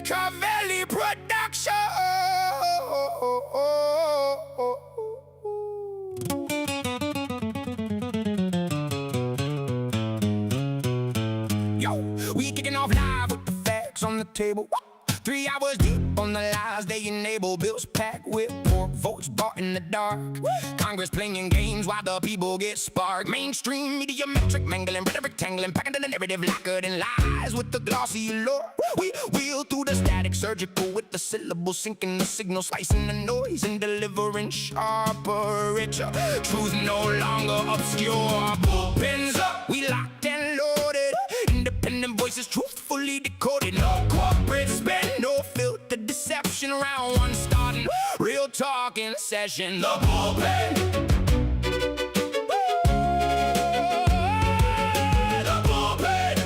Cavelli production. Yo, we kicking off live with the facts on the table. 3 hours deep on the lies they enable. Bills packed with pork, votes bought in the dark. Congress playing games while the people get sparked. Mainstream media metric mangling, rhetoric tangling, packing the narrative lacquered in lies with the glossy allure. We wheel through the static, surgical with the syllables, sinking the signal, slicing the noise and delivering sharper, richer. Truth no longer obscure. Bullpens up, we locked and loaded. Independent voices truthfully decoded. No corporate spin, no filter deception. Round one starting, real talk in session. The bullpen. The bullpen.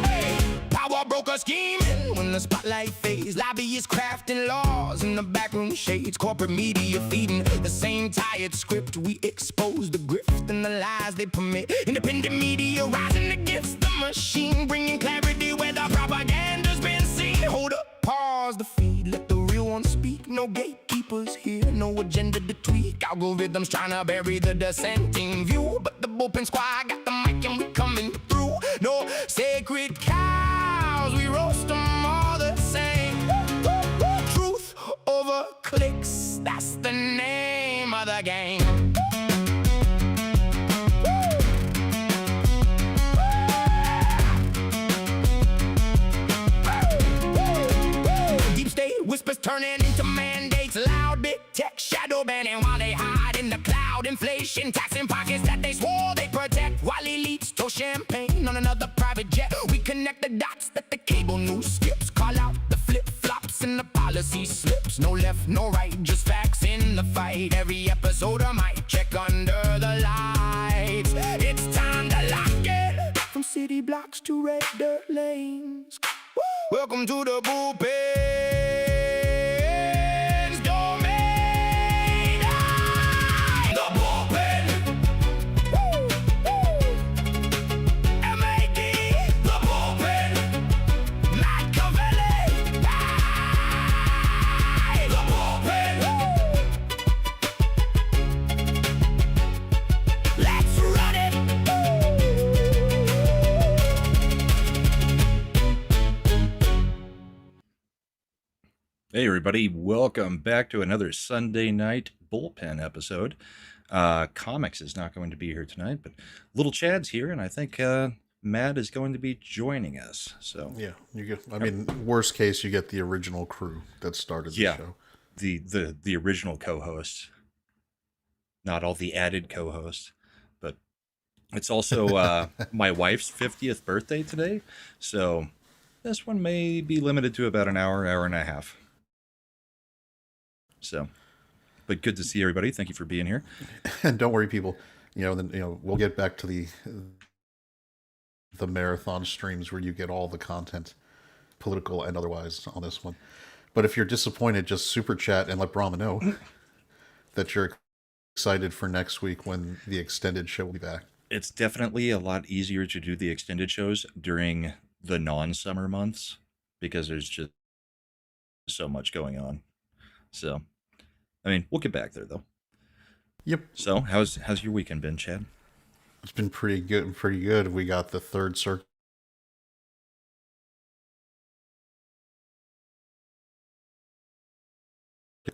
Hey, power broker scheming when the spotlight fades. Lobbyists crafting laws in the backroom shades. Corporate media feeding the same tired script. We expose the grift and the lies they permit. Independent media rising against the machine, bringing clarity where the propaganda's been seen. Hold up, pause the feed, let the real ones speak. No gatekeepers here, no agenda to tweak. Algorithms trying to bury the dissenting view, but the bullpen squad got the mic and we coming through. No sacred cows, we roast them all the same. Truth over clicks, that's the name of the game. Whispers turning into mandates, loud big tech shadow banning while they hide in the cloud. Inflation taxing pockets that they swore they protect, while elites throw champagne on another private jet. We connect the dots that the cable news skips, call out the flip-flops and the policy slips. No left, no right, just facts in the fight. Every episode I might check under the lights. It's time to lock it, from city blocks to red dirt lanes. Welcome to the bullpen. Hey everybody, welcome back to another Sunday night bullpen episode. Comics is not going to be here tonight, but Little Chad's here, and I think Matt is going to be joining us. So yeah, you get. I mean, worst case, you get the original crew that started the show. The original co-host, not all the added co-hosts, but it's also my wife's 50th birthday today, so this one may be limited to about an hour and a half. So, but good to see everybody. Thank you for being here. And don't worry, people. We'll get back to the marathon streams where you get all the content, political and otherwise, on this one. But if you're disappointed, just super chat and let Brahma know that you're excited for next week when the extended show will be back. It's definitely a lot easier to do the extended shows during the non-summer months because there's just so much going on. So, I mean, we'll get back there though. Yep. So, how's your weekend been, Chad? It's been pretty good. We got the third circuit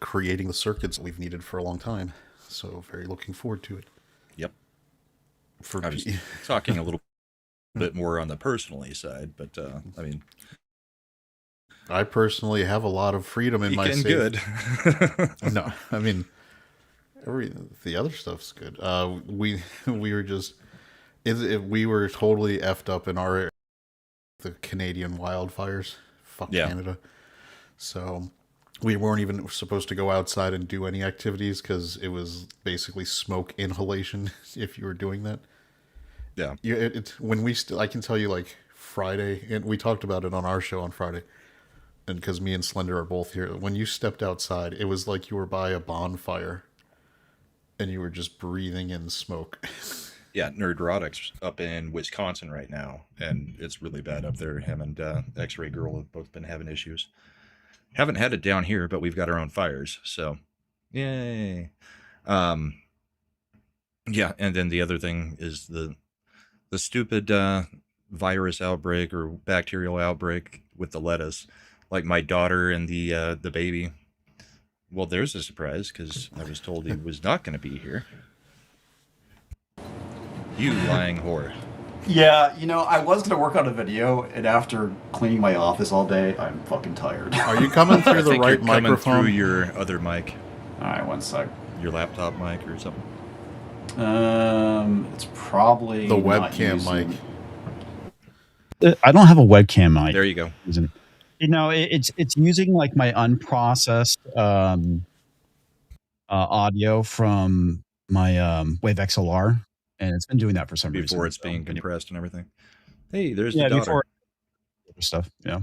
creating the circuits we've needed for a long time. So, very looking forward to it. Yep. I was talking a little bit more on the personally side, but I mean, I personally have a lot of freedom in my state. Good. No, I mean, the other stuff's good. We were just we were totally effed up in our area, the Canadian wildfires. Fuck yeah. Canada. So we weren't even supposed to go outside and do any activities because it was basically smoke inhalation if you were doing that. Yeah. I can tell you, like, Friday, and we talked about it on our show on Friday. And because me and Slender are both here, when you stepped outside, it was like you were by a bonfire and you were just breathing in smoke. Yeah, Nerdrotics up in Wisconsin right now, and it's really bad up there. Him and X-Ray Girl have both been having issues. Haven't had it down here, but we've got our own fires, so yay. Yeah, and then the other thing is the stupid virus outbreak or bacterial outbreak with the lettuce. Like my daughter and the baby. Well, there's a surprise because I was told he was not going to be here. You lying whore. Yeah, you know, I was going to work on a video, and after cleaning my office all day, I'm fucking tired. Are you coming through the right you're coming microphone? through your other mic, All right, one sec. your laptop mic or something. It's probably The not webcam using- mic. I don't have a webcam mic. There you go. You know, it's using like my unprocessed audio from my Wave XLR, and it's been doing that for some reason. Before it's being compressed and everything. Hey, there's yeah, the daughter. before stuff. Yeah.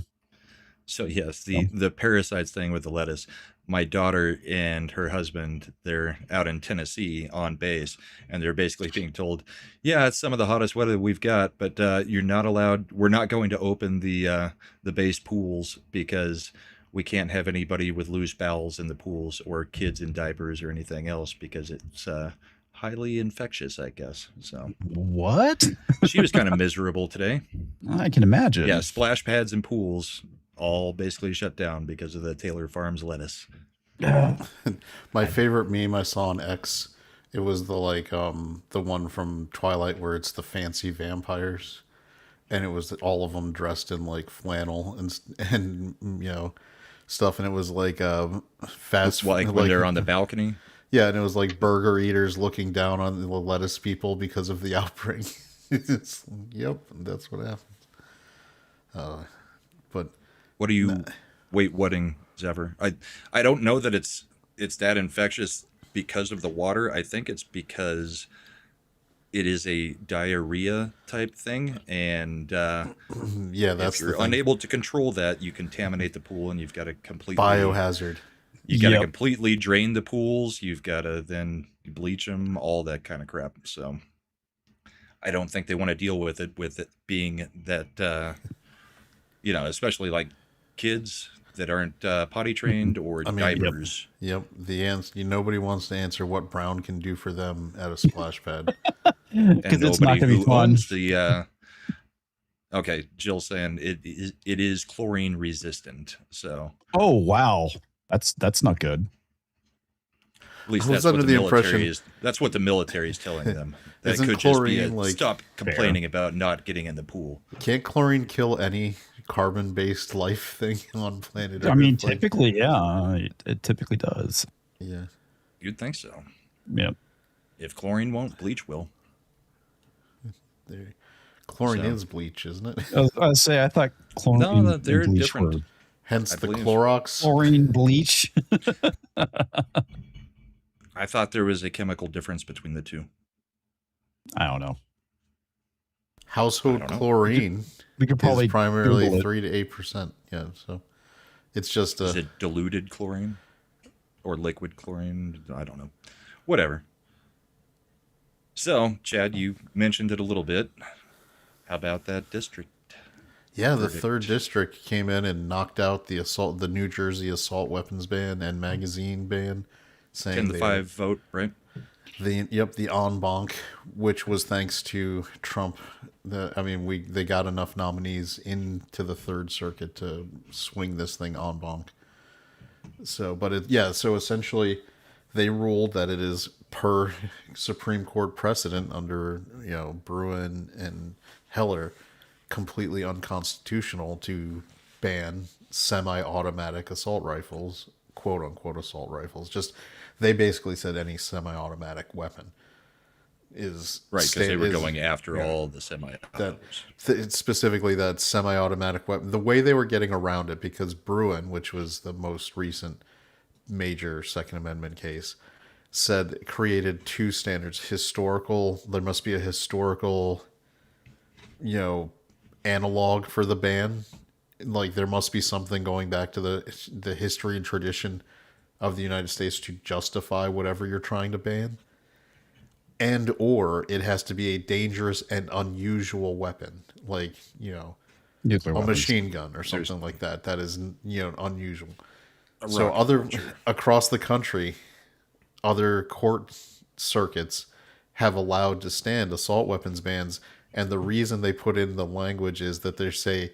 So yes, the parasites thing with the lettuce. My daughter and her husband, they're out in Tennessee on base, and they're basically being told, "Yeah, it's some of the hottest weather we've got, but you're not allowed. We're not going to open the base pools because we can't have anybody with loose bowels in the pools or kids in diapers or anything else because it's highly infectious, I guess." So What? she was kind of miserable today. I can imagine. Yeah, splash pads and pools all basically shut down because of the Taylor Farms lettuce. My favorite meme I saw on X, it was the one from Twilight where it's the fancy vampires, and it was all of them dressed in like flannel and you know stuff, and it was like fast Like when they're on the balcony. Yeah, and it was like burger eaters looking down on the lettuce people because of the outbreak. Yep, that's what happens. But What are you whatting, Zephyr? I don't know that it's that infectious because of the water. I think it's because it is a diarrhea type thing, and yeah, that's if you're the thing. unable to control that, you contaminate the pool, and you've got to completely Biohazard. You got to Yep. completely drain the pools. You've got to then bleach them, all that kind of crap. So I don't think they want to deal with it being that, especially like kids that aren't potty trained or diapers. Yep. The answer. Nobody wants to answer what Brown can do for them at a splash pad. And it's not nobody gonna be who fun. owns the. Okay, Jill's saying it is chlorine resistant. So Oh wow, that's not good. at least I was that's what under the the military impression- is. That's what the military is telling them. That Isn't could just be chlorine, like- stop complaining about not getting in the pool. Can't chlorine kill any carbon-based life thing on planet Earth? I mean, Like, typically, yeah, it typically does. yeah. You'd think so. Yep. If chlorine won't, bleach will. Chlorine So- is bleach, isn't it? I say I thought chlorine. No, they're and bleach different. were Hence I the believe- Clorox. Chlorine bleach. I thought there was a chemical difference between the two. I don't know. Household I don't know. chlorine We could probably is primarily Google it. 3 to 8%. Yeah, so it's just Is it diluted chlorine or liquid chlorine? I don't know. Whatever. So, Chad, you mentioned it a little bit. How about that district? yeah. The verdict. 3rd district came in and knocked out the New Jersey assault weapons ban and magazine ban, saying 10-5 vote, right? the en banc, which was thanks to Trump. They got enough nominees into the 3rd Circuit to swing this thing en banc. So, so essentially, they ruled that it is per Supreme Court precedent under Bruin and Heller, completely unconstitutional to ban semi-automatic assault rifles, quote unquote assault rifles. Just they basically said any semi-automatic weapon is Right, because they were is- going after yeah. all the semi. Specifically that semi-automatic weapon. The way they were getting around it, because Bruin, which was the most recent major Second Amendment case, said created 2 standards. There must be a historical, analog for the ban. Like there must be something going back to the history and tradition of the United States to justify whatever you're trying to ban. and or it has to be a dangerous and unusual weapon, like, Nuclear a weapons. machine gun or something like that. That is, unusual. A So rocket launcher. across the country, other court circuits have allowed to stand assault weapons bans, and the reason they put in the language is that they say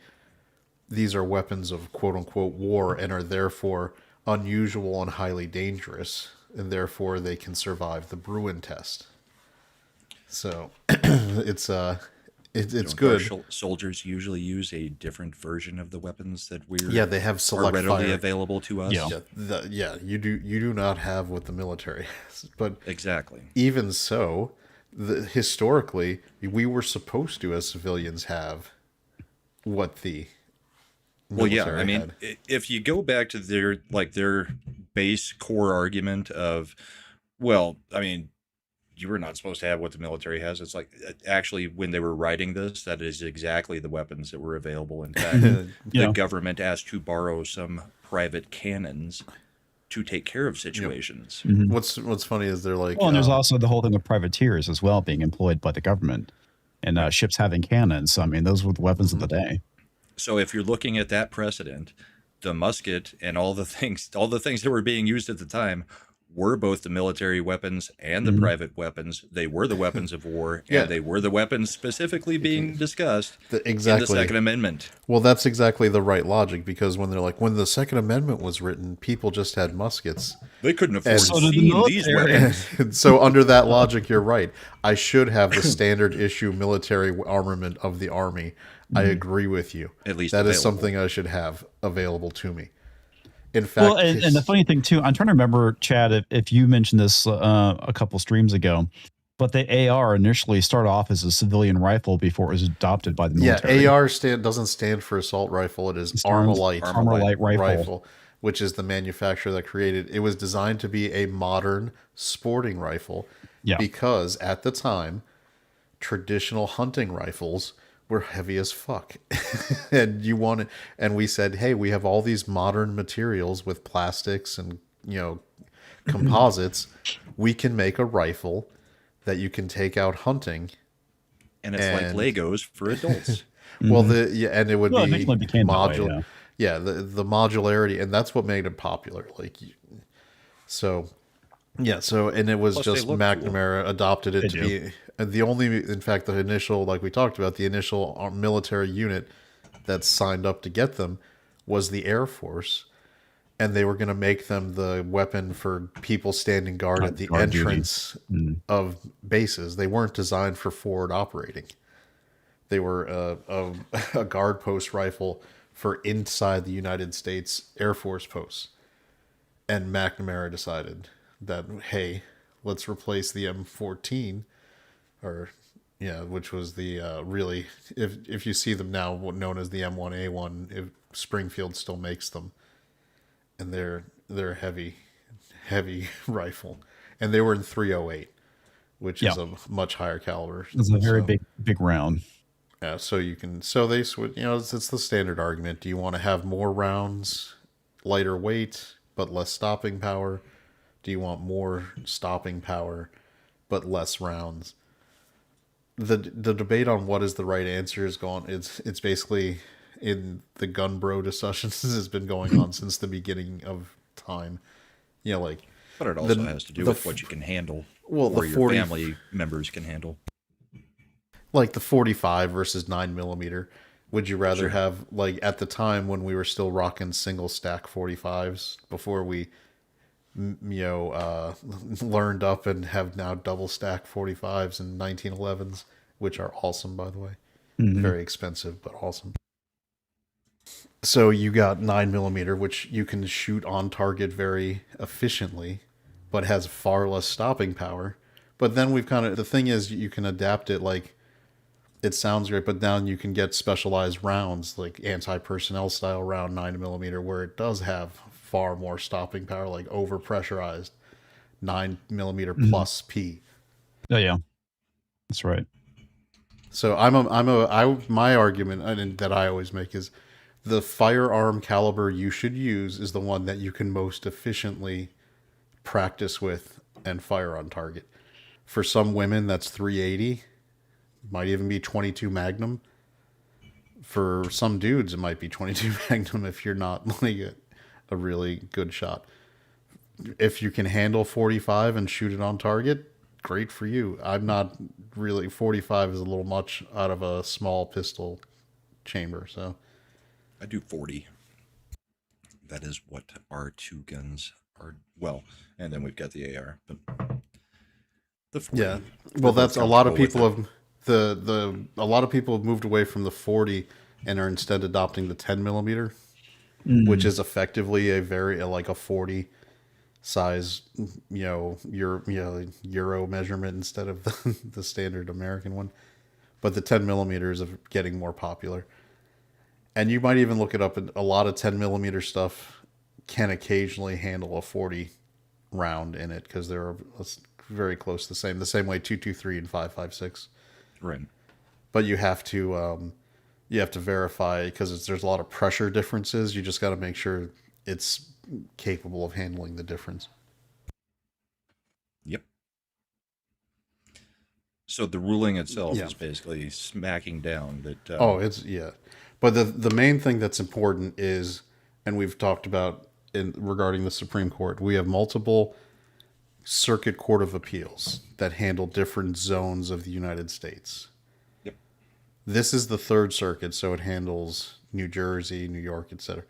these are weapons of quote unquote war and are therefore unusual and highly dangerous, and therefore they can survive the Bruin test. So it's Don't good. our soldiers usually use a different version of the weapons that They have are select readily fire. available to us. Yeah. You do not have what the military has, but Exactly. even so, historically, we were supposed to, as civilians, have what the Well, yeah. military I mean, had. if you go back to their base core argument of, well, I mean, you were not supposed to have what the military has. It's like, actually, when they were writing this, that is exactly the weapons that were available. In fact, the Yeah. government asked to borrow some private cannons to take care of situations. What's funny is they're like, Well, and there's also the whole thing of privateers as well being employed by the government, and ships having cannons. I mean, those were the weapons of the day. So if you're looking at that precedent, the musket and all the things that were being used at the time were both the military weapons and the private weapons. They were the weapons of war, Yeah. and they were the weapons specifically being discussed in the exactly. Second Amendment. Well, that's exactly the right logic, because when they're like, when the Second Amendment was written, people just had muskets. They couldn't afford So did the seeing these military. weapons. And so under that logic, you're right. I should have the standard issue military armament of the Army. I agree with you. At least that is available. something I should have available to me. In fact, Well, and the funny thing too, I'm trying to remember, Chad, if you mentioned this a couple streams ago, but the AR initially started off as a civilian rifle before it was adopted by the military. AR doesn't stand for assault rifle. It is Armalite Armalite rifle. which is the manufacturer that created. It was designed to be a modern sporting rifle, Yeah. because at the time, traditional hunting rifles were heavy as fuck. And we said, hey, we have all these modern materials with plastics and, composites. We can make a rifle that you can take out hunting. And it's like Legos for adults. Well, and it would Well, it be eventually became that way, modular. Yeah, the modularity, and that's what made it popular. So and it was Plus, just they look McNamara adopted it They to do. be the only. In fact, the initial, like we talked about, the initial military unit that signed up to get them was the Air Force, and they were going to make them the weapon for people standing guard at the Guard duty. entrance of bases. They weren't designed for forward operating. They were a guard post rifle for inside the United States Air Force posts. And McNamara decided that, hey, let's replace the M14, which was the really, if you see them now, known as the M1A1, if Springfield still makes them, and they're a heavy rifle, and they were in 308, which is a much higher caliber. It's a very big round. Yeah, so they switch. It's the standard argument. Do you want to have more rounds, lighter weight, but less stopping power? Do you want more stopping power, but less rounds? The debate on what is the right answer is gone. It's basically in the gun bro discussions has been going on since the beginning of time. But it also has to do with what you can handle, Well, or the your 40 family members can handle. like the 45 versus 9mm. Would you rather have, like, at the time when we were still rocking single stack 45s before we learned up and have now double stack 45s and 1911s, which are awesome, by the way. Very expensive, but awesome. So you got 9mm, which you can shoot on target very efficiently, but has far less stopping power. But then the thing is, you can adapt it. Like, it sounds great, but now you can get specialized rounds, like anti-personnel style round 9mm, where it does have far more stopping power, like over pressurized 9mm plus P. Oh yeah, that's right. So my argument that I always make is the firearm caliber you should use is the one that you can most efficiently practice with and fire on target. For some women, that's 380. Might even be 22 Magnum. For some dudes, it might be 22 Magnum if you're not like a really good shot. If you can handle 45 and shoot it on target, great for you. I'm not really, 45 is a little much out of a small pistol chamber, so I do 40. That is what our two guns are. Well, and then we've got the AR, but the 40, yeah. Well, that's a lot of people have a lot of people have moved away from the 40 and are instead adopting the 10 millimeter, which is effectively like a 40 size, Euro measurement instead of the standard American one. But the 10 millimeters are getting more popular. And you might even look it up. A lot of 10 millimeter stuff can occasionally handle a 40 round in it because they're very close to the same way 223 and 5.56. Right. But you have to verify because there's a lot of pressure differences. You just got to make sure it's capable of handling the difference. Yep. So the ruling itself is basically smacking down that. But the main thing that's important is, and we've talked about regarding the Supreme Court, we have multiple circuit court of appeals that handle different zones of the United States. Yep. This is the Third Circuit, so it handles New Jersey, New York, etc.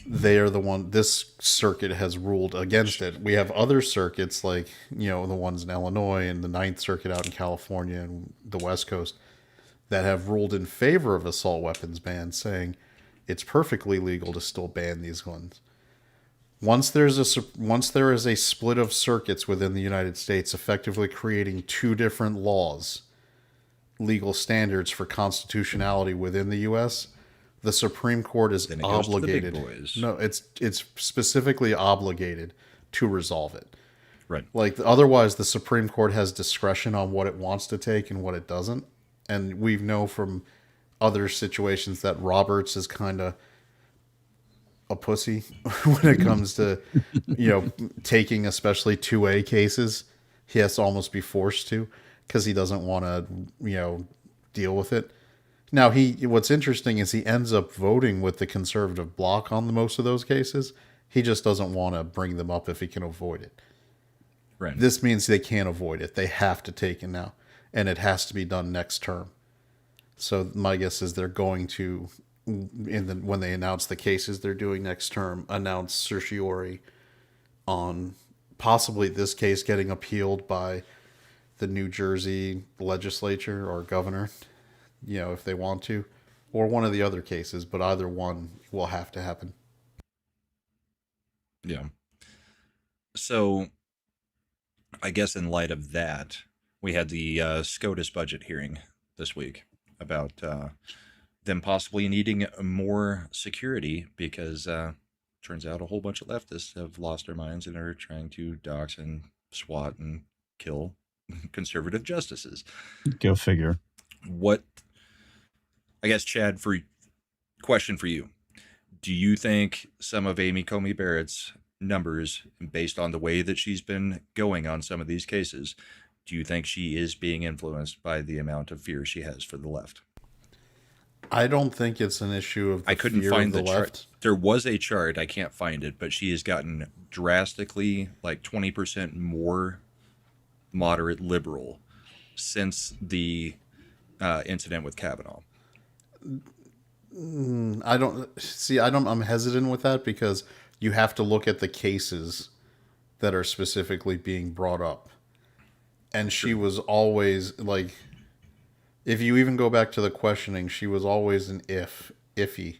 They are the one. This circuit has ruled against it. We have other circuits like the ones in Illinois and the Ninth Circuit out in California and the West Coast that have ruled in favor of assault weapons ban, saying it's perfectly legal to still ban these guns. Once there is a split of circuits within the United States, effectively creating two different laws, legal standards for constitutionality within the U.S., the Supreme Court is obligated. No, it's specifically obligated to resolve it. Right. Like otherwise, the Supreme Court has discretion on what it wants to take and what it doesn't. And we know from other situations that Roberts is kind of a pussy when it comes to, taking especially 2A cases. He has to almost be forced to because he doesn't want to, deal with it. Now, what's interesting is he ends up voting with the conservative bloc on most of those cases. He just doesn't want to bring them up if he can avoid it. Right. This means they can't avoid it. They have to take it now. And it has to be done next term. So my guess is they're going to, when they announce the cases they're doing next term, announce certiorari on possibly this case getting appealed by the New Jersey legislature or governor, if they want to, or one of the other cases, but either one will have to happen. Yeah. So I guess in light of that, we had the SCOTUS budget hearing this week about them possibly needing more security because turns out a whole bunch of leftists have lost their minds and are trying to dox and swat and kill conservative justices. Go figure. I guess, Chad, question for you. Do you think some of Amy Coney Barrett's numbers, based on the way that she's been going on some of these cases, do you think she is being influenced by the amount of fear she has for the left? I don't think it's an issue of the I couldn't fear find of the chart. left. There was a chart. I can't find it, but she has gotten drastically, like 20% more moderate liberal since the incident with Kavanaugh. I'm hesitant with that because you have to look at the cases that are specifically being brought up. And she was always like, if you even go back to the questioning, she was always an iffy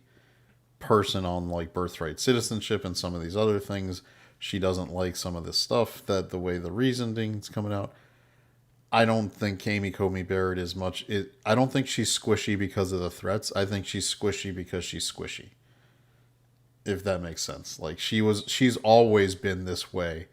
person on like birthright citizenship and some of these other things. She doesn't like some of this stuff, that the way the reasoning's coming out. I don't think Amy Coney Barrett is much. I don't think she's squishy because of the threats. I think she's squishy because she's squishy. If that makes sense. Like she's always been this way.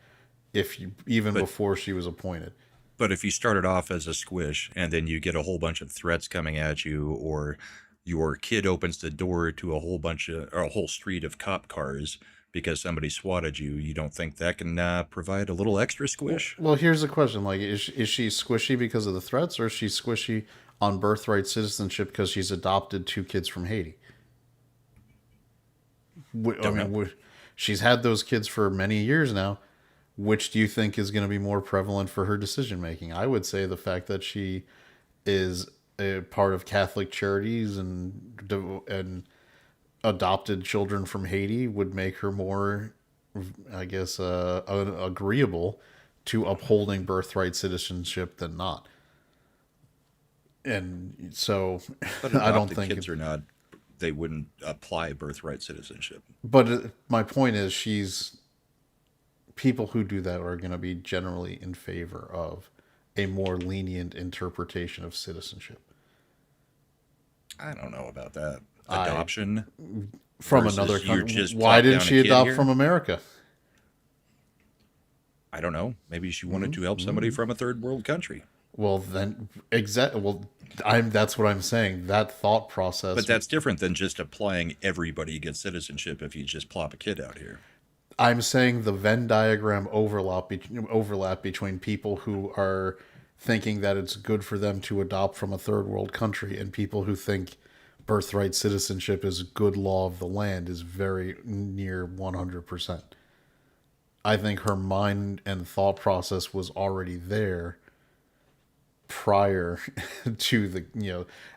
Before she was appointed. But if you started off as a squish and then you get a whole bunch of threats coming at you, or your kid opens the door to a whole street of cop cars because somebody swatted you, you don't think that can provide a little extra squish? Well, here's the question: like, is she squishy because of the threats, or is she squishy on birthright citizenship because she's adopted 2 kids from Haiti? She's had those kids for many years now. Which do you think is going to be more prevalent for her decision making? I would say the fact that she is a part of Catholic charities and adopted children from Haiti would make her more, I guess, agreeable to upholding birthright citizenship than not. And so, But I don't adopted think kids are not. They wouldn't apply birthright citizenship. But my point is, people who do that are going to be generally in favor of a more lenient interpretation of citizenship. I don't know about that. Adoption From versus another you country. just Why plop didn't down a she kid adopt here? from America? I don't know. Maybe she wanted to help somebody from a third world country. Well, then, that's what I'm saying. That thought process. But that's different than just applying everybody gets citizenship if you just plop a kid out here. I'm saying the Venn diagram overlap between people who are thinking that it's good for them to adopt from a third world country and people who think birthright citizenship is good law of the land is very near 100%. I think her mind and thought process was already there prior to the,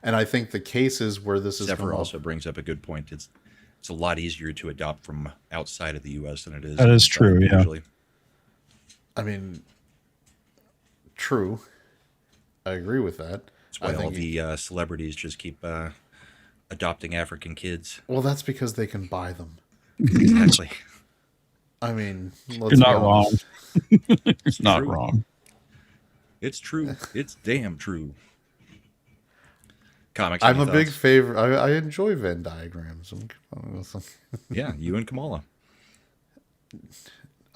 and I think the cases where this is Zephyr also brings up a good point. It's a lot easier to adopt from outside of the U.S. than it is. That is inside, true, yeah. usually. I mean, true. I agree with that. That's why all the celebrities just keep adopting African kids. Well, that's because they can buy them. Exactly. I mean, You're not wrong. It's not true. wrong. It's true. It's damn true. Comics. I'm any a big thoughts? favor. I enjoy Venn diagrams. Yeah, you and Kamala.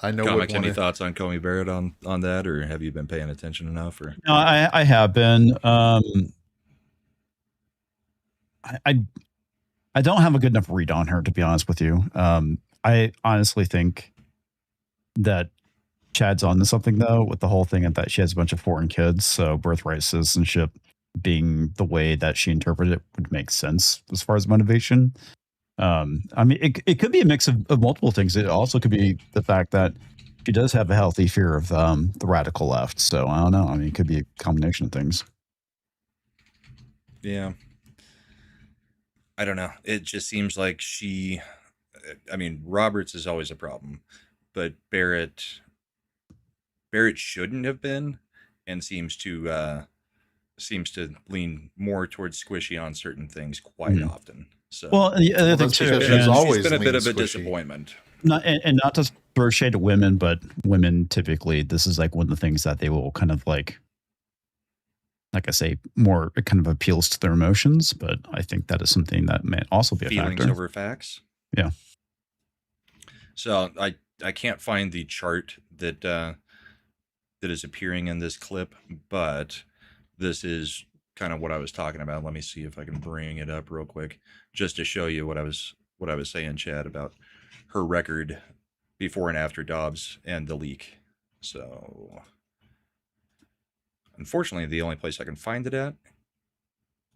I know Comics. what Any one. thoughts on Comey Barrett on that, or have you been paying attention enough? Or No, I have been. I don't have a good enough read on her, to be honest with you. I honestly think that Chad's on to something, though, with the whole thing that she has a bunch of foreign kids. So birthright citizenship being the way that she interpreted it would make sense as far as motivation. I mean, it could be a mix of multiple things. It also could be the fact that she does have a healthy fear of the radical left. So I don't know. I mean, it could be a combination of things. yeah, I don't know. It just seems like she. I mean, Roberts is always a problem, but Barrett shouldn't have been, and seems to lean more towards squishy on certain things quite often. So, Well, the other thing that's too, because and she's always it's been a bit leaned of a squishy. disappointment. and not to throw shade at women, but women typically, this is like one of the things that they will kind of like I say, more it kind of appeals to their emotions. But I think that is something that may also be a Feelings factor. over facts. Yeah. So I can't find the chart that that is appearing in this clip, but this is kind of what I was talking about. Let me see if I can bring it up real quick, just to show you what I was saying, Chad, about her record before and after Dobbs and the leak. So unfortunately, the only place I can find it at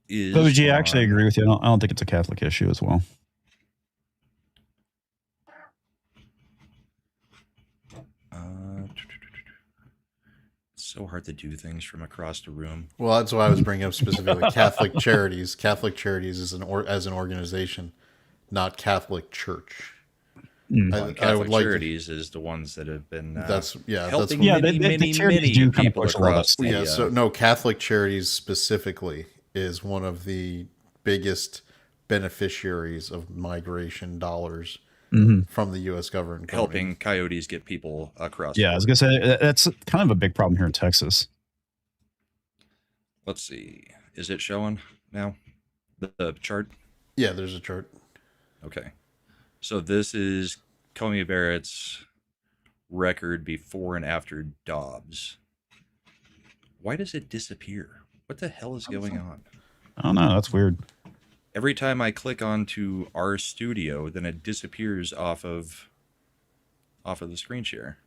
is. But would you actually on- agree with you? I don't think it's a Catholic issue as well. It's so hard to do things from across the room. Well, that's why I was bringing up specifically Catholic Charities. Catholic Charities is as an organization, not Catholic Church. Catholic Charities is the ones that have been helping many charities do kind of people push a lot of across stuff. the, Yeah, so no, Catholic Charities specifically is one of the biggest beneficiaries of migration dollars from the U.S. government. helping coyotes get people across. Yeah, I was gonna say that's kind of a big problem here in Texas. Let's see. Is it showing now? The chart? Yeah, there's a chart. Okay. So this is Comey Barrett's record before and after Dobbs. Why does it disappear? What the hell is going on? I don't know. That's weird. Every time I click onto our studio, then it disappears off of off of the screen share.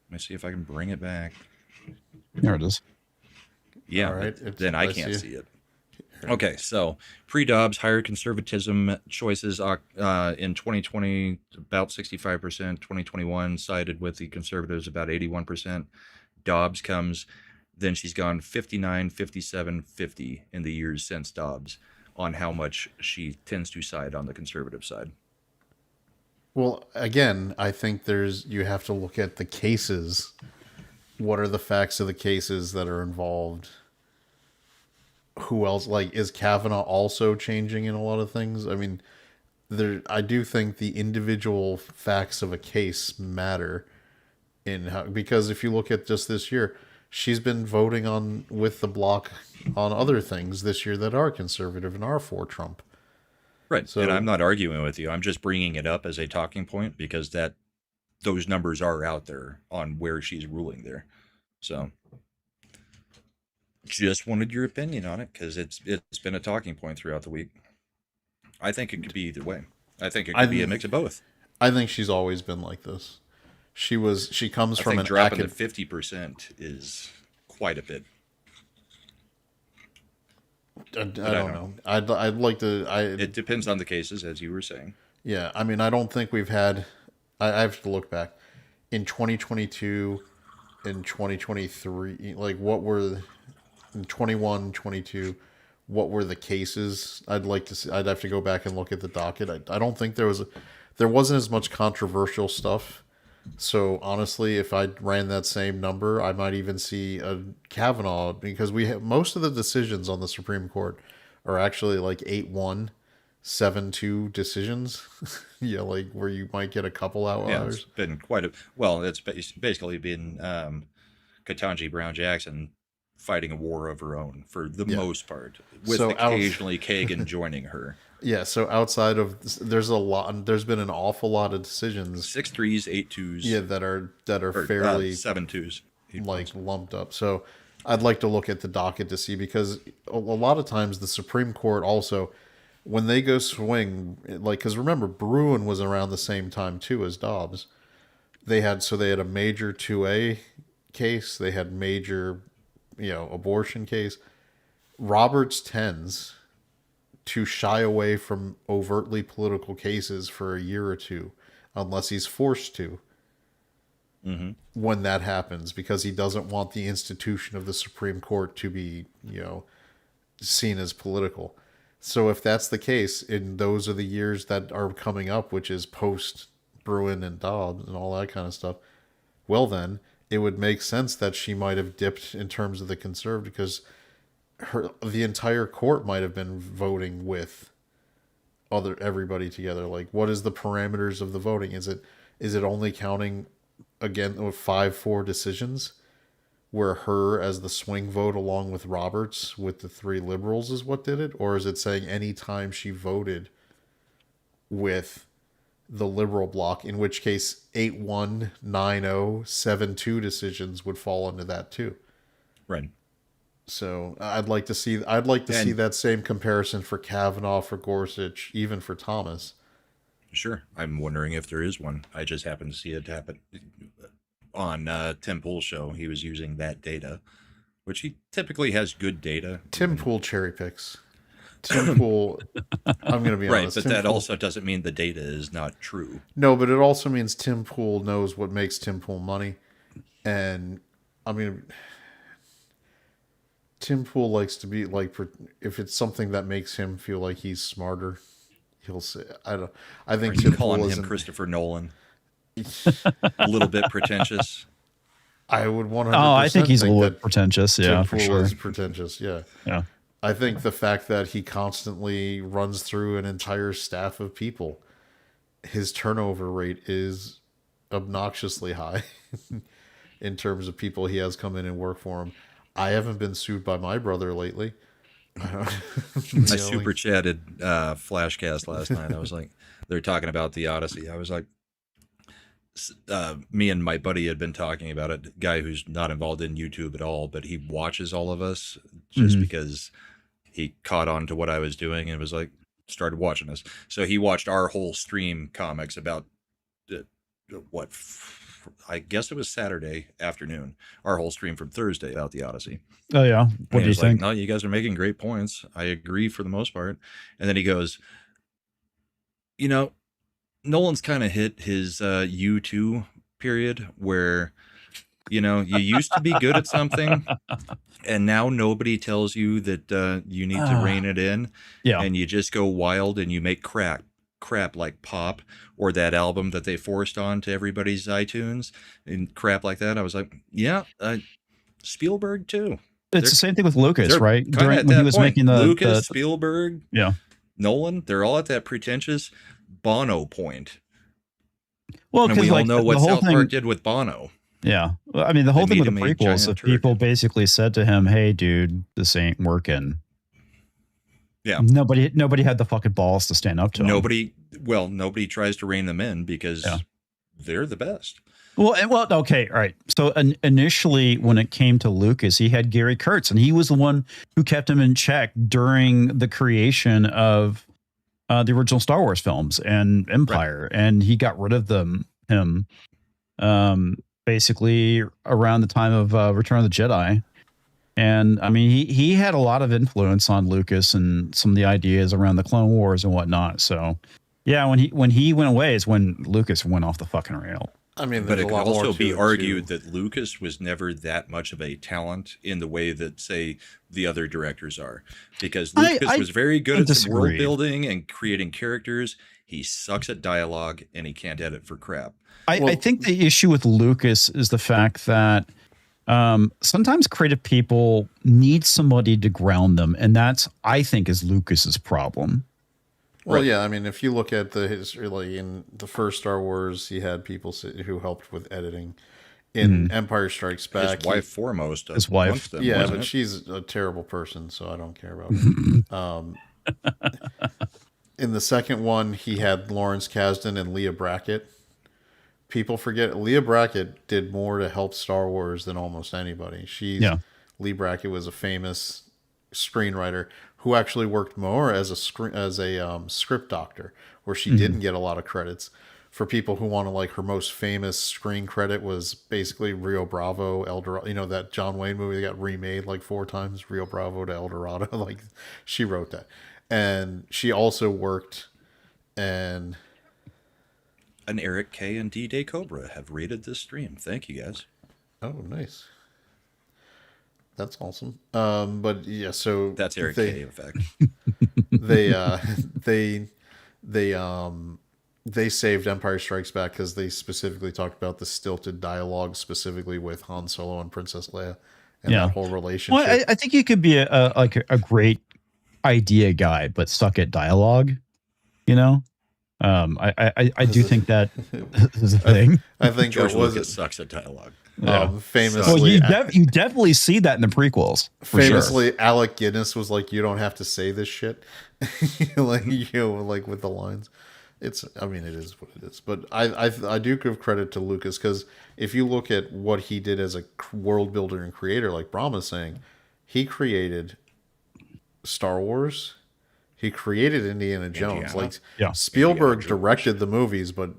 Let me see if I can bring it back. There it is. Yeah, All right, then I can't see it. Okay, so pre-Dobbs, higher conservatism choices in 2020, about 65%. 2021 sided with the conservatives, about 81%. Dobbs comes, then she's gone 59, 57, 50 in the years since Dobbs on how much she tends to side on the conservative side. Well, again, I think you have to look at the cases. What are the facts of the cases that are involved? Who else? Like, is Kavanaugh also changing in a lot of things? I mean, I do think the individual facts of a case matter in how, because if you look at just this year, she's been voting on with the bloc on other things this year that are conservative and are for Trump. Right. So, and I'm not arguing with you. I'm just bringing it up as a talking point because those numbers are out there on where she's ruling there. So just wanted your opinion on it because it's been a talking point throughout the week. I think it could be either way. I think it could be a mix of both. I think she's always been like this. She comes from an dropping to 50% is quite a bit. I don't know. I'd like to. It depends on the cases, as you were saying. Yeah, I mean, I don't think we've had. I have to look back in 2022, in 2023. Like, what were in 21, 22? What were the cases? I'd like to see. I'd have to go back and look at the docket. I don't think there wasn't as much controversial stuff. So honestly, if I ran that same number, I might even see a Kavanaugh, because we have most of the decisions on the Supreme Court are actually like 8-1, 7-2 decisions. Yeah, like where you might get a couple outliers. Yeah, it's been quite a well. It's basically been Ketanji Brown Jackson fighting a war of her own for the most part, with occasionally Kagan joining her. Yeah, so outside of there's been an awful lot of decisions. 6-3s, 8-2s. Yeah, that are fairly 7-2s, like lumped up. So I'd like to look at the docket to see, because a lot of times the Supreme Court also, when they go swing, like, because remember Bruin was around the same time too as Dobbs. They had a major 2A case. They had major, abortion case. Roberts tends to shy away from overtly political cases for a year or two, unless he's forced to. Mm-hmm. When that happens, because he doesn't want the institution of the Supreme Court to be, seen as political. So if that's the case, and those are the years that are coming up, which is post Bruin and Dobbs and all that kind of stuff, well then, it would make sense that she might have dipped in terms of the conservative, because the entire court might have been voting with everybody together. Like, what is the parameters of the voting? Is it only counting again with 5-4 decisions, where her as the swing vote along with Roberts with the 3 liberals is what did it? Or is it saying any time she voted with the liberal bloc, in which case 8-1, 9-0, 7-2 decisions would fall into that too? Right. So I'd like to see that same comparison for Kavanaugh, for Gorsuch, even for Thomas. Sure. I'm wondering if there is one. I just happened to see it happen on Tim Pool's show. He was using that data, which he typically has good data. Tim Pool cherry picks. Tim Pool, I'm going to be honest. Right, but that also doesn't mean the data is not true. No, but it also means Tim Pool knows what makes Tim Pool money. And, I mean, Tim Pool likes to be like, if it's something that makes him feel like he's smarter, he'll say, I think Are Tim you calling Pool him Christopher Nolan? A little bit pretentious. I would 100%. Oh, I think he's a little bit pretentious. Yeah, Tim for Pool sure. is pretentious. Yeah. Yeah. I think the fact that he constantly runs through an entire staff of people, his turnover rate is obnoxiously high in terms of people he has come in and work for him. I haven't been sued by my brother lately. I super chatted Flashcast last night. I was like, they're talking about the Odyssey. I was like, me and my buddy had been talking about it. Guy who's not involved in YouTube at all, but he watches all of us just because he caught on to what I was doing and was like, started watching us. So he watched our whole stream comics about what, I guess it was Saturday afternoon, our whole stream from Thursday about the Odyssey. Oh yeah. And What he do you was like, think? no, you guys are making great points. I agree for the most part. And then he goes, you know, Nolan's kind of hit his U2 period where, you know, you used to be good at something and now nobody tells you that you need to rein it in. Yeah. And you just go wild and you make crap like Pop or that album that they forced on to everybody's iTunes and crap like that. I was like, yeah, Spielberg too. It's the same thing with Lucas, They're right? kinda at When he that was point. making Lucas, Spielberg, yeah. Nolan, they're all at that pretentious Bono point. Well, And we because all like know what the whole South thing, Park did with Bono. yeah. Well, I mean, the whole They thing with made the him a prequels, giant if people turd. basically said to him, "Hey, dude, this ain't working." Yeah. Nobody had the fucking balls to stand up to him. Nobody tries to rein them in because they're the best. Well, okay, all right. So initially, when it came to Lucas, he had Gary Kurtz, and he was the one who kept him in check during the creation of the original Star Wars films and Empire, and he got rid of him basically around the time of Return of the Jedi. And I mean, he had a lot of influence on Lucas and some of the ideas around the Clone Wars and whatnot. So, yeah, when he went away is when Lucas went off the fucking rail. I mean, But there's it a could lot more also to be it, argued too. that Lucas was never that much of a talent in the way that, say, the other directors are. Because Lucas was very good at some world building and creating characters. He sucks at dialogue, and he can't edit for crap. I think the issue with Lucas is the fact that sometimes creative people need somebody to ground them, and that's, I think, is Lucas's problem. Well, yeah, I mean, if you look at the history, like in the first Star Wars, he had people who helped with editing. In Empire Strikes Back, His wife foremost. His wife. amongst them, yeah, wasn't but it? she's a terrible person, so I don't care about her. In the second one, he had Lawrence Kasdan and Leah Brackett. People forget Leah Brackett did more to help Star Wars than almost anybody. Leah Brackett was a famous screenwriter who actually worked more as a script doctor, where she didn't get a lot of credits. For people who want to, like, her most famous screen credit was basically Rio Bravo, El Dorado. You know, that John Wayne movie that got remade like 4 times, Rio Bravo to El Dorado. Like, she wrote that. And she also worked and Eric K. and D-Day Cobra have rated this stream. Thank you, guys. oh, nice. That's awesome. But yeah, so That's Eric K. in fact. They saved Empire Strikes Back because they specifically talked about the stilted dialogue, specifically with Han Solo and Princess Leia, and that whole relationship. Well, I think you could be a great idea guy, but stuck at dialogue. You know, I do think that is a thing. I think George that was Lucas sucks at dialogue. famously. Well, you definitely see that in the prequels. For Famously, sure. Alec Guinness was like, "You don't have to say this shit," like with the lines. I mean, it is what it is. But I do give credit to Lucas because if you look at what he did as a world builder and creator, like Brahma's saying, he created Star Wars. He created Indiana Jones. Like Spielberg directed the movies, but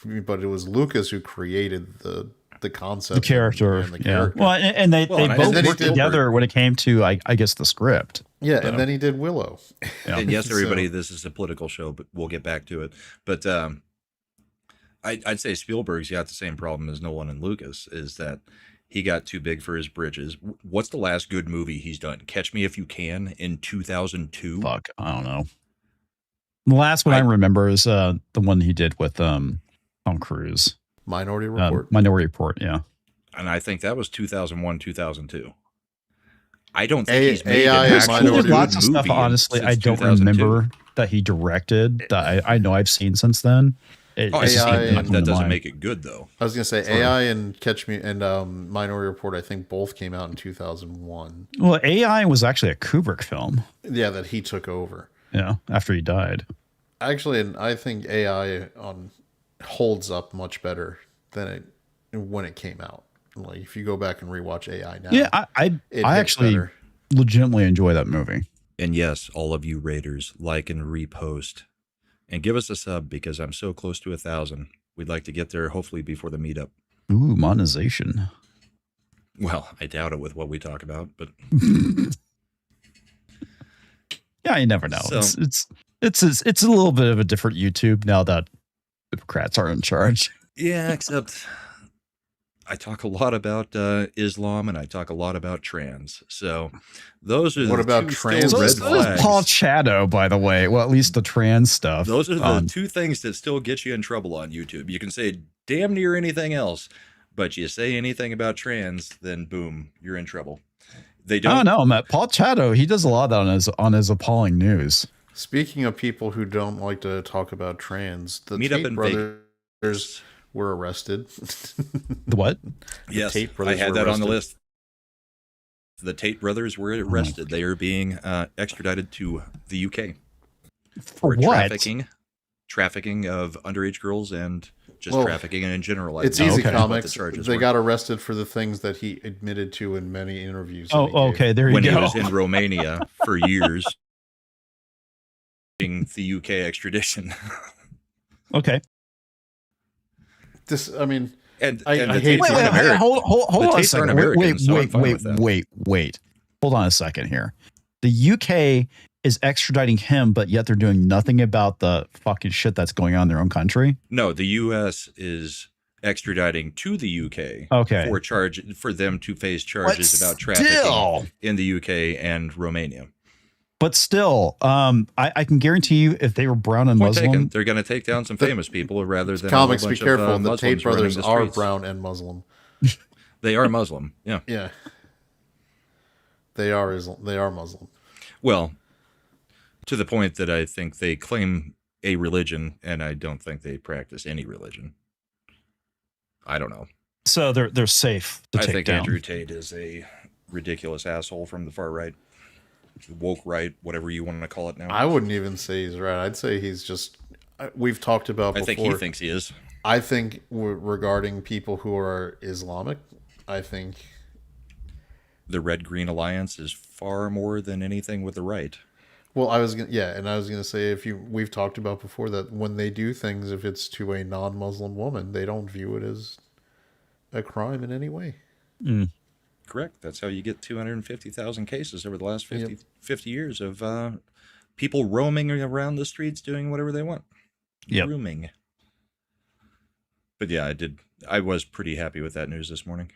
it was Lucas who created the concept, the character, and the character. Well, and they both worked together when it came to, I guess, the script. Yeah, and then he did Willow. Yeah. And yes, everybody, this is a political show, but we'll get back to it. But I'd say Spielberg's got the same problem as Nolan and Lucas, is that he got too big for his britches. What's the last good movie he's done? Catch Me If You Can in 2002? Fuck, I don't know. The last one I remember is the one he did with Tom Cruise. Minority Report. Minority Report, yeah. And I think that was 2001, 2002. I don't think he's made AI an is actual Minority There's lots of movie stuff, honestly, since I don't 2002. remember that he directed that I know I've seen since then. AI that doesn't make it good, though. I was gonna say AI and Catch Me and Minority Report. I think both came out in 2001. Well, AI was actually a Kubrick film. Yeah, that he took over. Yeah, after he died. Actually, and I think AI holds up much better than when it came out. Like if you go back and rewatch AI now, Yeah, I actually legitimately enjoy that movie. And yes, all of you raiders, like and repost. And give us a sub because I'm so close to 1,000. We'd like to get there hopefully before the meetup. Ooh, monetization. Well, I doubt it with what we talk about, but Yeah, you never know. So- It's a little bit of a different YouTube now that the Democrats are in charge. yeah, except I talk a lot about Islam and I talk a lot about trans. So those are What the about two trans still red Islam? So is flags. Paul Chato, by the way. Well, at least the trans stuff. Those are the two things that still get you in trouble on YouTube. You can say damn near anything else, but you say anything about trans, then boom, you're in trouble. They I don't. don't know, Matt. Paul Chato, he does a lot on his appalling news. Speaking of people who don't like to talk about trans, the Meet up Tate in brothers were arrested. The what? Yes, Tate I brothers had were that on the arrested. list. The Tate brothers were arrested. They are being extradited to the UK For what? trafficking of underage girls and just Well, trafficking in general. It's I easy think is what comics. the charges They were. got arrested for the things that he admitted to in many interviews. that Oh, he gave. okay. There you when go. he was in Romania for years, being the UK extradition. Okay. This, I mean, And, I and the hate Tates to- aren't American. hold The on a Tates aren't second. American, so I'm fine with that. Wait. Hold on a second here. The UK is extraditing him, but yet they're doing nothing about the fucking shit that's going on in their own country. No, the US is extraditing to the UK Okay. for them to face charges about trafficking Still, in the UK and Romania. but still, I can guarantee you, if they were brown and Point Muslim, taken. They're going to take down some famous people rather than comics, a be bunch careful. Of, the Muslims Tate running brothers the are streets. brown and Muslim. They are Muslim. Yeah. Yeah. They are Muslim. Well, to the point that I think they claim a religion, and I don't think they practice any religion. I don't know. so they're safe to I take think down. Andrew Tate is a ridiculous asshole from the far right, woke right, whatever you want to call it now. I wouldn't even say he's right. I'd say he's just. We've talked about I before. think he thinks he is. I think regarding people who are Islamic, I think The Red Green Alliance is far more than anything with the right. Well, I was gonna say we've talked about before that when they do things, if it's to a non-Muslim woman, they don't view it as a crime in any way. Correct. That's how you get 250,000 cases over the last 50 years of people roaming around the streets doing whatever they want. Yep. Grooming. But yeah, I was pretty happy with that news this morning.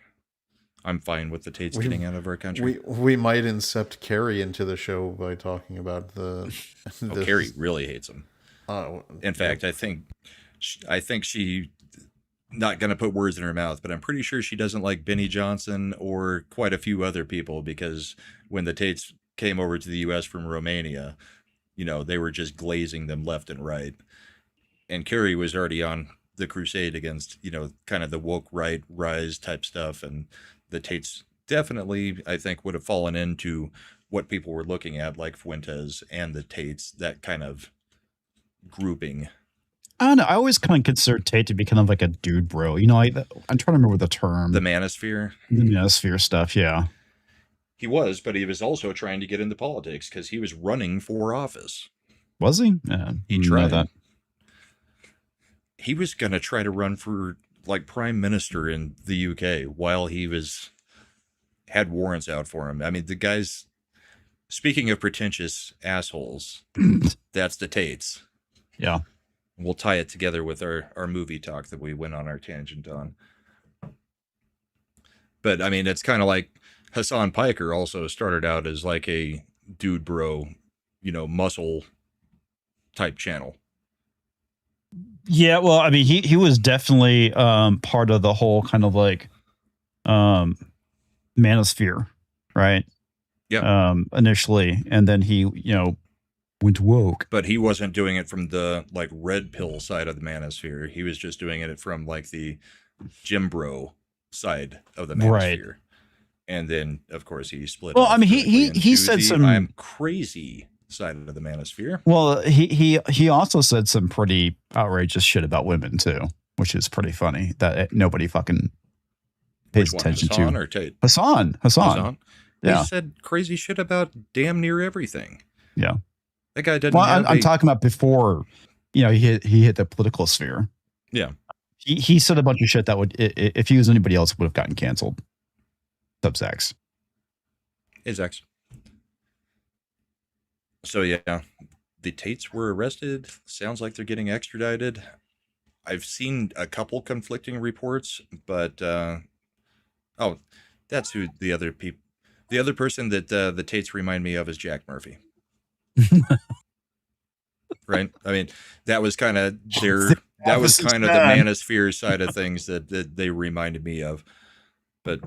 I'm fine with the Tates getting out of our country. We might incept Carrie into the show by talking about the. Carrie really hates him. Oh, In fact, I think she, not going to put words in her mouth, but I'm pretty sure she doesn't like Benny Johnson or quite a few other people, because when the Tates came over to the U.S. from Romania, they were just glazing them left and right. And Carrie was already on the crusade against, kind of the woke right rise type stuff. And the Tates definitely, I think, would have fallen into what people were looking at, like Fuentes and the Tates, that kind of grouping. I don't know. I always kind of consider Tate to be kind of like a dude bro. I'm trying to remember the term. The manosphere. The manosphere stuff, yeah. He was, but he was also trying to get into politics because he was running for office. Was he? Yeah, He didn't know tried. that. He was going to try to run for like prime minister in the UK while he had warrants out for him. I mean, the guy's, speaking of pretentious assholes, that's the Tates. Yeah. We'll tie it together with our movie talk that we went on our tangent on. But I mean, it's kind of like Hassan Piker also started out as like a dude bro, muscle type channel. Yeah, well, I mean, he was definitely part of the whole kind of like manosphere, right? Yeah. Initially, and then he, went woke. But he wasn't doing it from the like red pill side of the manosphere. He was just doing it from like the Jim Bro side of the manosphere. Right. And then of course he split. Well, off I mean, directly he into said the some. I'm crazy side of the manosphere. Well, he also said some pretty outrageous shit about women too, which is pretty funny that nobody fucking pays Which one, attention Hassan to. or Tate? Hassan. Yeah. He said crazy shit about damn near everything. Yeah. That guy doesn't. Well, have I'm talking about before, he hit the political sphere. Yeah. he said a bunch of shit that would, if he was anybody else, would have gotten canceled. Subsex. Hey, Zax. So yeah, the Tates were arrested. Sounds like they're getting extradited. I've seen a couple conflicting reports, but oh, that's who the other people. The other person that the Tates remind me of is Jack Murphy. Right? I mean, that was kind of their. That was kind of the manosphere side of things that they reminded me of. But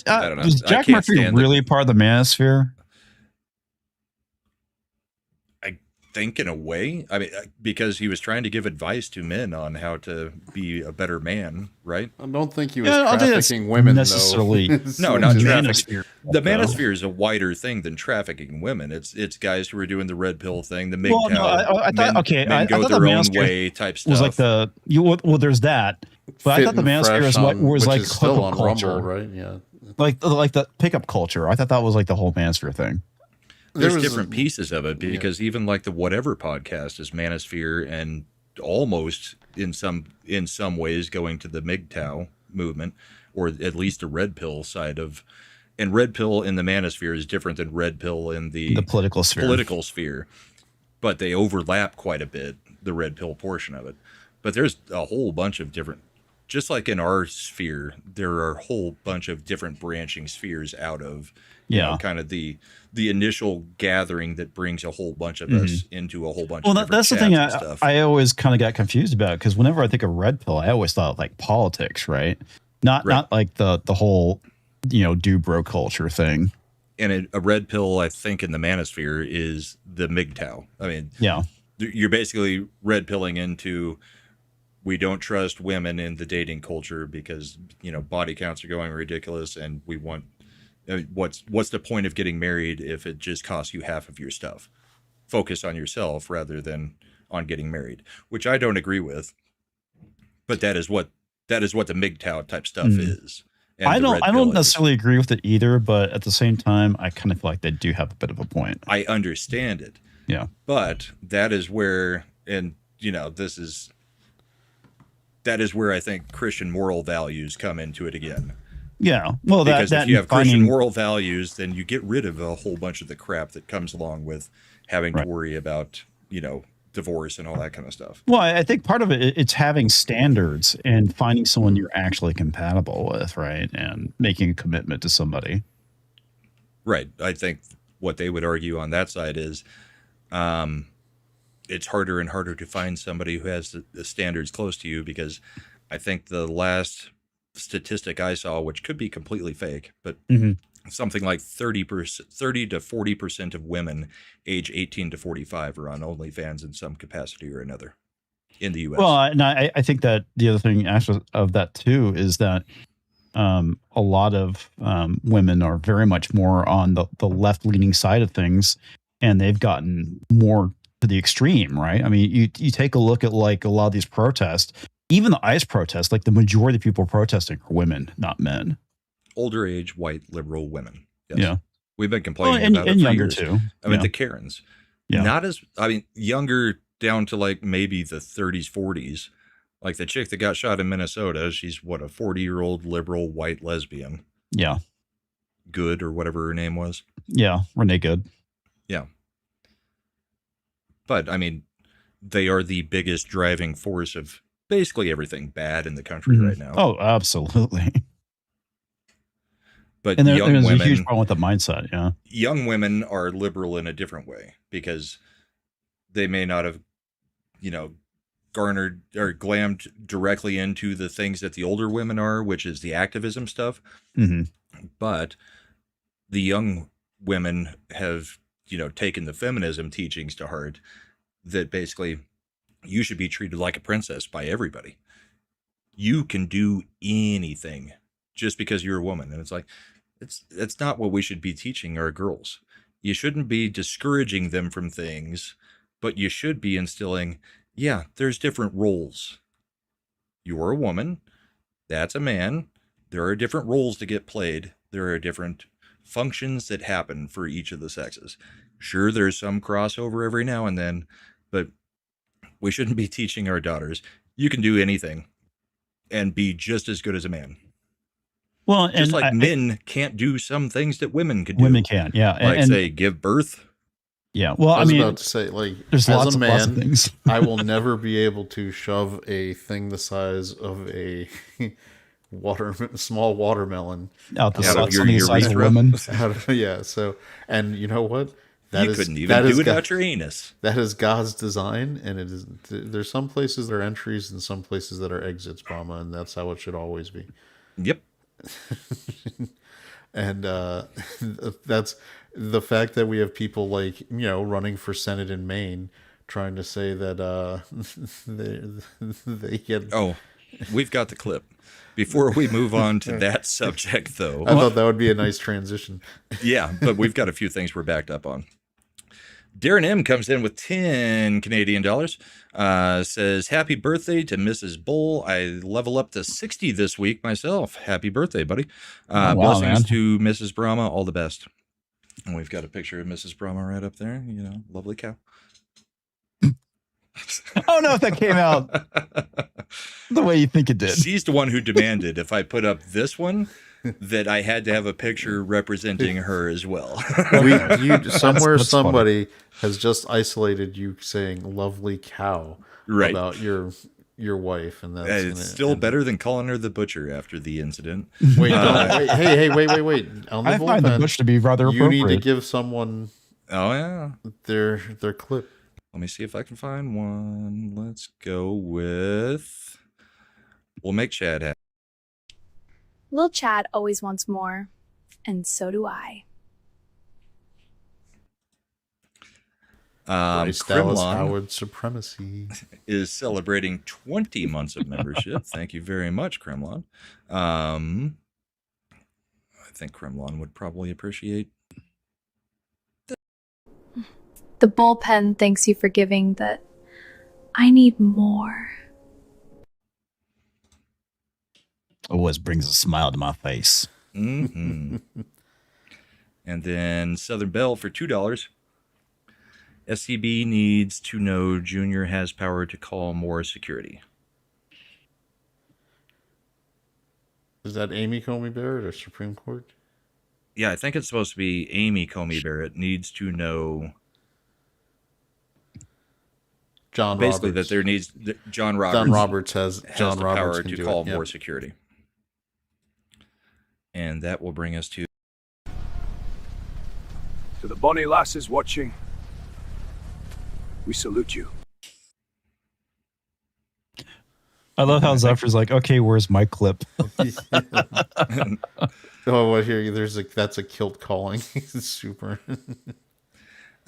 I don't know. Was Jack Murphy really part of the manosphere? I think in a way. I mean, because he was trying to give advice to men on how to be a better man, right? I don't think he was trafficking women necessarily. No, not trafficking. The manosphere is a wider thing than trafficking women. It's guys who are doing the red pill thing, the MGTOW. Well, I thought men go their own way type stuff. Was like there's that. But I thought the manosphere was like still on culture, Rumble, right? Yeah, like the pickup culture. I thought that was like the whole manosphere thing. There's different pieces of it because even like the Whatever podcast is manosphere and almost in some ways going to the MGTOW movement, or at least the red pill side of. And red pill in the manosphere is different than red pill in the political sphere. But they overlap quite a bit, the red pill portion of it. But there's a whole bunch of different, just like in our sphere, there are a whole bunch of different branching spheres out of, you know, kind of the initial gathering that brings a whole bunch of us into a whole bunch of different that's the thing stuff. I always kind of got confused about, because whenever I think of red pill, I always thought like politics, right? Not like the whole, do bro culture thing. And a red pill, I think, in the manosphere is the MGTOW. I mean, you're basically red pilling into, we don't trust women in the dating culture because, body counts are going ridiculous, and we want, what's the point of getting married if it just costs you half of your stuff? Focus on yourself rather than on getting married, which I don't agree with. But that is what the MGTOW type stuff is. I don't necessarily agree with it either, but at the same time, I kind of feel like they do have a bit of a point. I understand it. Yeah. But that is where, and that is where I think Christian moral values come into it again. Yeah. Well, because if you have Christian moral values, then you get rid of a whole bunch of the crap that comes along with having to worry about, divorce and all that kind of stuff. Well, I think part of it's having standards and finding someone you're actually compatible with, right? And making a commitment to somebody. Right. I think what they would argue on that side is it's harder and harder to find somebody who has the standards close to you, because I think the last statistic I saw, which could be completely fake, but something like 30 to 40% of women age 18 to 45 are on OnlyFans in some capacity or another in the U.S. Well, and I think that the other thing actually of that too is that a lot of women are very much more on the left-leaning side of things, and they've gotten more to the extreme, right? I mean, you take a look at like a lot of these protests, even the ICE protests, like the majority of people protesting are women, not men. Older age, white, liberal women. Yes. Yeah. We've been complaining about it for younger years. too. I mean, the Karens. Yeah. Not as, younger down to like maybe the 30s, 40s. Like the chick that got shot in Minnesota, she's what, a 40-year-old liberal white lesbian. Yeah. Good, or whatever her name was. Yeah. Renee Good. Yeah. But I mean, they are the biggest driving force of basically everything bad in the country right now. Oh, absolutely. But and there's a huge problem with the mindset. Yeah. Young women are liberal in a different way, because they may not have, garnered or glammed directly into the things that the older women are, which is the activism stuff. But the young women have, taken the feminism teachings to heart, that basically you should be treated like a princess by everybody. You can do anything just because you're a woman. And it's like, it's not what we should be teaching our girls. You shouldn't be discouraging them from things, but you should be instilling, there's different roles. You're a woman. That's a man. There are different roles to get played. There are different functions that happen for each of the sexes. Sure, there's some crossover every now and then, but we shouldn't be teaching our daughters, you can do anything. and be just as good as a man. Well, Just and like men can't do some things that women could do. women can, yeah. Like, and say, give birth. yeah. Well, I was mean, about to say, like, there's as lots a of man, things. I will never be able to shove a thing the size of a small watermelon Out the Out of size, your something the size of a urethra? woman. yeah. So, and you know what? You couldn't even do it out your anus. That is God's design, and it is. There's some places that are entries and some places that are exits, Brahma, and that's how it should always be. Yep. And that's the fact that we have people like, running for Senate in Maine trying to say that they get. Oh, we've got the clip. Before we move on to that subject, though. I thought that would be a nice transition. Yeah, but we've got a few things we're backed up on. Darren M comes in with 10 Canadian dollars. Says, happy birthday to Mrs. Bull. I level up to 60 this week myself. Happy birthday, buddy. Wow, Blessings man. to Mrs. Brahma. All the best. And we've got a picture of Mrs. Brahma right up there. Lovely cow. I don't know if that came out the way you think it did. She's the one who demanded if I put up this one, that I had to have a picture representing her as well. That's Somebody has just isolated you saying "lovely cow" Right. about your wife, and that's It's still better than calling her the butcher after the incident. Wait, wait! On the I find the bullpen, bush to be rather you appropriate. need to give someone Oh, yeah. their clip. Let me see if I can find one. Let's go with... We'll make Chad happy. Lil Chad always wants more, and so do I. Bryce Dallas Kremlon Howard supremacy. is celebrating 20 months of membership. Thank you very much, Kremlon. I think Kremlon would probably appreciate... The bullpen thanks you for giving that I need more. Always brings a smile to my face. Mm-hmm. And then Southern Belle for $2. SCB needs to know Junior has power to call more security. Is that Amy Coney Barrett or Supreme Court? Yeah, I think it's supposed to be Amy Coney Barrett needs to know... John Basically, Roberts. that there needs... John Roberts has the Roberts power can to do call it. Yep. more security. And that will bring us to... To the bonny lasses watching, we salute you. I love how Zephyr's like, okay, where's my clip? Oh, what here? That's a kilt calling. Super.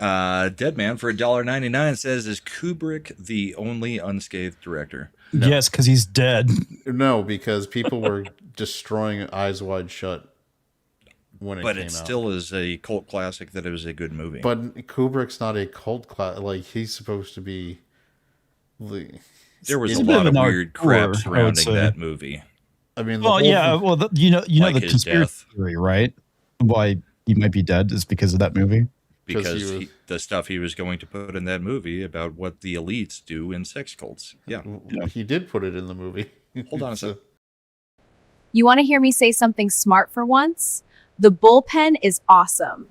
Deadman for $1.99 says, is Kubrick the only unscathed director? No. Yes, because he's dead. No, because people were destroying Eyes Wide Shut when it But came it out. still is a cult classic that it was a good movie. But Kubrick's not a cult class. Like, he's supposed to be. There was It's a a bit lot of of an weird hardcore, I crap would surrounding say. that movie. I mean, Well, yeah. Well, you know Like the his conspiracy death. theory, right? Why he might be dead is because of that movie. Because he was- the stuff he was going to put in that movie about what the elites do in sex cults. Yeah. He did put it in the movie. Hold on a sec. You want to hear me say something smart for once? The bullpen is awesome.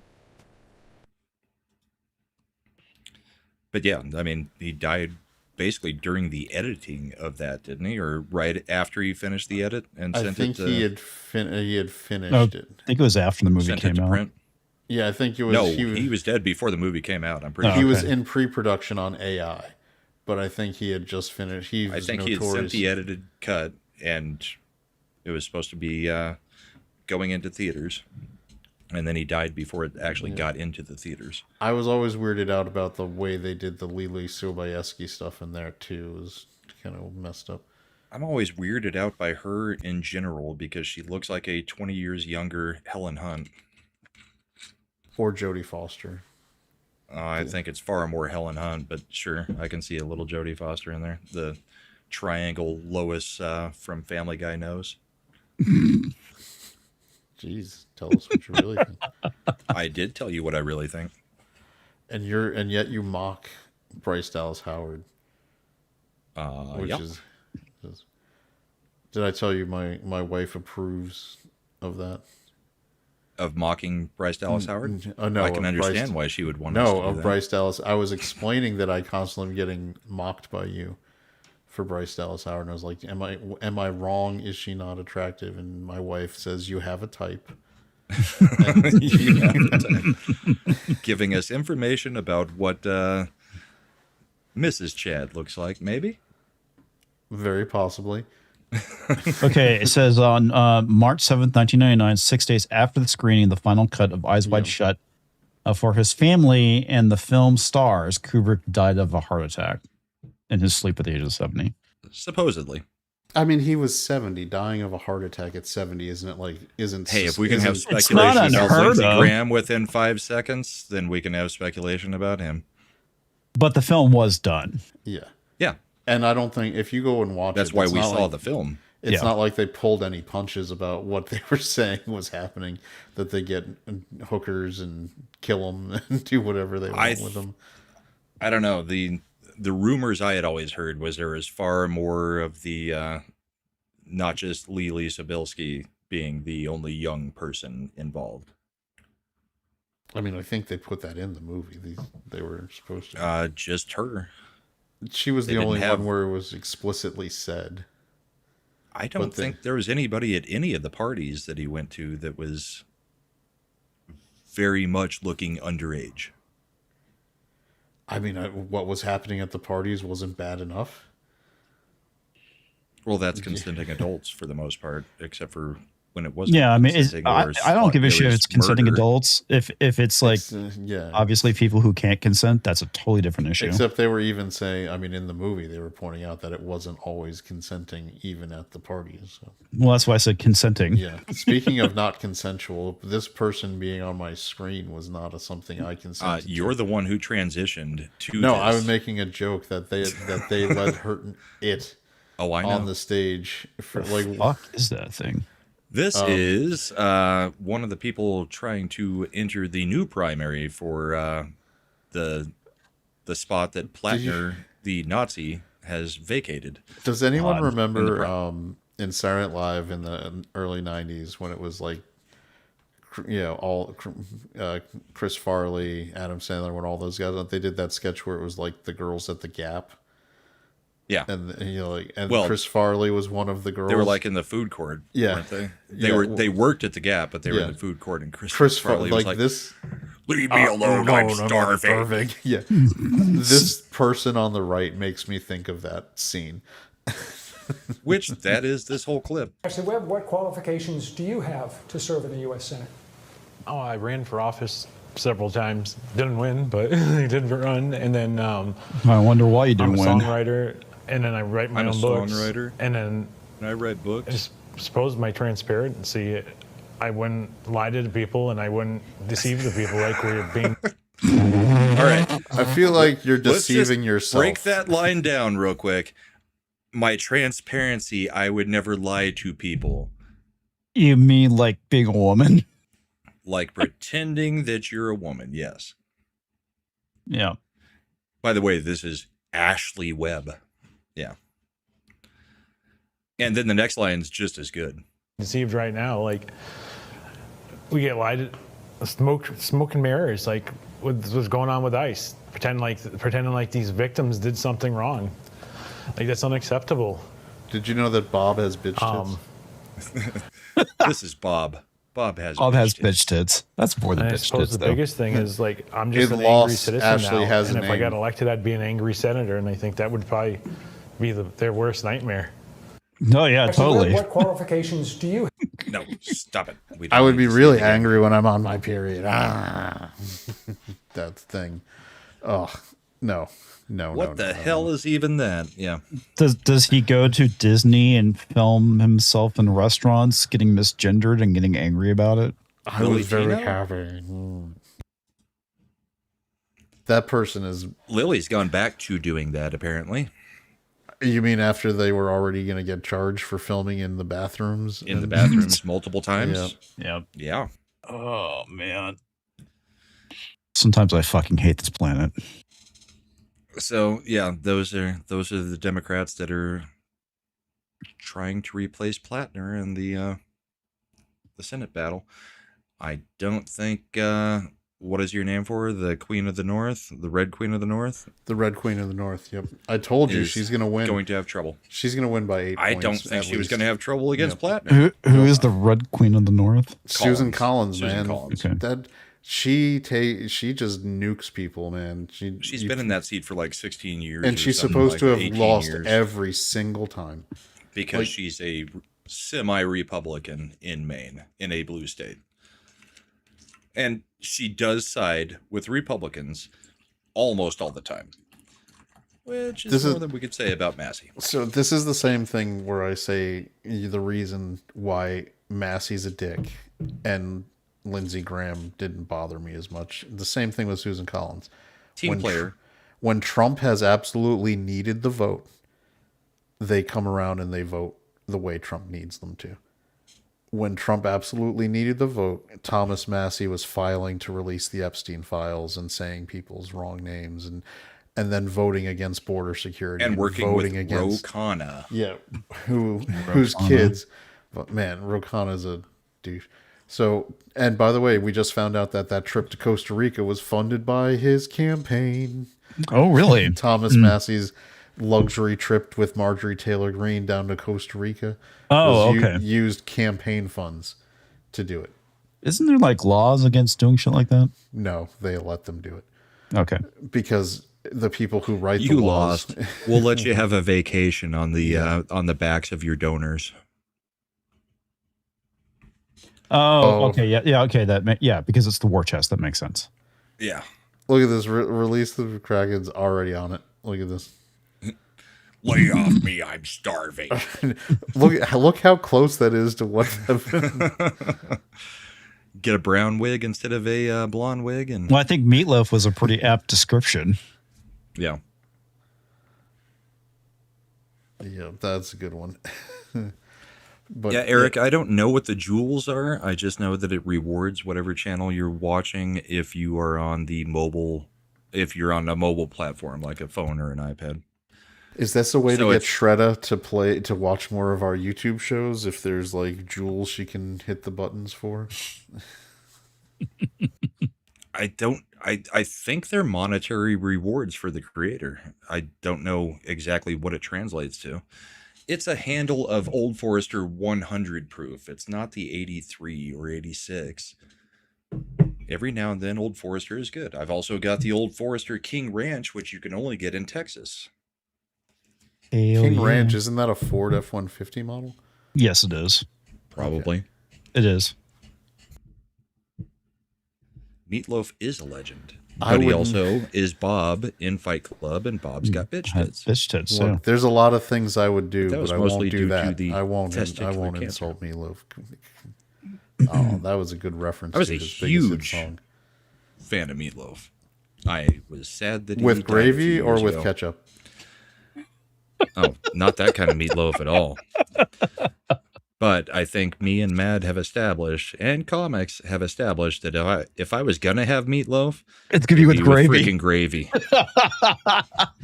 But yeah, I mean, he died basically during the editing of that, didn't he? Or right after he finished the edit and I sent think it to, he had finished No, it. I think it was after the movie sent it came to out. print. Yeah, I think it was. No, he was dead before the movie came out. I'm pretty Oh, he sure. was okay. in pre-production on AI, but I think he had just finished. He I was think he had sent notorious. the edited cut, and it was supposed to be going into theaters. And then he died before it actually got into the theaters. I was always weirded out about the way they did the Lily Sobieski stuff in there too. It was kind of messed up. I'm always weirded out by her in general because she looks like a 20 years younger Helen Hunt. Or Jodie Foster. I think it's far more Helen Hunt, but sure, I can see a little Jodie Foster in there. The triangle Lois from Family Guy nose. Jeez, tell us what you really think. I did tell you what I really think. And yet you mock Bryce Dallas Howard, which Yep. is Did I tell you my wife approves of that? Of mocking Bryce Dallas Howard? No, I can of understand Bryce, why she would want us to no, do of that. Bryce Dallas. I was explaining that I constantly am getting mocked by you for Bryce Dallas Howard, and I was like, am I wrong? Is she not attractive? And my wife says, you have a type. Giving us information about what Mrs. Chad looks like, maybe? Very possibly. Okay, it says on March 7th, 1999, 6 days after the screening, the final cut of Eyes Wide Shut for his family and the film stars, Kubrick died of a heart attack in his sleep at the age of 70. Supposedly. I mean, he was 70. Dying of a heart attack at 70, isn't it? Hey, if we can have not speculation about unheard Lindsey of. Graham within 5 seconds, then we can have speculation about him. But the film was done. Yeah. Yeah. And I don't think if you go and watch That's it, why it's we not saw like- the film. It's Yeah. not like they pulled any punches about what they were saying was happening, that they get hookers and kill them and do whatever they want with them. I don't know. The rumors I had always heard was there was far more of the not just Lily Sabelski being the only young person involved. I mean, I think they put that in the movie. They were supposed to. Just her. She was they the didn't only have- one where it was explicitly said. I don't think there was anybody at any of the parties that he went to that was very much looking underage. I mean, what was happening at the parties wasn't bad enough. Well, that's consenting adults for the most part, except for when it wasn't. Yeah, I mean, consenting or I don't give a it shit if was it's consenting murder. adults. If it's like, Yeah. obviously people who can't consent, that's a totally different issue. Except they were even saying, I mean, in the movie, they were pointing out that it wasn't always consenting, even at the parties. So. Well, that's why I said consenting. Yeah. Speaking of not consensual, this person being on my screen was not something I consented. You're the one who transitioned to. No, this. I was making a joke that they let her Oh, I know. on the stage for like. Fuck is that thing? This is one of the people trying to enter the new primary for the spot that Plattner, the Nazi, has vacated. Does anyone remember in in Saturday Night Live in the early '90s when it was like, all Chris Farley, Adam Sandler, when all those guys, they did that sketch where it was like the girls at the Gap. Yeah, and well, Chris Farley was one of the girls. They were like in the food court, Yeah. weren't they? Yeah. They worked at the Gap, but they were Yeah. in the food court, and Chris Farley was like, this. "Leave me alone, No, I'm no, no, starving." Yeah, this person on the right makes me think of that scene. Which that is this whole clip. Ashley Webb, what qualifications do you have to serve in the U.S. Senate? Oh, I ran for office several times. Didn't win, but I did run. And then I wonder why you I'm didn't a win. songwriter, and then I write my I'm a own books. songwriter. And then And I read I books. just suppose my transparency, I wouldn't lie to the people, and I wouldn't deceive the people like we were being. All right, I feel like you're let's just deceiving yourself. break that line down real quick. My transparency, I would never lie to people. You mean like being a woman? Like pretending that you're a woman, yes. Yeah. By the way, this is Ashley Webb. Yeah. And then the next line's just as good. Deceived right now, like we get lied, smoke and mirrors, like what's going on with ICE, pretending like these victims did something wrong, like that's unacceptable. Did you know that Bob has bitch tits? This is Bob. Bob has bitch tits. That's more than And I bitch suppose tits, the though. biggest thing is like I'm just It an angry lost citizen Ashley now, has and a if I got name. elected, I'd be an angry senator, and I think that would probably be their worst nightmare. No, yeah, Ashley Webb, totally. what qualifications do you No, stop it. We I don't would need be to see really it again. angry when I'm on my period. That thing. Oh, no. What the hell is even that? Yeah. Does he go to Disney and film himself in restaurants getting misgendered and getting angry about it? I Lily was very Tino? happy. That person is. Lily's gone back to doing that, apparently. You mean after they were already going to get charged for filming in the bathrooms? In the bathrooms multiple times. Yeah. Yeah. Yeah. Oh, man. Sometimes I fucking hate this planet. So yeah, those are the Democrats that are trying to replace Plattner in the Senate battle. I don't think what is your name for her? The Queen of the North, the Red Queen of the North. The Red Queen of the North. Yep, I told you she's going to win. Going to have trouble. She's going to win by 8 I points. don't think she was least. going to have trouble against Plattner. Who is the Red Queen of the North? Susan Collins, man. Collins. Okay. That she just nukes people, man. She's been in that seat for like 16 years, and or she's something, supposed like to have 18 lost years, every single time because she's a semi-Republican in Maine, in a blue state. And she does side with Republicans almost all the time, which is more than we could say about Massey. So this is the same thing where I say the reason why Massey's a dick and Lindsey Graham didn't bother me as much. The same thing with Susan Collins. Team player. When Trump has absolutely needed the vote, they come around and they vote the way Trump needs them to. When Trump absolutely needed the vote, Thomas Massey was filing to release the Epstein files and saying people's wrong names and then voting against border security And working voting with against Ro Khanna. Yeah, whose kids? But man, Ro Khanna's a douche. So, and by the way, we just found out that trip to Costa Rica was funded by his campaign. Oh, really? Thomas Massey's luxury trip with Marjorie Taylor Greene down to Costa Rica. Oh, okay. Used campaign funds to do it. Isn't there like laws against doing shit like that? No, they let them do it. Okay. Because the people who write You the laws, lost. We'll let you have a vacation on the backs of your donors. Oh, okay. Yeah. Okay. Because it's the war chest. That makes sense. Yeah. Look at this. Release of the Kraken's already on it. Look at this. Lay off me, I'm starving. Look how close that is to what. Get a brown wig instead of a blonde wig, and Well, I think meatloaf was a pretty apt description. yeah. Yeah, that's a good one. But Yeah, Eric, I don't know what the jewels are. I just know that it rewards whatever channel you're watching if you are on the mobile, if you're on a mobile platform like a phone or an iPad. Is this a way So to get it's- Shredda to watch more of our YouTube shows? If there's like jewels she can hit the buttons for. I think they're monetary rewards for the creator. I don't know exactly what it translates to. It's a handle of Old Forester 100 proof. It's not the 83 or 86. Every now and then Old Forester is good. I've also got the Old Forester King Ranch, which you can only get in Texas. King Ranch, isn't that a Ford F-150 model? Yes, it is. Probably. It is. Meatloaf is a legend. I But he wouldn't- also is Bob in Fight Club, and Bob's got bitch tits. Bitch tits. Look, Yeah. there's a lot of things I would do, That was but I won't mostly do due to that. the I won't testicular cancer. insult Meatloaf. Oh, that was a good reference. I was to a his biggest hit huge song. fan of Meatloaf. I was sad that he With died a few gravy or years with ago. ketchup? Oh, not that kind of meatloaf at all. But I think me and Mad have established, and comics have established, that if I was gonna have meatloaf, It's gonna be with it'd gravy. freaking gravy.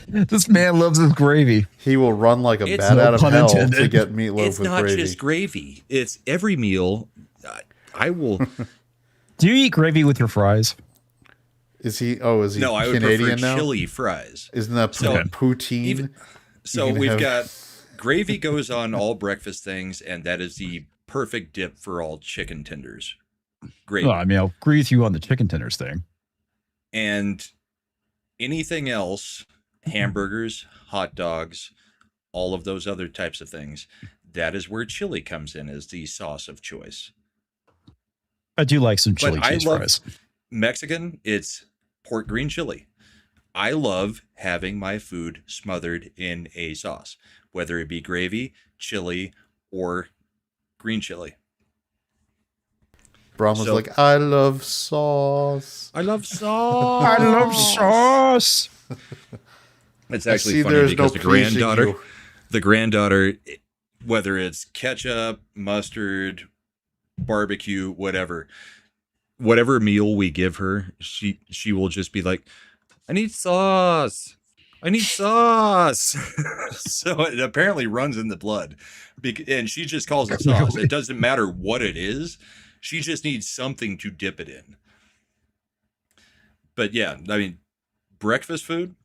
This man loves his gravy. He will run like a It's bat no out of pun hell intended. to get meatloaf It's with not gravy. just gravy. It's every meal. I will. Do you eat gravy with your fries? Is he? Oh, is he No, I would Canadian prefer now? chili fries. Isn't that So, poutine? even- So You can we've have- got gravy goes on all breakfast things, and that is the perfect dip for all chicken tenders. Gravy. Well, I mean, I'll agree with you on the chicken tenders thing. And anything else, hamburgers, hot dogs, all of those other types of things, that is where chili comes in as the sauce of choice. I do like some chili I cheese love fries. Mexican, it's pork green chili. I love having my food smothered in a sauce, whether it be gravy, chili, or green chili. Brahma's So- like, I love sauce. I love sauce. I love sauce. It's I actually see funny there's because no pleasing you. the granddaughter, whether it's ketchup, mustard, barbecue, whatever meal we give her, she will just be like, I need sauce. I need sauce. So it apparently runs in the blood. And she just calls it sauce. It doesn't matter what it is. She just needs something to dip it in. But yeah, I mean, breakfast food,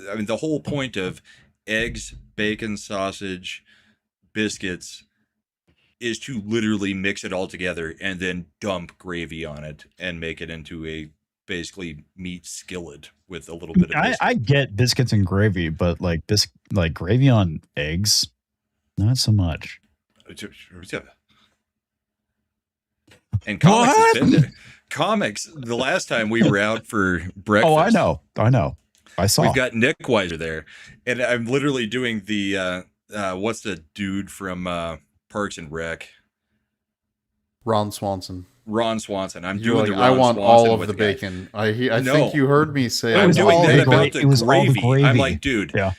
I mean, the whole point of eggs, bacon, sausage, biscuits is to literally mix it all together and then dump gravy on it and make it into a basically meat skillet with a little bit of biscuit. I get biscuits and gravy, but like gravy on eggs, not so much. And comics has been there. Comics, the last time we were out for breakfast. Oh, I know. I saw. We've got Nick Weiser there. And I'm literally doing the, what's the dude from Parks and Rec? Ron Swanson. I'm You're doing like, the I Ron want Swanson all of with the guy. bacon. I No. think you heard me say I'm doing that about It was all the gravy. I'm like, dude, Yeah.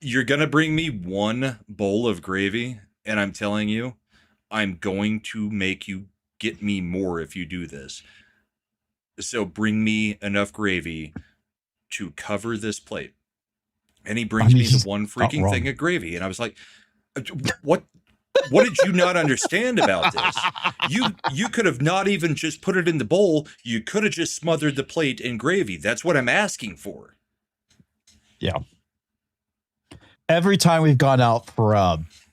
you're going to bring me one bowl of gravy, and I'm telling you, I'm going to make you get me more if you do this. So bring me enough gravy to cover this plate. And he brings me the one freaking thing of gravy. And I was like, what did you not understand about this? You could have not even just put it in the bowl. You could have just smothered the plate in gravy. That's what I'm asking for. Yeah. Every time we've gone out for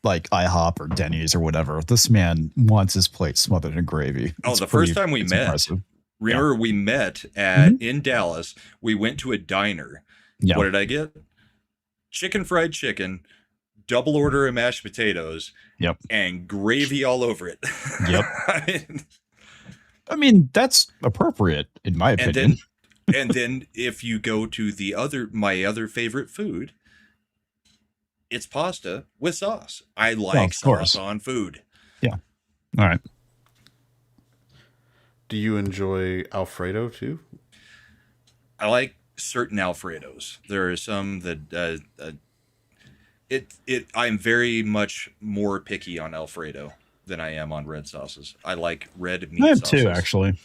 like IHOP or Denny's or whatever, this man wants his plate smothered in gravy. Oh, the first time we met, impressive. remember we met at in Dallas. We went to a diner. Yeah. What did I get? Fried chicken, double order of mashed potatoes. Yep. And gravy all over it. Yep. I mean, that's appropriate in my opinion. And then if you go to my other favorite food, it's pasta with sauce. I like sauce on food. Yeah. All right. Do you enjoy Alfredo too? I like certain Alfredos. There are some that I'm very much more picky on Alfredo than I am on red sauces. I like red meat I have sauces. two, actually.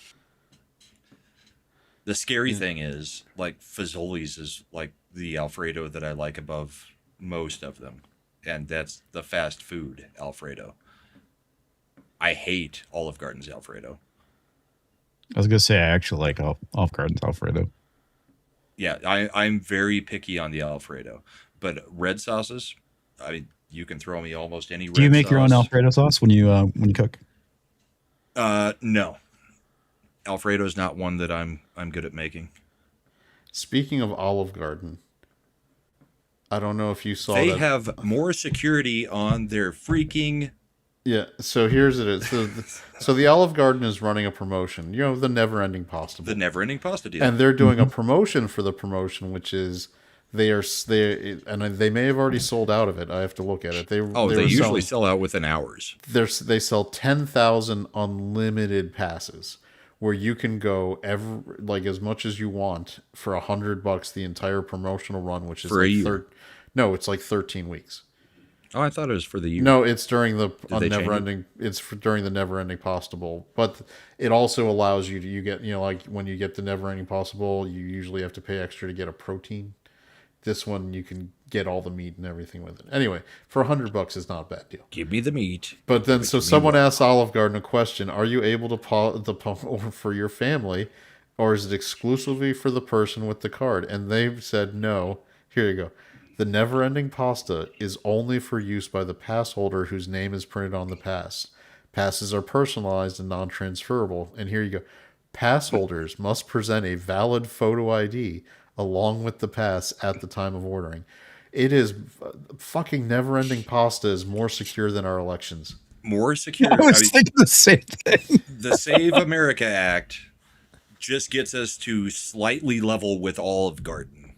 The scary thing is, like, Fazoli's is like the Alfredo that I like above most of them. And that's the fast food Alfredo. I hate Olive Garden's Alfredo. I was gonna say I actually like Olive Garden's Alfredo. Yeah, I'm very picky on the Alfredo, but red sauces, I mean, you can throw me almost any red sauce. Do you make your own Alfredo sauce when you cook? No. Alfredo is not one that I'm good at making. Speaking of Olive Garden, I don't know if you saw they that. have more security on their freaking. Yeah, so here's it. So the Olive Garden is running a promotion. You know, the never-ending pasta. The never-ending pasta deal. And they're doing a promotion for the promotion, which is they may have already sold out of it. I have to look at it. They usually sell out within hours. They sell 10,000 unlimited passes, where you can go as much as you want for $100 the entire promotional run, which is for a year. No, it's like 13 weeks. Oh, I thought it was for the year. No, it's during the never-ending. during the never-ending pasta bowl. But it also allows you get like when you get the never-ending pasta bowl, you usually have to pay extra to get a protein. This one you can get all the meat and everything with it. Anyway, for $100, it's not a bad deal. Give me the meat. But then, so someone asked Olive Garden a question: are you able to pump over for your family, or is it exclusively for the person with the card? And they've said no. Here you go. The never-ending pasta is only for use by the pass holder whose name is printed on the pass. Passes are personalized and non-transferable. And here you go. Pass holders must present a valid photo ID along with the pass at the time of ordering. It is fucking never-ending pasta is more secure than our elections. More secure. I was thinking the same thing. The Save America Act just gets us to slightly level with Olive Garden.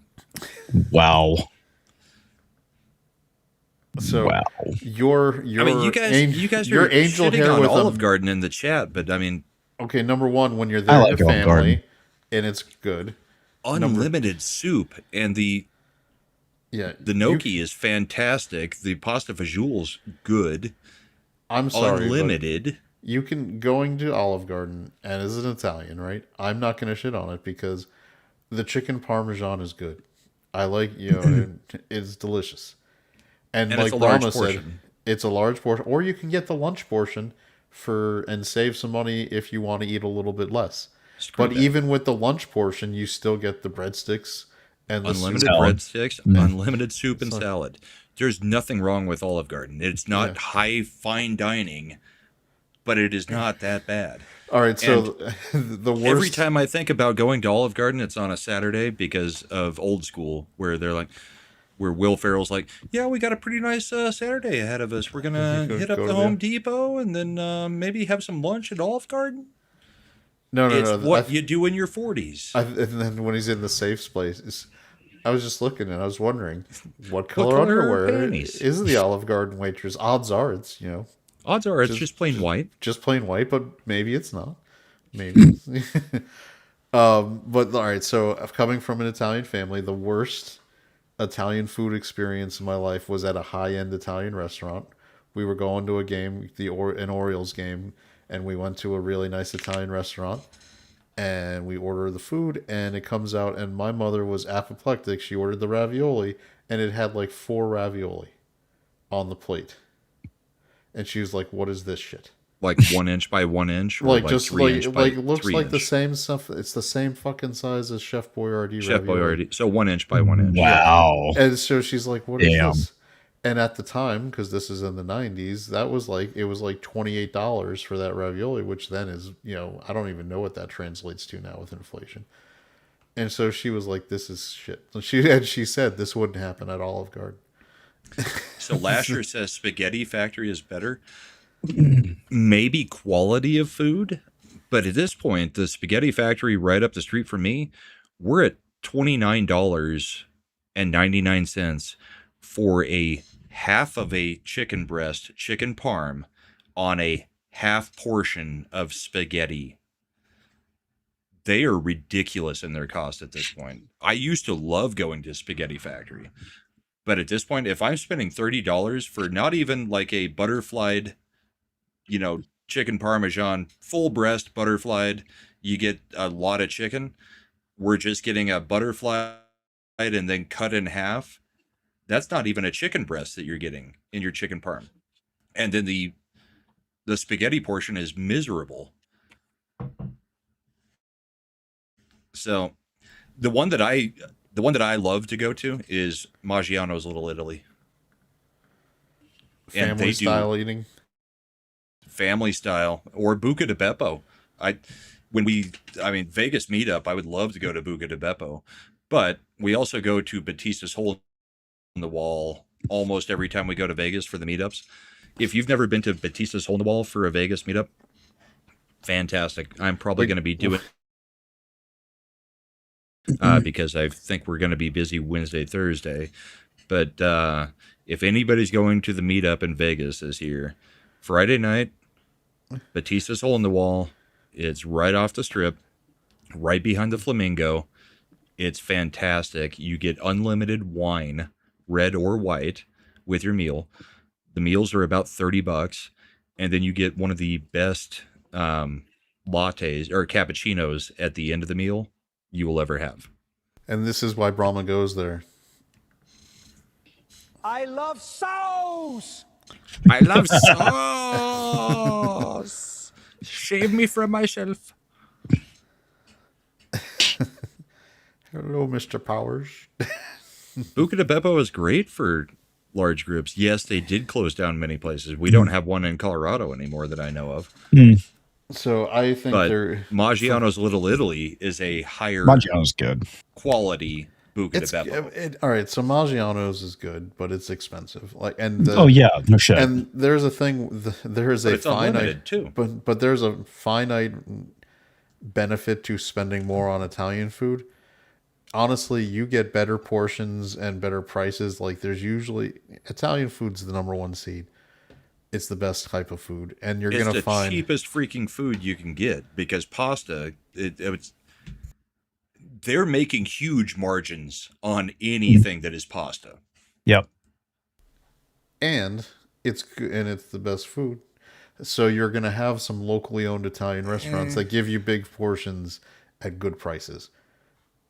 Wow. So wow. Your I mean, you guys your are angel shitting hair on with Olive Garden in the chat, but I mean, okay, number one, when you're there with your family and it's good, unlimited soup and the gnocchi is fantastic. The pasta fagioli's good. I'm sorry, unlimited. You can going to Olive Garden, and as an Italian, right? I'm not going to shit on it because the chicken parmesan is good. I like, you know, it's delicious. And And like it's a large Brahma said, portion. it's a large portion, or you can get the lunch portion and save some money if you want to eat a little bit less. Screw But that. even with the lunch portion, you still get the breadsticks and the soup. Unlimited Salad. breadsticks, Yeah. unlimited soup and salad. There's nothing wrong with Olive Garden. It's not Yeah. high fine dining, but it is not that bad. All right, so the worst. Every time I think about going to Olive Garden, it's on a Saturday because of Old School, where they're like, where Will Ferrell's like, yeah, we got a pretty nice Saturday ahead of us. We're gonna hit up go the to Home the- Depot and then maybe have some lunch at Olive Garden. No, It's no. what you do in your 40s. And then when he's in the safe place, I was just looking and I was wondering what color color are her underwear panties? is the Olive Garden waitress. Odds are it's Odds are it's just plain white. just plain white, but maybe it's not. Maybe. But all right, so coming from an Italian family, the worst Italian food experience in my life was at a high-end Italian restaurant. We were going to a game, an Orioles game, and we went to a really nice Italian restaurant. And we order the food, and it comes out, and my mother was apoplectic. She ordered the ravioli, and it had like 4 ravioli on the plate. And she was like, "What is this shit?" Like 1 inch by 1 inch, or Like like just 3 inch by like it looks 3 like the inch. same stuff. It's the same fucking size as Chef Boyardee Chef ravioli. Boyardee. So 1 inch by 1 inch. Wow. And so she's like, "What is Damn. this?" And at the time, because this is in the '90s, it was like $28 for that ravioli, which then is, I don't even know what that translates to now with inflation. And so she was like, "This is shit." She said this wouldn't happen at Olive Garden. So Lasher says Spaghetti Factory is better. Maybe quality of food, but at this point, the Spaghetti Factory right up the street from me, we're at $29.99 for a half of a chicken breast, chicken parm, on a half portion of spaghetti. They are ridiculous in their cost at this point. I used to love going to Spaghetti Factory, but at this point, if I'm spending $30 for not even like a butterflied, chicken parmesan, full breast butterflied, you get a lot of chicken. We're just getting a butterflied and then cut in half. That's not even a chicken breast that you're getting in your chicken parm. And then the spaghetti portion is miserable. So the one that I love to go to is Maggiano's Little Italy. And Family they style eating. family style, or Buca di Beppo. Vegas meetup, I would love to go to Buca di Beppo, but we also go to Batista's Hole in the Wall almost every time we go to Vegas for the meetups. If you've never been to Batista's Hole in the Wall for a Vegas meetup, fantastic. I'm probably going to be doing because I think we're going to be busy Wednesday, Thursday. But if anybody's going to the meetup in Vegas this year, Friday night, Batista's Hole in the Wall. It's right off the strip, right behind the Flamingo. It's fantastic. You get unlimited wine, red or white, with your meal. The meals are about $30, and then you get one of the best lattes or cappuccinos at the end of the meal you will ever have. And this is why Brahma goes there. I love sauce. I love sauce. Save me from myself. Hello, Mr. Powers. Buca di Beppo is great for large groups. Yes, they did close down many places. We don't have one in Colorado anymore that I know of. So I think But they're Maggiano's Little Italy is a higher Maggiano's good. quality Buca di Beppo. all right. So Maggiano's is good, but it's expensive. Oh yeah, no shit. And there's a thing. There is But a it's unlimited, too. But there's a finite benefit to spending more on Italian food. Honestly, you get better portions and better prices. Like there's usually Italian food's the number one seed. It's the best type of food, and you're It's gonna the find cheapest freaking food you can get because pasta. They're making huge margins on anything that is pasta. Yep. and it's the best food. So you're gonna have some locally owned Italian restaurants that give you big portions at good prices.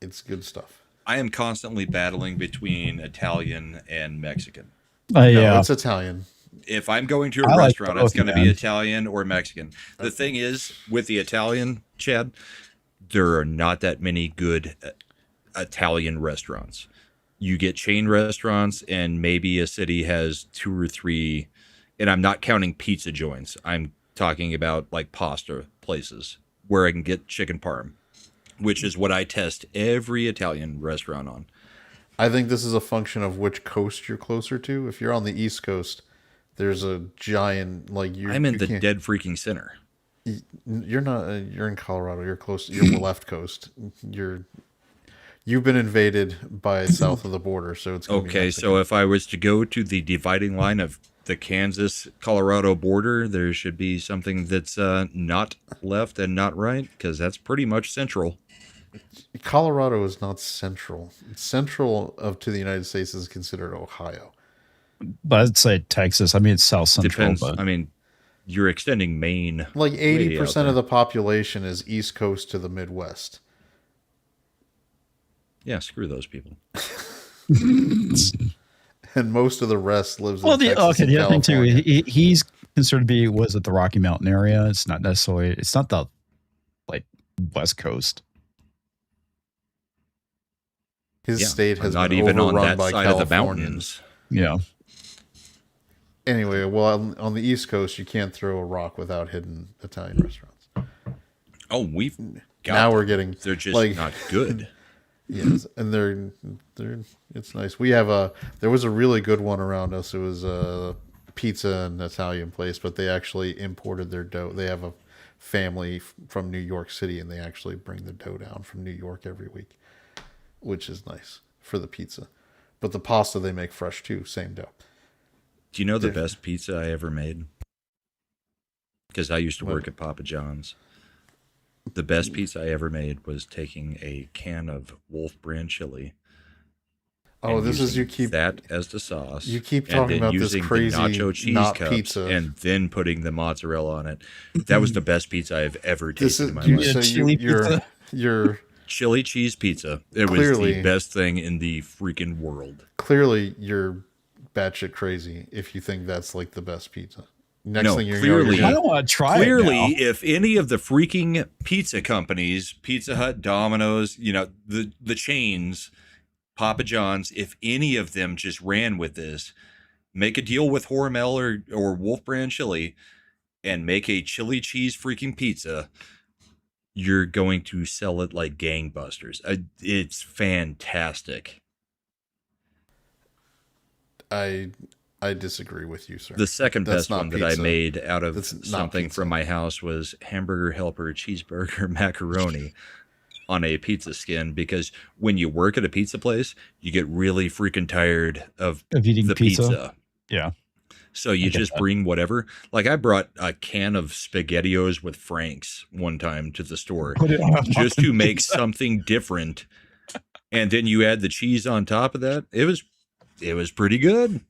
It's good stuff. I am constantly battling between Italian and Mexican. No, Yeah. it's Italian. If I'm going to a I like restaurant, it's both, going to be man. Italian or Mexican. The thing is, with the Italian, Chad, there are not that many good Italian restaurants. You get chain restaurants, and maybe a city has 2 or 3, and I'm not counting pizza joints. I'm talking about like pasta places where I can get chicken parm, which is what I test every Italian restaurant on. I think this is a function of which coast you're closer to. If you're on the East Coast, there's a giant I'm in the dead freaking center. You're not. You're in Colorado. You're close. You're the left coast. You've been invaded by south of the border, so it's gonna be Okay. Mexican. So if I was to go to the dividing line of the Kansas-Colorado border, there should be something that's not left and not right, because that's pretty much central. Colorado is not central. Central to the United States is considered Ohio. But I'd say Texas. I mean, it's South Central. Depends. But I mean, you're extending Maine. Like way 80% out of there. the population is East Coast to the Midwest. Yeah, screw those people. And most of the rest lives well, in Texas and the other thing too, California. he's considered to be was it the Rocky Mountain area? It's not necessarily. It's not the like West Coast. His Yeah, state has not been even on overrun that by side of the Californians. mountains. Yeah. Anyway, well, on the East Coast, you can't throw a rock without hitting Italian restaurants. Oh, we've got Now them. we're getting They're just like not good. yes, and they're it's nice. We have there was a really good one around us. It was a pizza and Italian place, but they actually imported their dough. They have a family from New York City, and they actually bring the dough down from New York every week, which is nice for the pizza. But the pasta they make fresh too, same dough. Do you know the best pizza I ever made? Because I used to work at Papa John's. The best pizza I ever made was taking a can of Wolf Brand chili. Oh, and this is using you keep that as the sauce. you keep and talking then about this using the crazy nacho cheese not cups pizza. and then putting the mozzarella on it. That was the best pizza I've ever This tasted is in my you, life. so chili you're Chili cheese pizza. It was Clearly- the best thing in the freaking world. clearly you're batshit crazy if you think that's like the best pizza. Next No, thing you know, clearly- you're I gonna, don't want to try Clearly, it now. if any of the freaking pizza companies, Pizza Hut, Domino's, the chains, Papa John's, if any of them just ran with this, make a deal with Hormel or Wolf Brand Chili and make a chili cheese freaking pizza, you're going to sell it like gangbusters. It's fantastic. I disagree with you, sir. The second That's best not one that I pizza. made out of That's not something pizza. from my house was hamburger helper cheeseburger macaroni on a pizza skin, because when you work at a pizza place, you get really freaking tired of Eating the pizza. pizza. Yeah. So you get just that. bring whatever. Like I brought a can of SpaghettiOs with Franks one time to the store Put it on a just to fucking make pizza. something different. And then you add the cheese on top of that. It was pretty good.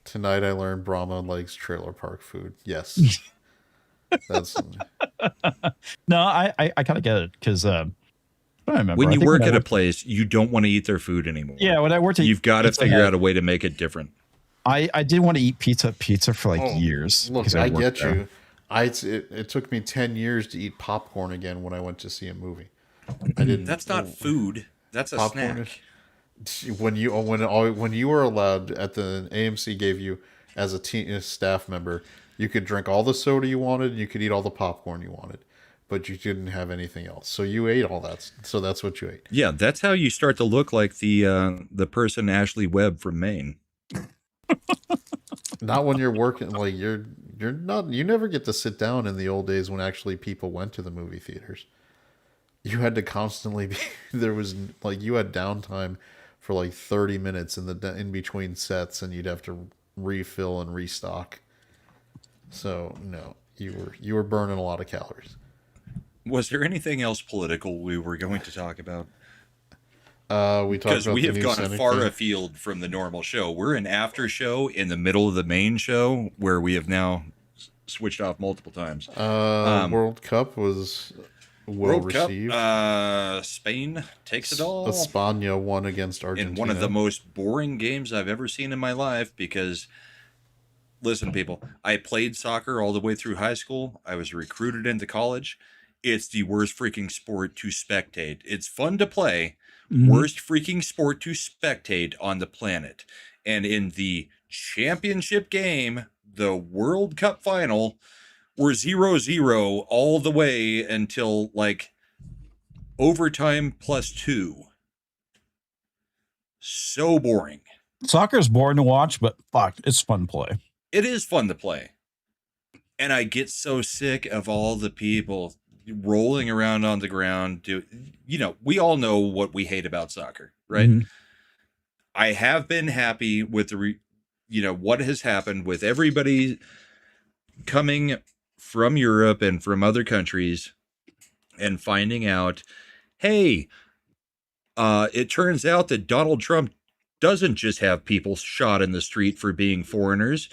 Tonight I learned Brahma likes trailer park food. Yes. That's No, I kind of get it because I don't remember. When I you think work I at a worked- place, you don't want to eat their food anymore. yeah, when I worked at, You've got to it's like figure out a way to make it different. I did want to eat pizza for like Oh, years. Look, because I worked get there. you. It took me 10 years to eat popcorn again when I went to see a movie. I didn't. That's not food. That's a Popcorn snack. when you were allowed at the AMC gave you as a staff member, you could drink all the soda you wanted and you could eat all the popcorn you wanted, but you didn't have anything else. So you ate all that. So that's what you ate. Yeah, that's how you start to look like the person Ashley Webb from Maine. Not when you're working. Like you're not. You never get to sit down in the old days when actually people went to the movie theaters. You had to constantly be. There was like you had downtime for like 30 minutes in between sets, and you'd have to refill and restock. So no, you were burning a lot of calories. Was there anything else political we were going to talk about? We talked Because about we the have new gone Senate far thing. afield from the normal show. We're an after show in the middle of the main show where we have now switched off multiple times. World Cup was well World received. Cup, Spain takes it all. España won against Argentina. In one of the most boring games I've ever seen in my life because, listen, people, I played soccer all the way through high school. I was recruited into college. It's the worst freaking sport to spectate. It's fun to play. Worst freaking sport to spectate on the planet. And in the championship game, the World Cup final, we're 0-0 all the way until like overtime +2. So boring. Soccer is boring to watch, but fuck, it's fun to play. It is fun to play. And I get so sick of all the people rolling around on the ground. We all know what we hate about soccer, right? I have been happy with what has happened with everybody coming from Europe and from other countries and finding out, hey, it turns out that Donald Trump doesn't just have people shot in the street for being foreigners.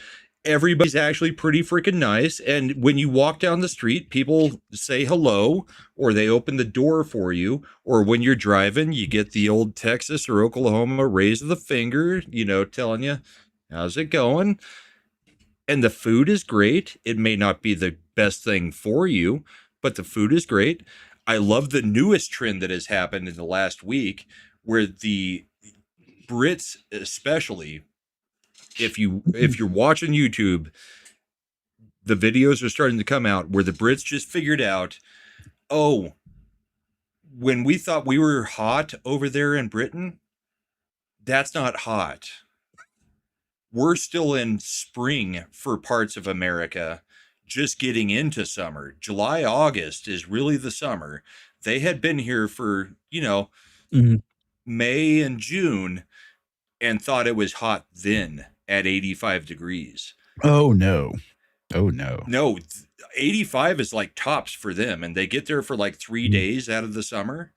Everybody's actually pretty freaking nice. And when you walk down the street, people say hello, or they open the door for you. Or when you're driving, you get the old Texas or Oklahoma raise of the finger, telling you, how's it going? And the food is great. It may not be the best thing for you, but the food is great. I love the newest trend that has happened in the last week where the Brits especially, if you're watching YouTube, the videos are starting to come out where the Brits just figured out, oh, when we thought we were hot over there in Britain, that's not hot. We're still in spring for parts of America, just getting into summer. July, August is really the summer. They had been here for, May and June and thought it was hot then at 85 degrees. Oh, no. No, 85 is like tops for them. And they get there for like 3 days out of the summer.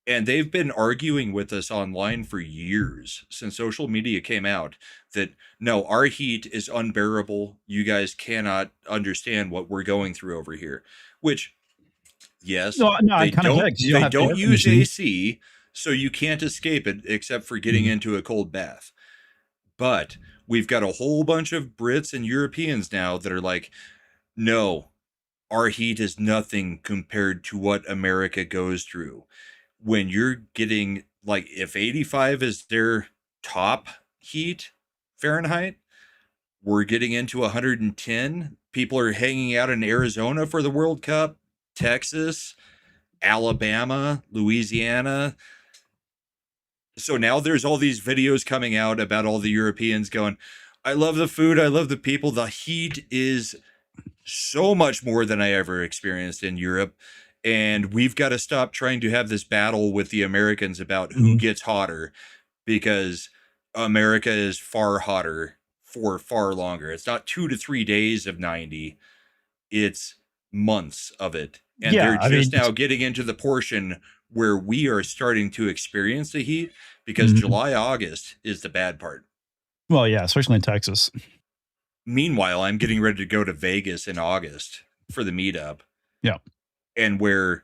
And they've been arguing with us online for years since social media came out that, no, our heat is unbearable. You guys cannot understand what we're going through over here. Which, yes, they don't use AC, so you can't escape it except for getting into a cold bath. But we've got a whole bunch of Brits and Europeans now that are like, no, our heat is nothing compared to what America goes through. When you're getting, like, if 85 is their top heat Fahrenheit, we're getting into 110. People are hanging out in Arizona for the World Cup, Texas, Alabama, Louisiana. So now there's all these videos coming out about all the Europeans going, I love the food, I love the people. The heat is so much more than I ever experienced in Europe. And we've got to stop trying to have this battle with the Americans about who gets hotter, because America is far hotter for far longer. It's not 2 to 3 days of 90. It's months of it. And they're just now getting into the portion where we are starting to experience the heat, because July, August is the bad part. Well, yeah, especially in Texas. Meanwhile, I'm getting ready to go to Vegas in August for the meetup. Yeah. And wear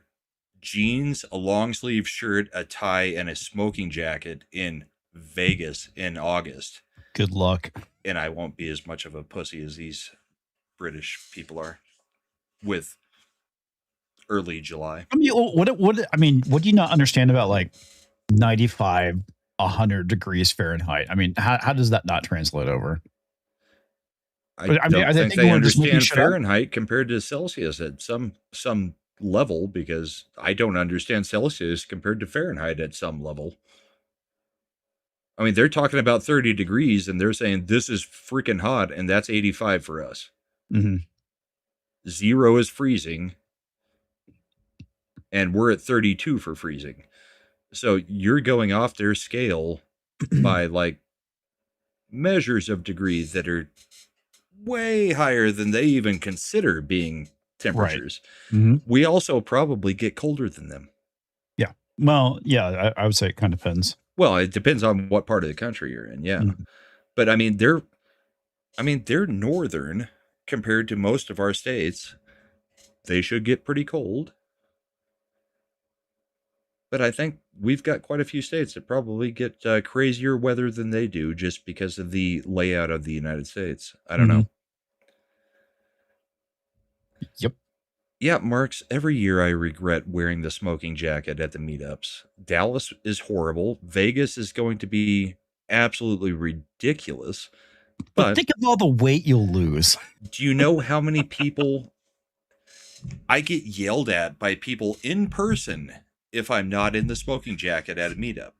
jeans, a long sleeve shirt, a tie, and a smoking jacket in Vegas in August. Good luck. And I won't be as much of a pussy as these British people are with early July. I mean, what do you not understand about like 95, 100 degrees Fahrenheit? I mean, how does that not translate over? I don't think they understand Fahrenheit compared to Celsius at some level, because I don't understand Celsius compared to Fahrenheit at some level. I mean, they're talking about 30 degrees and they're saying this is freaking hot, and that's 85 for us. 0 is freezing, and we're at 32 for freezing. So you're going off their scale by like measures of degrees that are way higher than they even consider being temperatures. Right. We also probably get colder than them. Yeah. Well, yeah, I would say it kind of depends. Well, it depends on what part of the country you're in. Yeah. But I mean, they're northern compared to most of our states. They should get pretty cold. But I think we've got quite a few states that probably get crazier weather than they do just because of the layout of the United States. I don't know. Yep. Yeah, Marks, every year I regret wearing the smoking jacket at the meetups. Dallas is horrible. Vegas is going to be absolutely ridiculous. But think of all the weight you'll lose. Do you know how many people I get yelled at by people in person if I'm not in the smoking jacket at a meetup?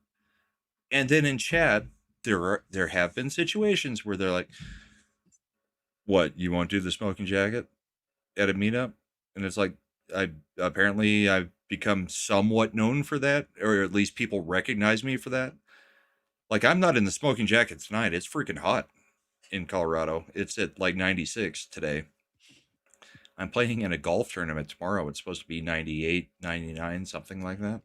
And then in chat, there have been situations where they're like, "What, you won't do the smoking jacket at a meetup?" And it's like, I've become somewhat known for that, or at least people recognize me for that. Like, I'm not in the smoking jacket tonight. It's freaking hot in Colorado. It's at like 96 today. I'm playing in a golf tournament tomorrow. It's supposed to be 98, 99, something like that.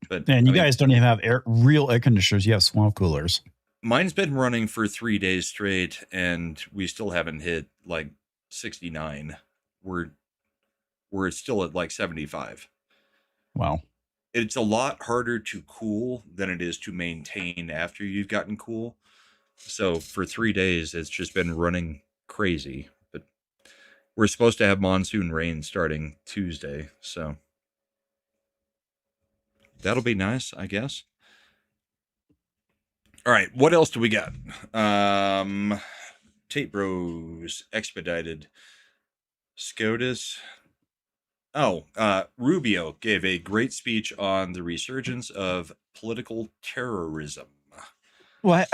But and you guys don't even have real air conditioners. You have swamp coolers. Mine's been running for 3 days straight, and we still haven't hit like 69. We're still at like 75. Wow. It's a lot harder to cool than it is to maintain after you've gotten cool. So for 3 days, it's just been running crazy. But we're supposed to have monsoon rain starting Tuesday, so that'll be nice, I guess. All right, what else do we got? Tape Bros expedited. SCOTUS. Rubio gave a great speech on the resurgence of political terrorism. Well,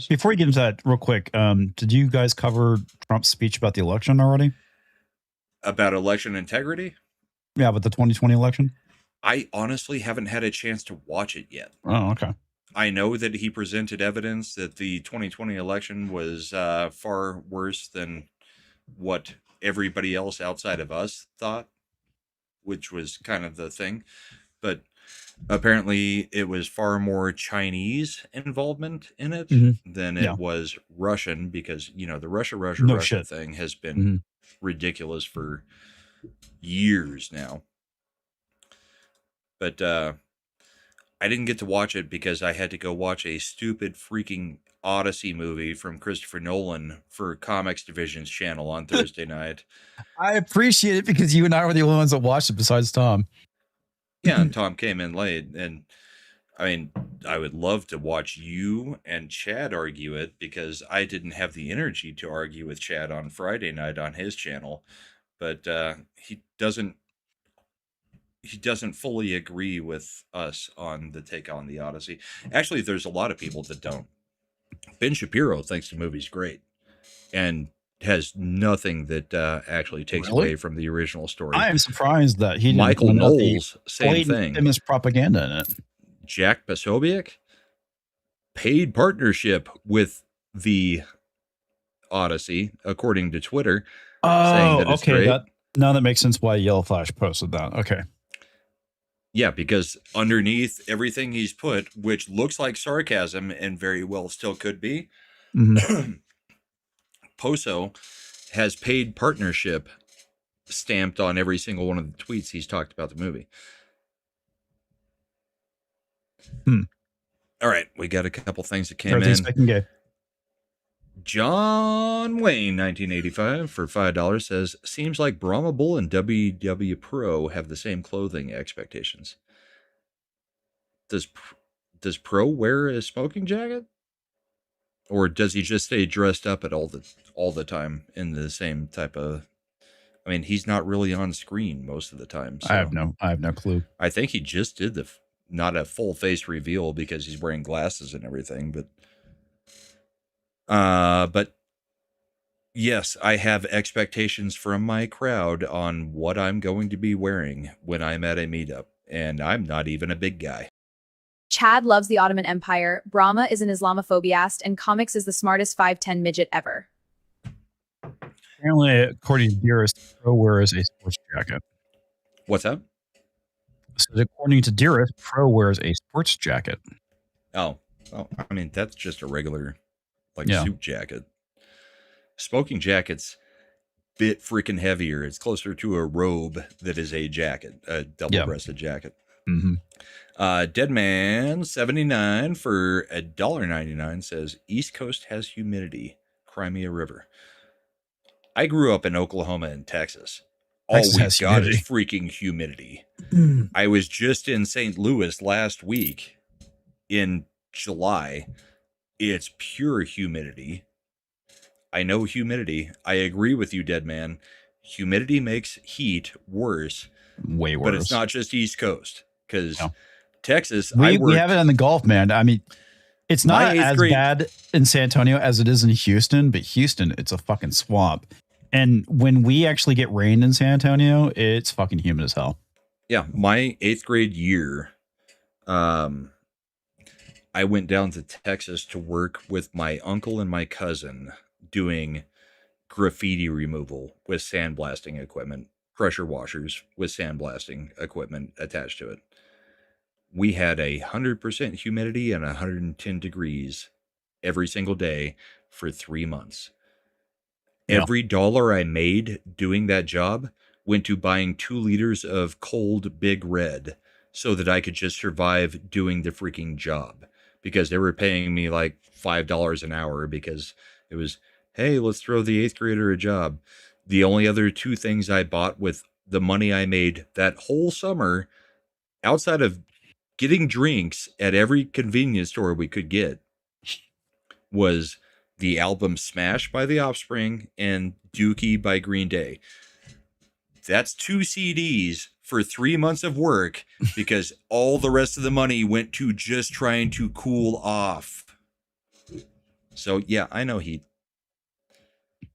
before we get into that real quick, did you guys cover Trump's speech about the election already? About election integrity? Yeah, but the 2020 election? I honestly haven't had a chance to watch it yet. Oh, okay. I know that he presented evidence that the 2020 election was far worse than what everybody else outside of us thought, which was kind of the thing. But apparently it was far more Chinese involvement in it than it was Russian, because, you know, the Russia thing has been ridiculous for years now. But I didn't get to watch it because I had to go watch a stupid freaking Odyssey movie from Christopher Nolan for Comics Division's channel on Thursday night. I appreciate it because you and I were the only ones that watched it besides Tom. Yeah, and Tom came in late. And I mean, I would love to watch you and Chad argue it, because I didn't have the energy to argue with Chad on Friday night on his channel. But he doesn't fully agree with us on the take on the Odyssey. Actually, there's a lot of people that don't. Ben Shapiro thinks the movie's great and has nothing that actually takes away from the original story. I am surprised that he didn't. Michael Knowles, same thing. Feminist propaganda in it. Jack Posobiec, paid partnership with the Odyssey, according to Twitter. Oh, saying that it's okay. great. Now that makes sense why Yellow Flash posted that. Okay. Yeah, because underneath everything he's put, which looks like sarcasm and very well still could be, Poso has paid partnership stamped on every single one of the tweets he's talked about the movie. All right, we got a couple things that came in. John Wayne, 1985, for $5 says, seems like Brahma Bull and WW Pro have the same clothing expectations. Does Pro wear a smoking jacket? Or does he just stay dressed up at all the time in the same type of... I mean, he's not really on screen most of the time. So I have no clue. I think he just did not a full face reveal because he's wearing glasses and everything, but yes, I have expectations from my crowd on what I'm going to be wearing when I'm at a meetup, and I'm not even a big guy. Chad loves the Ottoman Empire, Brahma is an Islamophobiast, and comics is the smartest 5'10" midget ever. Apparently, according to Dearest, Pro wears a sports jacket. What's that? So according to Dearest, Pro wears a sports jacket. Oh, I mean, that's just a regular, suit jacket. Smoking jacket's bit freaking heavier. It's closer to a robe that is a jacket, a double-breasted jacket. Mm-hmm. Deadman79 for $1.99 says East Coast has humidity. Crimea River. I grew up in Oklahoma and Texas. Texas All we've has got is humidity. freaking humidity. I was just in St. Louis last week in July. It's pure humidity. I know humidity. I agree with you, Deadman. Humidity makes heat worse. Way worse. But it's not just East Coast. Because Texas, we have it in the Gulf, man. I mean, it's not as grade bad in San Antonio as it is in Houston, but Houston, it's a fucking swamp. And when we actually get rain in San Antonio, it's fucking humid as hell. Yeah, my 8th grade year, I went down to Texas to work with my uncle and my cousin doing graffiti removal with sandblasting equipment, pressure washers with sandblasting equipment attached to it. We had 100% humidity and 110 degrees every single day for 3 months. Yeah. Every dollar I made doing that job went to buying 2 liters of cold Big Red so that I could just survive doing the freaking job, because they were paying me like $5 an hour because it was, hey, let's throw the 8th grader a job. The only other 2 things I bought with the money I made that whole summer, outside of getting drinks at every convenience store we could get, was the album Smash by The Offspring and Dookie by Green Day. That's 2 CDs for 3 months of work, because all the rest of the money went to just trying to cool off. So yeah, I know heat.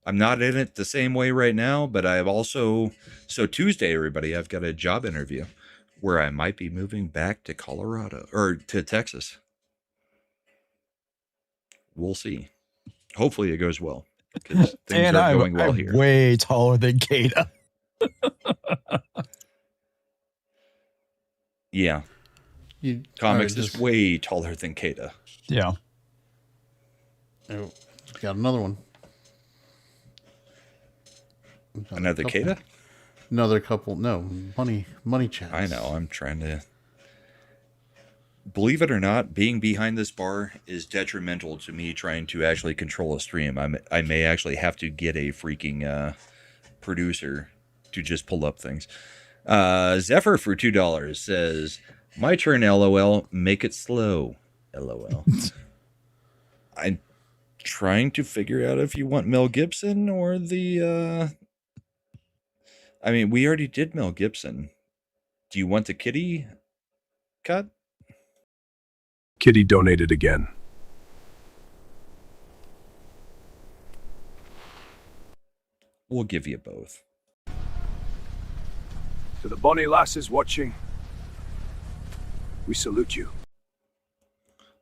I'm not in it the same way right now, but I've also, so Tuesday, everybody, I've got a job interview where I might be moving back to Colorado or to Texas. We'll see. Hopefully it goes well, because things are going well I'm here. way taller than Kata. Yeah. Comics is way taller than Kata. Yeah. Oh, got another one. Another Kata? Another couple. No, money chat. I know. I'm trying to. Believe it or not, being behind this bar is detrimental to me trying to actually control a stream. I may actually have to get a freaking producer to just pull up things. Zephyr for $2 says, "My turn, LOL. Make it slow, LOL." I'm trying to figure out if you want Mel Gibson or the. I mean, we already did Mel Gibson. Do you want the kitty cut? Kitty donated again. We'll give you both. To the bonny lasses watching, we salute you.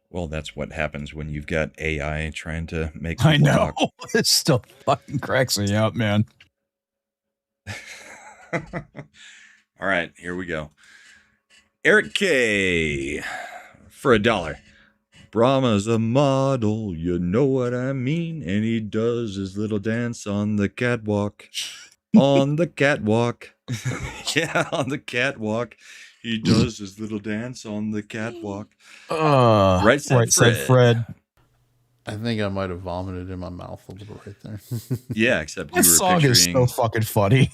Well, that's what happens when you've got AI trying to make I people know. talk. It still fucking cracks me up, man. All right, here we go. Eric K for $1. Brahma's a model, you know what I mean, and he does his little dance on the catwalk. On the catwalk. Yeah, on the catwalk. He does his little dance on the catwalk. Right said Fred. I think I might have vomited in my mouth a little right there. Yeah, except you That were song is so fucking funny.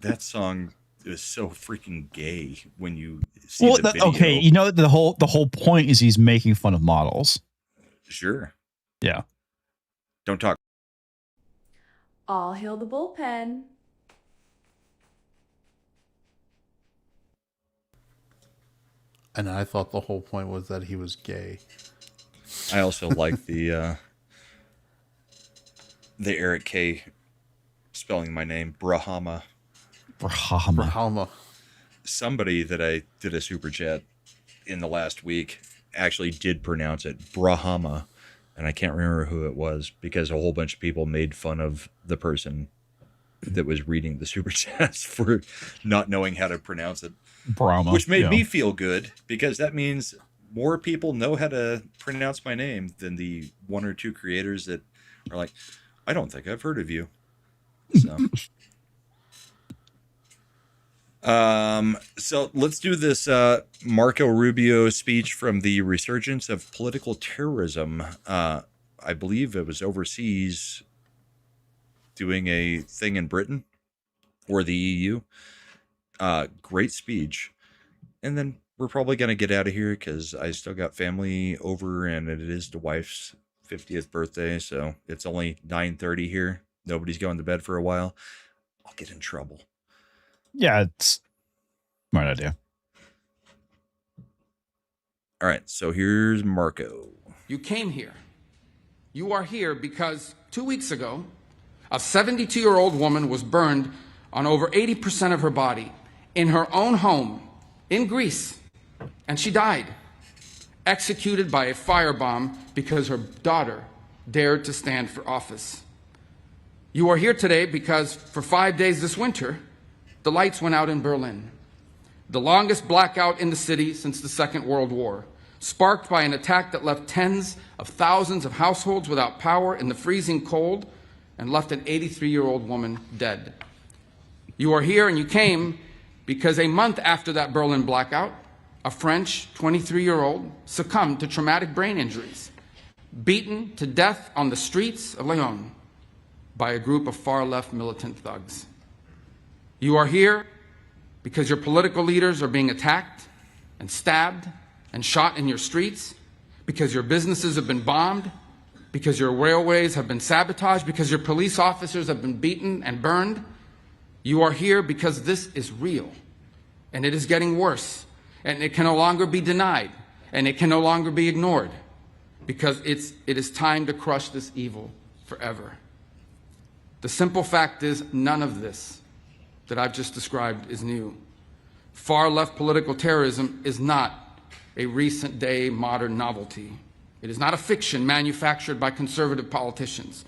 That song is so freaking gay when you see the video. Okay, you know, the whole point is he's making fun of models. Sure. Yeah. Don't talk. All hail the bullpen. And I thought the whole point was that he was gay. I also like the Eric K spelling my name, Brahma. Brahma. Somebody that I did a super chat in the last week actually did pronounce it Brahma, and I can't remember who it was because a whole bunch of people made fun of the person that was reading the super chats for not knowing how to pronounce it. Brahma, which made me feel good, because that means more people know how to pronounce my name than the 1 or 2 creators that are like, I don't think I've heard of you. So So let's do this Marco Rubio speech from the resurgence of political terrorism. I believe it was overseas doing a thing in Britain or the EU. Great speech. And then we're probably going to get out of here because I still got family over and it is the wife's 50th birthday. So it's only 9:30 here. Nobody's going to bed for a while. I'll get in trouble. Yeah, it's a smart idea. All right. So here's Marco. You came here. You are here because 2 weeks ago, a 72-year-old woman was burned on over 80% of her body in her own home in Greece, and she died, executed by a firebomb because her daughter dared to stand for office. You are here today because for 5 days this winter, the lights went out in Berlin, the longest blackout in the city since the Second World War, sparked by an attack that left tens of thousands of households without power in the freezing cold and left an 83-year-old woman dead. You are here and you came because a month after that Berlin blackout, a French 23-year-old succumbed to traumatic brain injuries, beaten to death on the streets of Lyon by a group of far-left militant thugs. You are here because your political leaders are being attacked and stabbed and shot in your streets, because your businesses have been bombed, because your railways have been sabotaged, because your police officers have been beaten and burned. You are here because this is real, and it is getting worse, and it can no longer be denied, and it can no longer be ignored, because it is time to crush this evil forever. The simple fact is, none of this that I've just described is new. Far-left political terrorism is not a recent-day modern novelty. It is not a fiction manufactured by conservative politicians.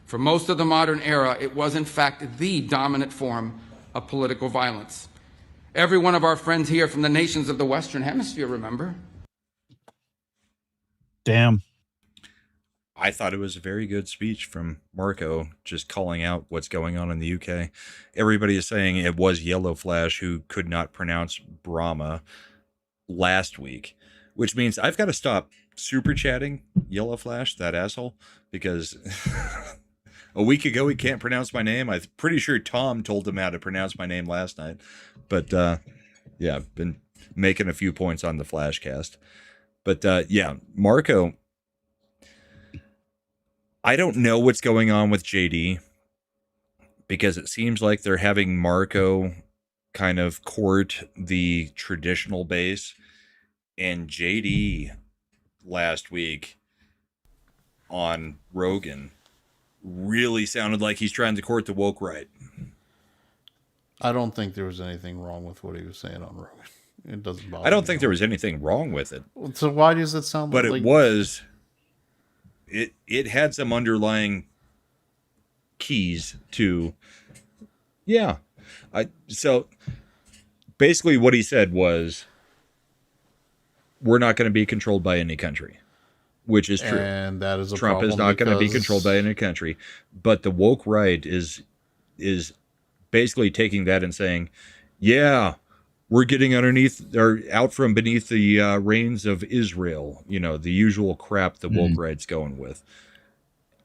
For most of the modern era, it was in fact the dominant form of political violence. Every one of our friends here from the nations of the Western Hemisphere, remember? Damn. I thought it was a very good speech from Marco, just calling out what's going on in the UK. Everybody is saying it was Yellow Flash who could not pronounce Brahma last week, which means I've got to stop super chatting Yellow Flash, that asshole, because a week ago he can't pronounce my name. I'm pretty sure Tom told him how to pronounce my name last night. But yeah, I've been making a few points on the Flashcast. But yeah, Marco, I don't know what's going on with JD, because it seems like they're having Marco kind of court the traditional base, and JD last week on Rogan really sounded like he's trying to court the woke right. I don't think there was anything wrong with what he was saying on Rogan. It doesn't bother me. I don't think there was anything wrong with it. So why does it sound but like... it was... It had some underlying keys to... Yeah. So basically what he said was, we're not going to be controlled by any country, which is true. And that is a Trump is not going to be controlled by any country. But the woke right is basically taking that and saying, yeah, we're getting underneath or out from beneath the reins of Israel. You know, the usual crap the woke right's going with.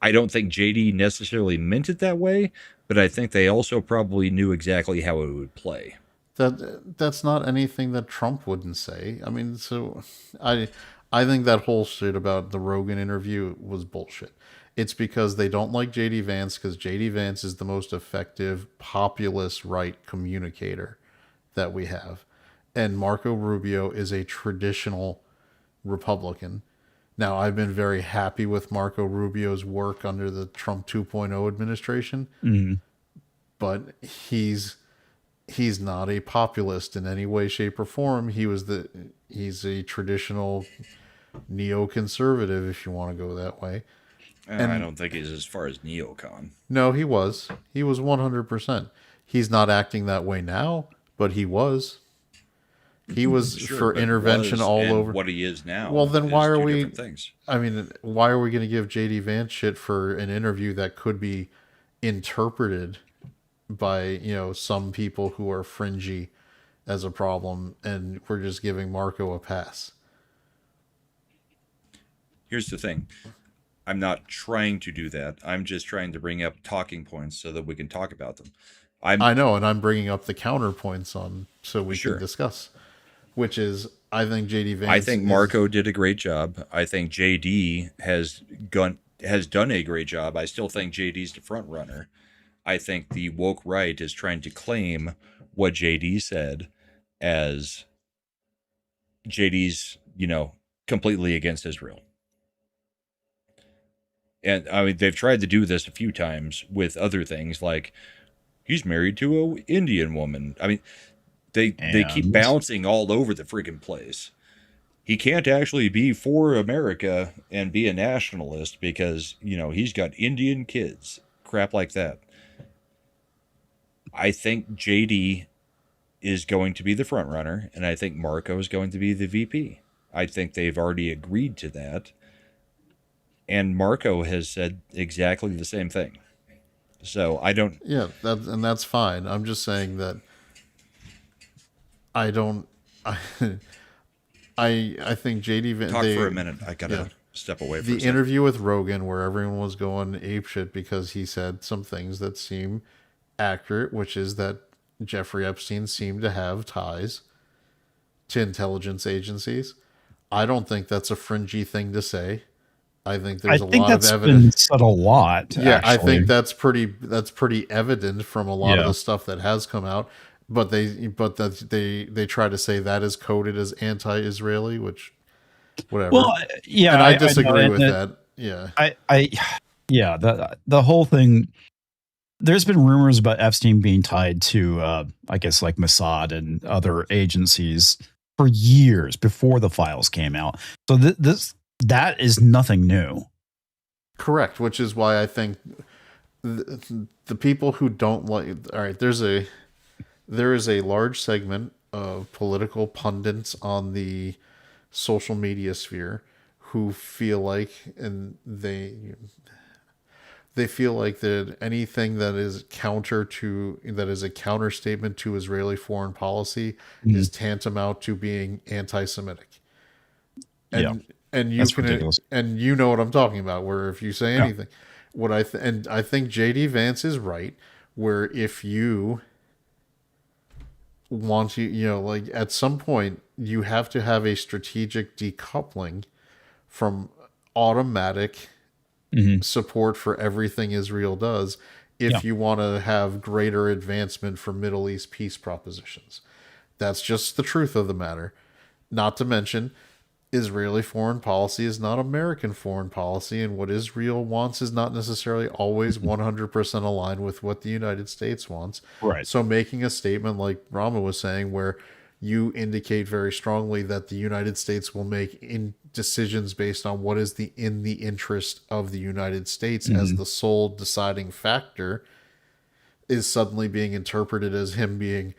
I don't think JD necessarily meant it that way, but I think they also probably knew exactly how it would play. That's not anything that Trump wouldn't say. I mean, so I think that whole shit about the Rogan interview was bullshit. It's because they don't like JD Vance, because JD Vance is the most effective populist right communicator that we have. And Marco Rubio is a traditional Republican. Now, I've been very happy with Marco Rubio's work under the Trump 2.0 administration, but he's not a populist in any way, shape, or form. He's a traditional neoconservative, if you want to go that way. And I don't think he's as far as neocon. No, he was. He was 100%. He's not acting that way now, but he was. He was Sure, for but intervention was all and over. What he is now. Well, then why are two we? different things. I mean, why are we going to give JD Vance shit for an interview that could be interpreted by some people who are fringy as a problem, and we're just giving Marco a pass. Here's the thing. I'm not trying to do that. I'm just trying to bring up talking points so that we can talk about them. I know, and I'm bringing up the counterpoints on so we Sure. can discuss, which is I think JD Vance. I think Marco did a great job. I think JD has done a great job. I still think JD's the front runner. I think the woke right is trying to claim what JD said as JD's, completely against Israel. And I mean, they've tried to do this a few times with other things, like he's married to an Indian woman. I mean, they keep bouncing all over the friggin' place. He can't actually be for America and be a nationalist because, he's got Indian kids. Crap like that. I think JD is going to be the front runner, and I think Marco is going to be the VP. I think they've already agreed to that. And Marco has said exactly the same thing. So I don't... Yeah, that's fine. I'm just saying that I don't... I think JD... Talk for a minute. I gotta step away from the interview with Rogan, where everyone was going apeshit because he said some things that seem accurate, which is that Jeffrey Epstein seemed to have ties to intelligence agencies. I don't think that's a fringy thing to say. I think there's a lot of evidence. Been said a lot. Yeah, actually. I think that's pretty evident from a lot of the stuff that has come out. But they try to say that is coded as anti-Israeli, which whatever. Well, yeah, and I disagree with that. Yeah, the whole thing. There's been rumors about Epstein being tied to, I guess, like Mossad and other agencies for years before the files came out. So that is nothing new. Correct, which is why I think the people who don't like... All right, there is a large segment of political pundits on the social media sphere who feel like, and they feel like that anything that is a counter statement to Israeli foreign policy is tantamount to being anti-Semitic. And you That's can ridiculous. And you know what I'm talking about, where if you say anything, and I think JD Vance is right, where if you want to, like at some point you have to have a strategic decoupling from automatic support for everything Israel does if you want to have greater advancement for Middle East peace propositions. That's just the truth of the matter. Not to mention, Israeli foreign policy is not American foreign policy, and what Israel wants is not necessarily always 100% aligned with what the United States wants. Right. So making a statement like Brahma was saying, where you indicate very strongly that the United States will make decisions based on what is in the interest of the United States as the sole deciding factor, is suddenly being interpreted as him being,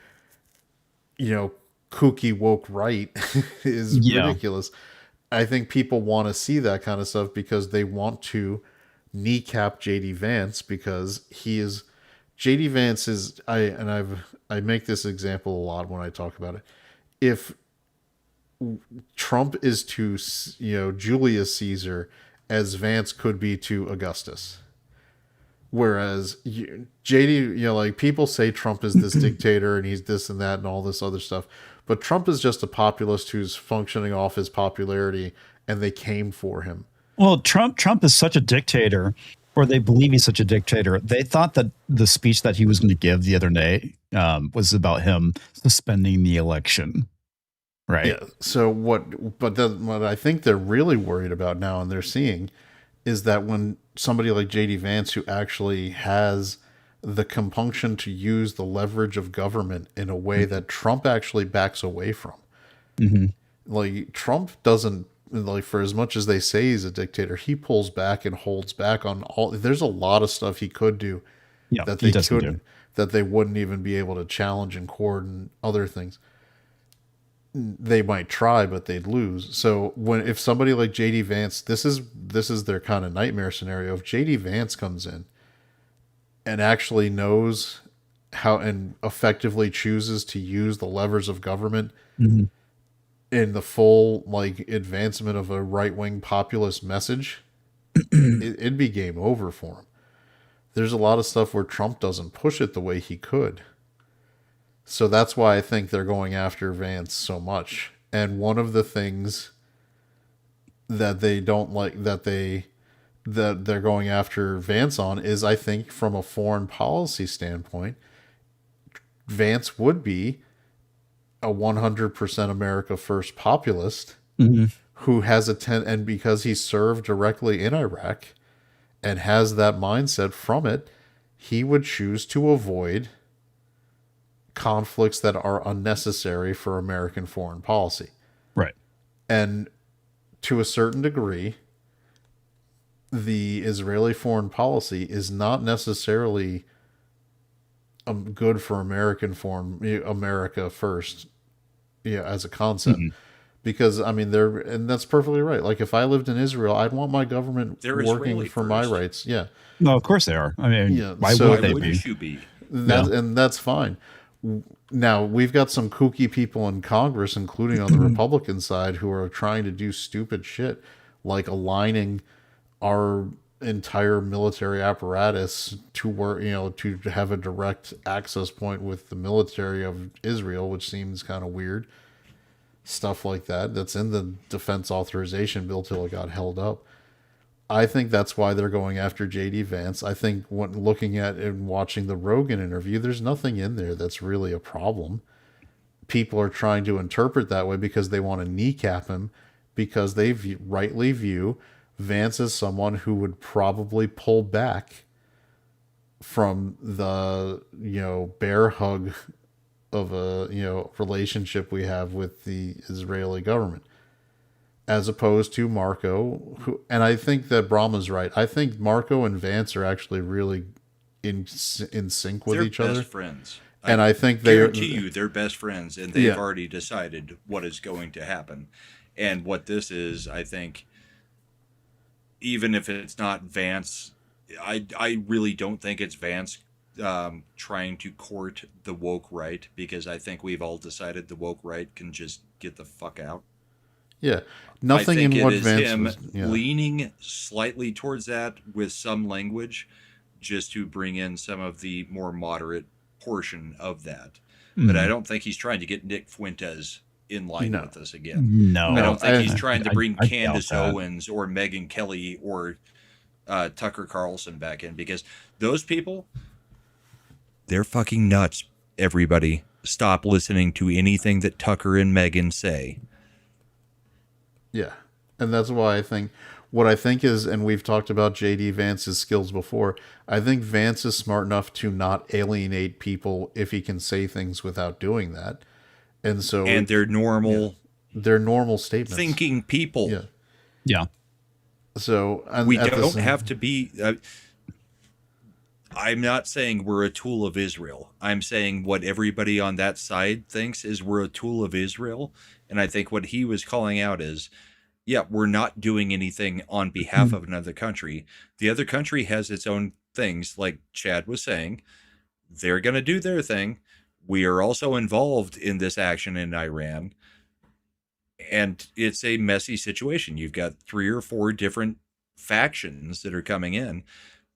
kooky woke right is ridiculous. I think people want to see that kind of stuff because they want to kneecap JD Vance, because JD Vance is... I make this example a lot when I talk about it. If Trump is to, Julius Caesar as Vance could be to Augustus. Whereas JD, like people say Trump is this dictator and he's this and that and all this other stuff. But Trump is just a populist who's functioning off his popularity, and they came for him. Well, Trump is such a dictator, or they believe he's such a dictator. They thought that the speech that he was going to give the other day was about him suspending the election. Right. Yeah. So what I think they're really worried about now, and they're seeing, is that when somebody like JD Vance, who actually has the compunction to use the leverage of government in a way that Trump actually backs away from. Like Trump doesn't, like, for as much as they say he's a dictator, he pulls back and holds back on all. There's a lot of stuff he could do that they wouldn't even be able to challenge in court and other things. They might try, but they'd lose. So if somebody like JD Vance, this is their kind of nightmare scenario. If JD Vance comes in and actually knows how and effectively chooses to use the levers of government Mm-hmm. in the full like advancement of a right-wing populist message, it'd be game over for him. There's a lot of stuff where Trump doesn't push it the way he could. So that's why I think they're going after Vance so much. And one of the things that they don't like that they're going after Vance on is, I think, from a foreign policy standpoint, Vance would be a 100% America First populist who has and because he served directly in Iraq and has that mindset from it, he would choose to avoid conflicts that are unnecessary for American foreign policy. Right. And to a certain degree, the Israeli foreign policy is not necessarily good for America First, as a concept. Because I mean, and that's perfectly right. Like if I lived in Israel, I'd want my government working Israeli for first. my rights. Yeah. No, of course they are. I mean, why would they be? You be? And that's fine. Now, we've got some kooky people in Congress, including on the Republican side, who are trying to do stupid shit, like aligning our entire military apparatus to work, to have a direct access point with the military of Israel, which seems kind of weird. Stuff like that. That's in the defense authorization bill till it got held up. I think that's why they're going after J.D. Vance. I think when looking at and watching the Rogan interview, there's nothing in there that's really a problem. People are trying to interpret that way because they want to kneecap him, because they rightly view Vance as someone who would probably pull back from the, bear hug of a, relationship we have with the Israeli government. As opposed to Marco, and I think that Brahma's right. I think Marco and Vance are actually really in sync with each other. They're best friends. And I think they're best friends, and they've already decided what is going to happen. And what this is, I think, even if it's not Vance, I really don't think it's Vance trying to court the woke right, because I think we've all decided the woke right can just get the fuck out. Yeah, nothing in what Vance him was leaning slightly towards that with some language, just to bring in some of the more moderate portion of that. But I don't think he's trying to get Nick Fuentes in line with us again. No, I don't think he's trying to bring I Candace doubt that. Owens or Megyn Kelly or Tucker Carlson back in, because those people, they're fucking nuts. Everybody, stop listening to anything that Tucker and Megyn say. Yeah. And that's why what I think is, and we've talked about J.D. Vance's skills before, I think Vance is smart enough to not alienate people if he can say things without doing that. And they're normal. They're normal statements. Thinking people. Yeah. Yeah. So we don't have to be. I'm not saying we're a tool of Israel. I'm saying what everybody on that side thinks is we're a tool of Israel. And I think what he was calling out is, we're not doing anything on behalf of another country. The other country has its own things, like Chad was saying. They're going to do their thing. We are also involved in this action in Iran. And it's a messy situation. You've got 3 or 4 different factions that are coming in.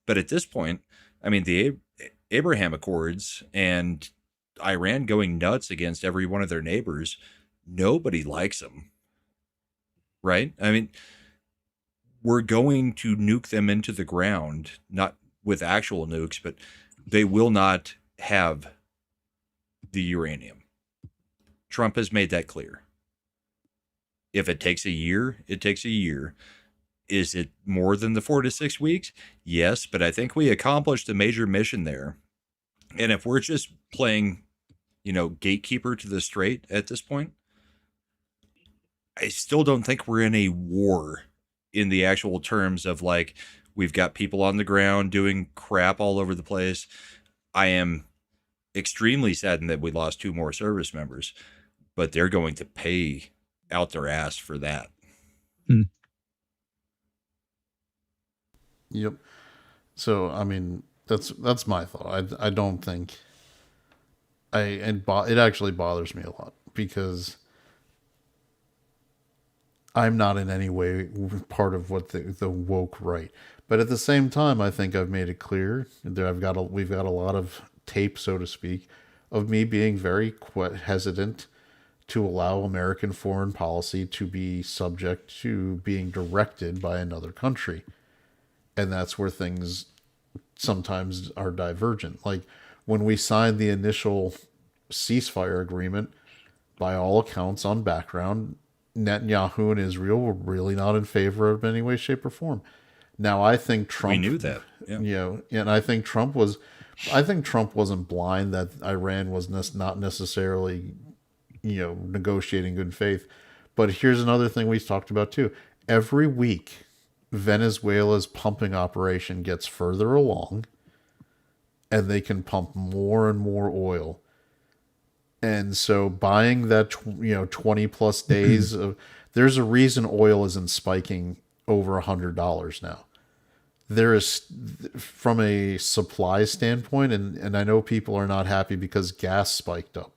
But at this point, I mean, the Abraham Accords and Iran going nuts against every one of their neighbors, nobody likes them. Right? I mean, we're going to nuke them into the ground, not with actual nukes, but they will not have the uranium. Trump has made that clear. If it takes a year, it takes a year. Is it more than the 4 to 6 weeks? Yes, but I think we accomplished a major mission there. And if we're just playing, gatekeeper to the strait at this point, I still don't think we're in a war in the actual terms of like, we've got people on the ground doing crap all over the place. I am extremely saddened that we lost 2 more service members, but they're going to pay out their ass for that. Yep. So, I mean, that's my thought. I don't think It actually bothers me a lot because I'm not in any way part of what the woke right. But at the same time, I think I've made it clear that we've got a lot of tape, so to speak, of me being very hesitant to allow American foreign policy to be subject to being directed by another country. And that's where things sometimes are divergent. Like when we signed the initial ceasefire agreement, by all accounts on background, Netanyahu and Israel were really not in favor of any way, shape, or form. Now I think Trump. We knew that, yeah. And I think Trump wasn't blind that Iran was not necessarily, negotiating good faith. But here's another thing we talked about too. Every week, Venezuela's pumping operation gets further along, and they can pump more and more oil. And so buying that, 20 plus days of, there's a reason oil isn't spiking over $100 now. There is, from a supply standpoint, and I know people are not happy because gas spiked up.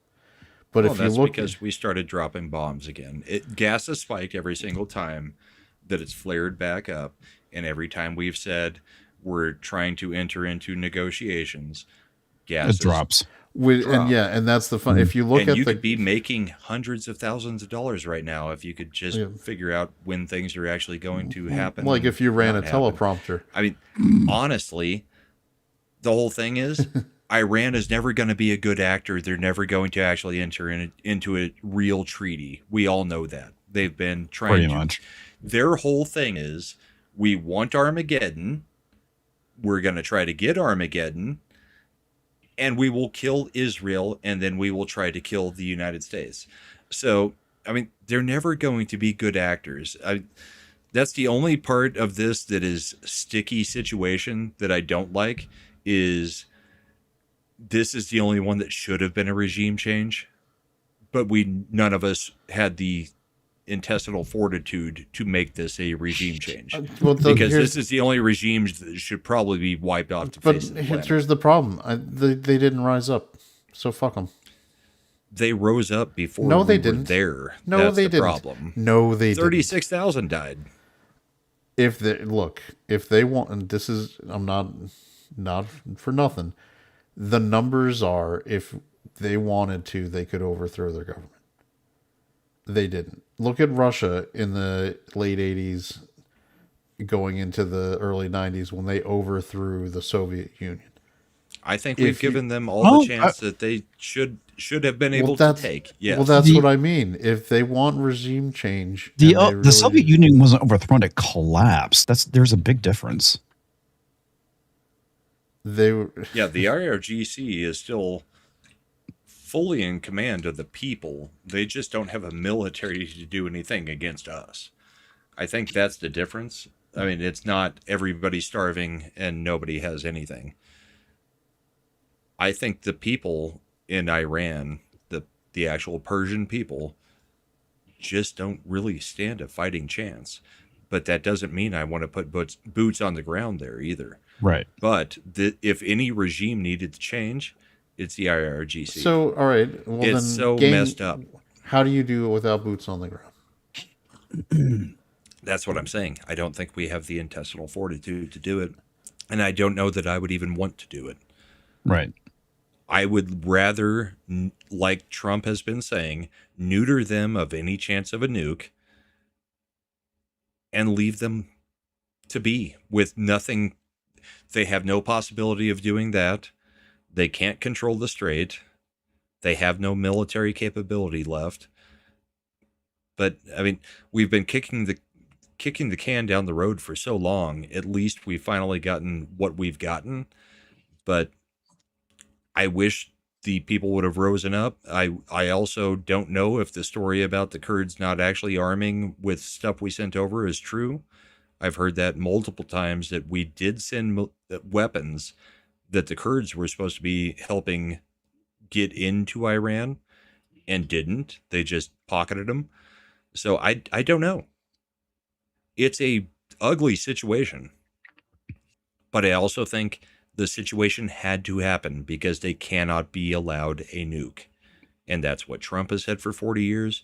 But if you look, because we started dropping bombs again. Gas has spiked every single time that it's flared back up, and every time we've said we're trying to enter into negotiations, gas drops. And that's the fun. If you look at you could be making hundreds of thousands of dollars right now if you could just figure out when things are actually going to happen. Like if you ran a teleprompter. I mean, honestly, the whole thing is Iran is never going to be a good actor. They're never going to actually enter into a real treaty. We all know that. They've been trying pretty much. Their whole thing is, we want Armageddon. We're going to try to get Armageddon. And we will kill Israel, and then we will try to kill the United States. So, I mean, they're never going to be good actors. That's the only part of this that is sticky situation that I don't like, is this is the only one that should have been a regime change. But none of us had the intestinal fortitude to make this a regime change, because this is the only regime that should probably be wiped off the face of the planet. Here's the problem: they didn't rise up, so fuck them. They rose up before. No, they didn't. There, no, that's they the didn't. Problem. No, they 36,000 died. If they want, and this is, I'm not for nothing. The numbers are, if they wanted to, they could overthrow their government. They didn't. Look at Russia in the late 80s going into the early 90s when they overthrew the Soviet Union. I think we've given them all the chance that they should have been able to take. Yes. Well, that's what I mean. If they want regime change, the Soviet Union wasn't overthrown; it collapsed. There's a big difference. The IRGC is still fully in command of the people. They just don't have a military to do anything against us. I think that's the difference. I mean, it's not everybody starving and nobody has anything. I think the people in Iran, the actual Persian people, just don't really stand a fighting chance. But that doesn't mean I want to put boots on the ground there either. Right. But if any regime needed to change, it's the IRGC. So, all right. Well, it's so messed up. How do you do it without boots on the ground? That's what I'm saying. I don't think we have the intestinal fortitude to do it. And I don't know that I would even want to do it. Right. I would rather, like Trump has been saying, neuter them of any chance of a nuke and leave them to be with nothing. They have no possibility of doing that. They can't control the strait. They have no military capability left. But I mean, we've been kicking the can down the road for so long. At least we've finally gotten what we've gotten. But I wish the people would have risen up. I also don't know if the story about the Kurds not actually arming with stuff we sent over is true. I've heard that multiple times, that we did send weapons that the Kurds were supposed to be helping get into Iran and didn't. They just pocketed them. So I don't know. It's a ugly situation. But I also think the situation had to happen because they cannot be allowed a nuke. And that's what Trump has said for 40 years.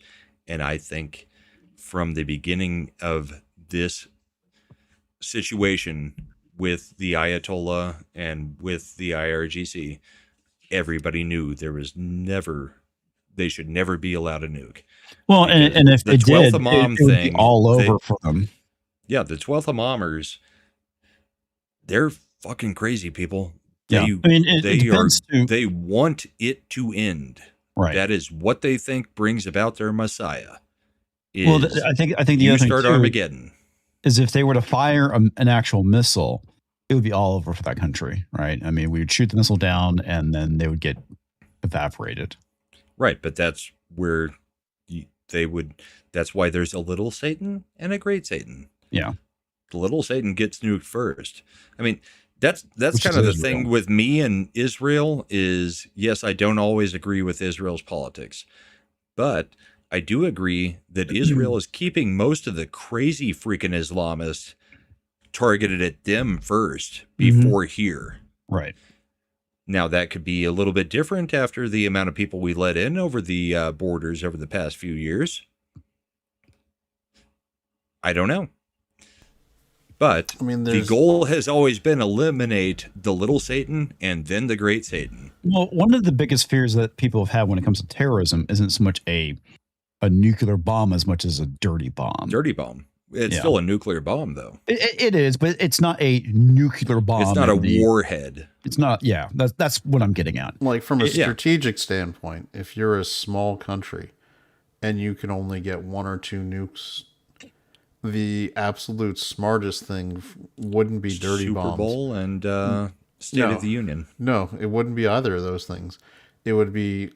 And I think from the beginning of this situation with the Ayatollah and with the IRGC, everybody knew they should never be allowed a nuke. Well, and if the they 12th did, Imam it would thing, be all over for them. Yeah, the 12th Imamers, they're fucking crazy people. Yeah, I mean, they want it to end. Right. That is what they think brings about their Messiah. Well, I think the you other thing start too Armageddon. is if they were to fire an actual missile, it would be all over for that country, right? I mean, we would shoot the missile down, and then they would get evaporated. Right, but that's where that's why there's a little Satan and a great Satan. Yeah. The little Satan gets nuked first. I mean, that's Which kind is of the Israel. thing with me and Israel is, yes, I don't always agree with Israel's politics, but I do agree that Israel is keeping most of the crazy freaking Islamists targeted at them first before here. Right. Now, that could be a little bit different after the amount of people we let in over the borders over the past few years. I don't know. But I mean, the goal has always been eliminate the little Satan and then the great Satan. Well, one of the biggest fears that people have had when it comes to terrorism isn't so much a nuclear bomb as much as a dirty bomb. Dirty bomb. It's still a nuclear bomb, though. It is, but it's not a nuclear bomb. It's not a warhead. It's not. Yeah, that's what I'm getting at. Like from a strategic standpoint, if you're a small country and you can only get 1 or 2 nukes, the absolute smartest thing wouldn't be dirty bombs. Super Bowl and State of the Union. No, it wouldn't be either of those things. It would be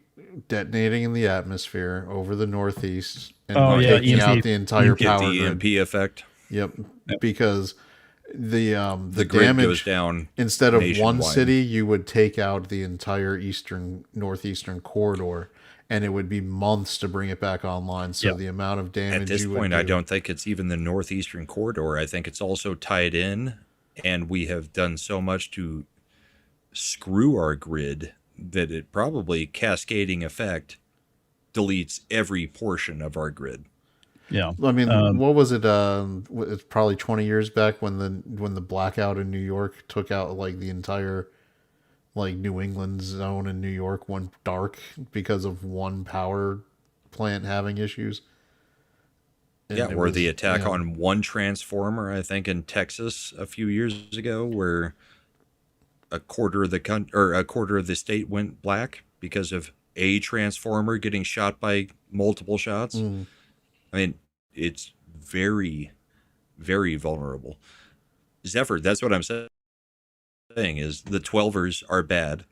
detonating in the atmosphere over the Northeast and taking out the entire power grid. The EMP effect. Yep, because the grid damage goes down instead of one nationwide. city, you would take out the entire northeastern corridor, and it would be months to bring it back online. So the amount of damage at this point, I don't think it's even the northeastern corridor. I think it's also tied in, and we have done so much to screw our grid that it probably cascading effect deletes every portion of our grid. Yeah, I mean, what was it? It's probably 20 years back when the blackout in New York took out like the entire like New England zone in New York went dark because of one power plant having issues. And or the attack on one transformer, I think in Texas a few years ago, where a quarter of the state went black because of a transformer getting shot by multiple shots. I mean, it's very, very vulnerable. Zephyr, that's what I'm saying, is the 12ers are bad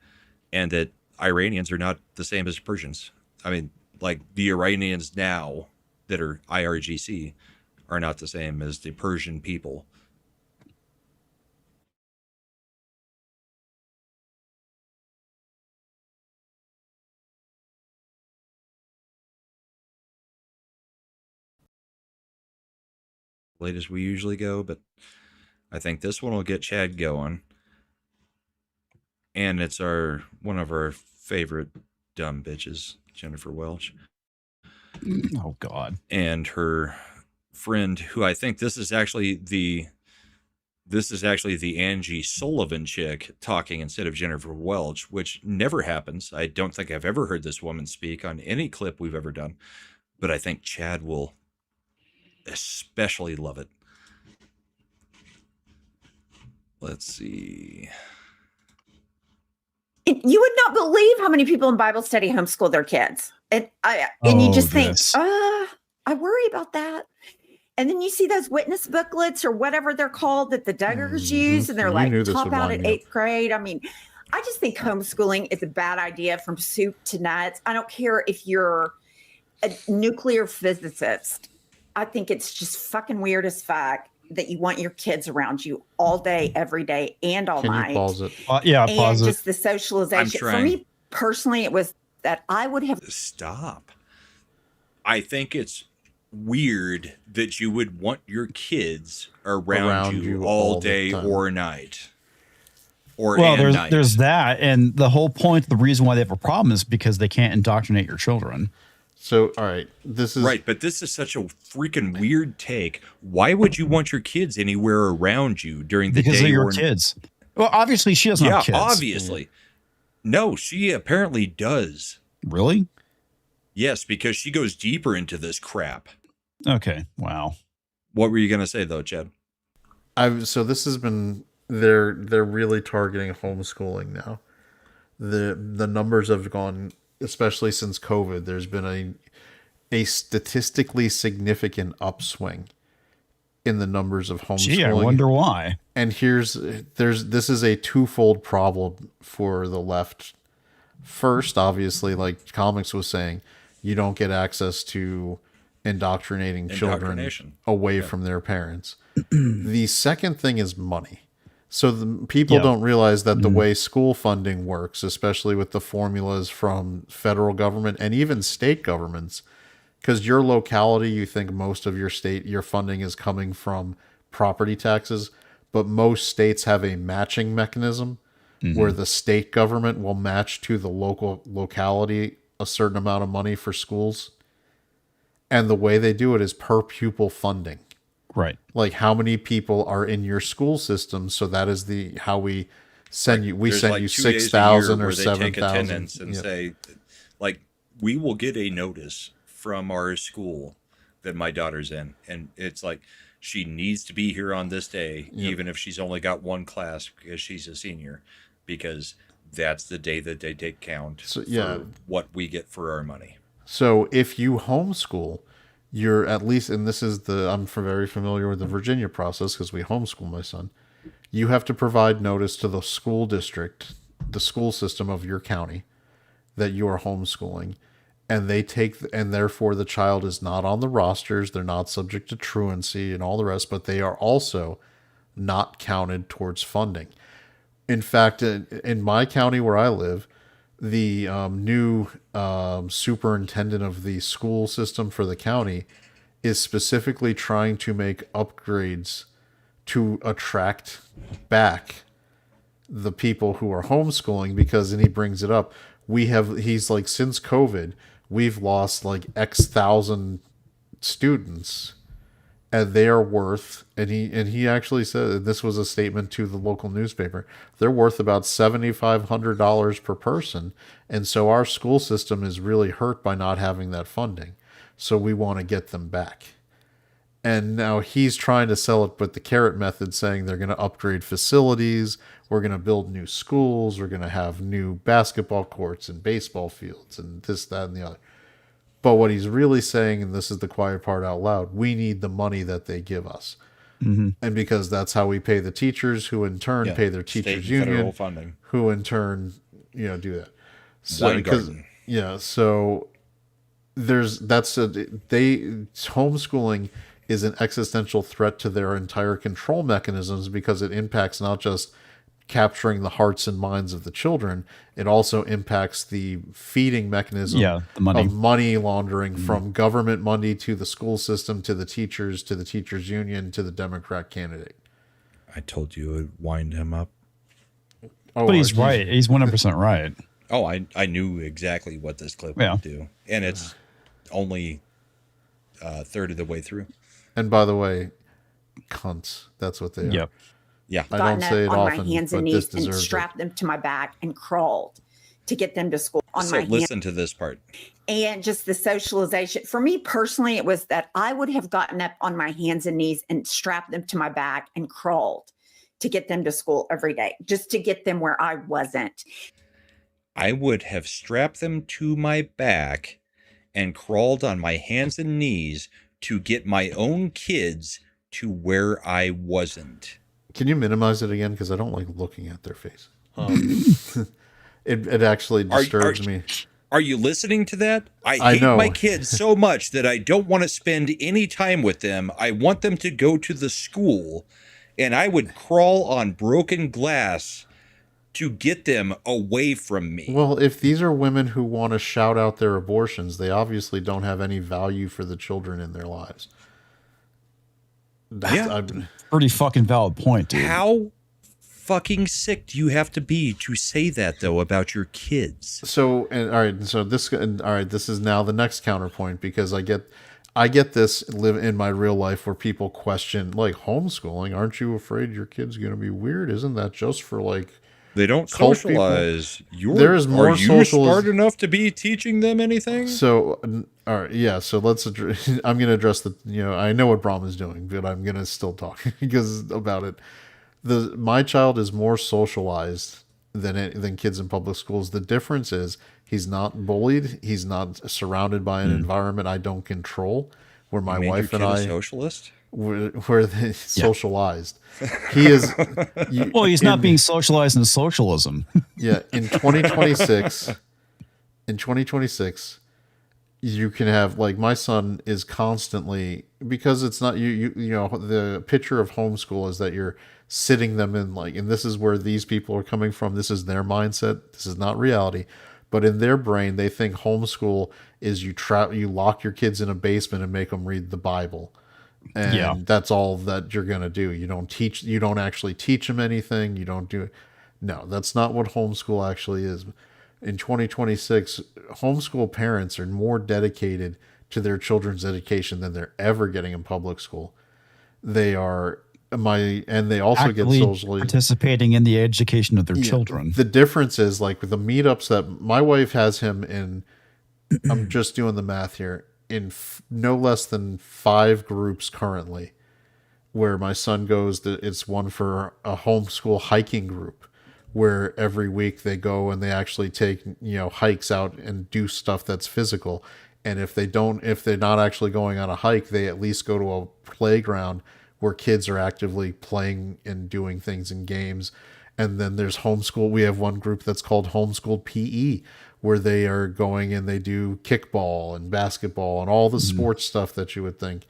and that Iranians are not the same as Persians. I mean, like the Iranians now that are IRGC are not the same as the Persian people. Late as we usually go, but I think this one will get Chad going. And it's one of our favorite dumb bitches, Jennifer Welch. Oh God. And her friend, who I think this is actually the Angie Sullivan chick talking instead of Jennifer Welch, which never happens. I don't think I've ever heard this woman speak on any clip we've ever done, but I think Chad will especially love it. Let's see. You would not believe how many people in Bible study homeschool their kids. And you just think, I worry about that. And then you see those witness booklets or whatever they're called that the Duggars use, and they're like top out at 8th grade. I mean, I just think homeschooling is a bad idea from soup to nuts. I don't care if you're a nuclear physicist. I think it's just fucking weird as fuck that you want your kids around you all day, every day, and all night. Can you pause it? Pause and it. just the socialization. For me personally, it was that I would have... Stop. I think it's weird that you would want your kids around you all day or night. Well, there's that, and the whole point, the reason why they have a problem is because they can't indoctrinate your children. So, all right, this is right, but this is such a freaking weird take. Why would you want your kids anywhere around you during the day? Because they're your kids. Well, obviously she doesn't have kids. Yeah, obviously. No, she apparently does. Really? Yes, because she goes deeper into this crap. Okay, wow. What were you going to say, though, Chad? So this has been, they're really targeting homeschooling now. The numbers have gone, especially since COVID, there's been a statistically significant upswing in the numbers of homeschooling. Gee, I wonder why. And this is a twofold problem for the left. First, obviously, like Comics was saying, you don't get access to indoctrinating children away from their parents. The second thing is money. So the people don't realize that the way school funding works, especially with the formulas from federal government and even state governments, because your locality, you think most of your funding is coming from property taxes, but most states have a matching mechanism where the state government will match to the locality a certain amount of money for schools. And the way they do it is per pupil funding. Right. Like how many people are in your school system. So that is how we send you. We send you 6,000 or 7,000. And say, like, we will get a notice from our school that my daughter's in. And it's like, she needs to be here on this day, even if she's only got one class because she's a senior, because that's the day that they take count for what we get for our money. So if you homeschool, you're at least, and this is I'm very familiar with the Virginia process because we homeschool my son. You have to provide notice to the school district, the school system of your county, that you are homeschooling, and and therefore the child is not on the rosters. They're not subject to truancy and all the rest, but they are also not counted towards funding. In fact, in my county where I live, the new superintendent of the school system for the county is specifically trying to make upgrades to attract back the people who are homeschooling, because, and he brings it up, he's like, since COVID, we've lost like X thousand students, and they are worth, and he actually said, this was a statement to the local newspaper, they're worth about $7,500 per person. And so our school system is really hurt by not having that funding. So we want to get them back. And now he's trying to sell it, but the carrot method, saying they're going to upgrade facilities, we're going to build new schools, we're going to have new basketball courts and baseball fields and this, that, and the other. But what he's really saying, and this is the quiet part out loud, we need the money that they give us. And because that's how we pay the teachers, who in turn pay their teachers union, who in turn, do that. So, so homeschooling is an existential threat to their entire control mechanisms, because it impacts not just capturing the hearts and minds of the children, it also impacts the feeding mechanism the money. Of money laundering from government money to the school system, to the teachers union, to the Democrat candidate. I told you it would wind him up. But he's right. He's 100% right. Oh, I knew exactly what this clip would do. And it's only a third of the way through. And by the way, cunts. That's what they are. Yep. Yeah. I don't say it on often, my hands and knees and strapped them to my back and crawled to get them to school on my hands. Listen to this part. And just the socialization. For me personally, it was that I would have gotten up on my hands and knees and strapped them to my back and crawled to get them to school every day, just to get them where I wasn't. I would have strapped them to my back and crawled on my hands and knees to get my own kids to where I wasn't. Can you minimize it again? Because I don't like looking at their face. It actually disturbs me. Are you listening to that? I hate my kids so much that I don't want to spend any time with them. I want them to go to the school, and I would crawl on broken glass to get them away from me. Well, if these are women who want to shout out their abortions, they obviously don't have any value for the children in their lives. Pretty fucking valid point, dude. How fucking sick do you have to be to say that though about your kids? So, and all right, so this, and all right, this is now the next counterpoint, because I get this live in my real life where people question, like, homeschooling. Aren't you afraid your kid's going to be weird? Isn't that just for, like, they don't cult socialize? There is more are you smart enough to be teaching them anything? So, all right, yeah. So let's. I'm going to address the. I know what Brahma is doing, but I'm going to still talk because about it. My child is more socialized than kids in public schools. The difference is he's not bullied. He's not surrounded by an environment I don't control. Where my wife and I, socialist, where they socialized. He is. Well, he's not being socialized in socialism. Yeah, in 2026, you can have, like, my son is constantly, because it's not you know, the picture of homeschool is that you're sitting them in, like, and this is where these people are coming from. This is their mindset. This is not reality. But in their brain, they think homeschool is you lock your kids in a basement and make them read the Bible. And that's all that you're going to do. You don't actually teach them anything. You don't do it. No, that's not what homeschool actually is. In 2026, homeschool parents are more dedicated to their children's education than they're ever getting in public school. They are and they also actively get socially participating in the education of their children. The difference is, like, with the meetups that my wife has him in, I'm just doing the math here, in no less than 5 groups currently, where my son goes. It's one for a homeschool hiking group, where every week they go and they actually take, hikes out and do stuff that's physical. And if they're not actually going on a hike, they at least go to a playground where kids are actively playing and doing things in games. And then there's homeschool. We have one group that's called Homeschooled PE, where they are going and they do kickball and basketball and all the sports stuff that you would think.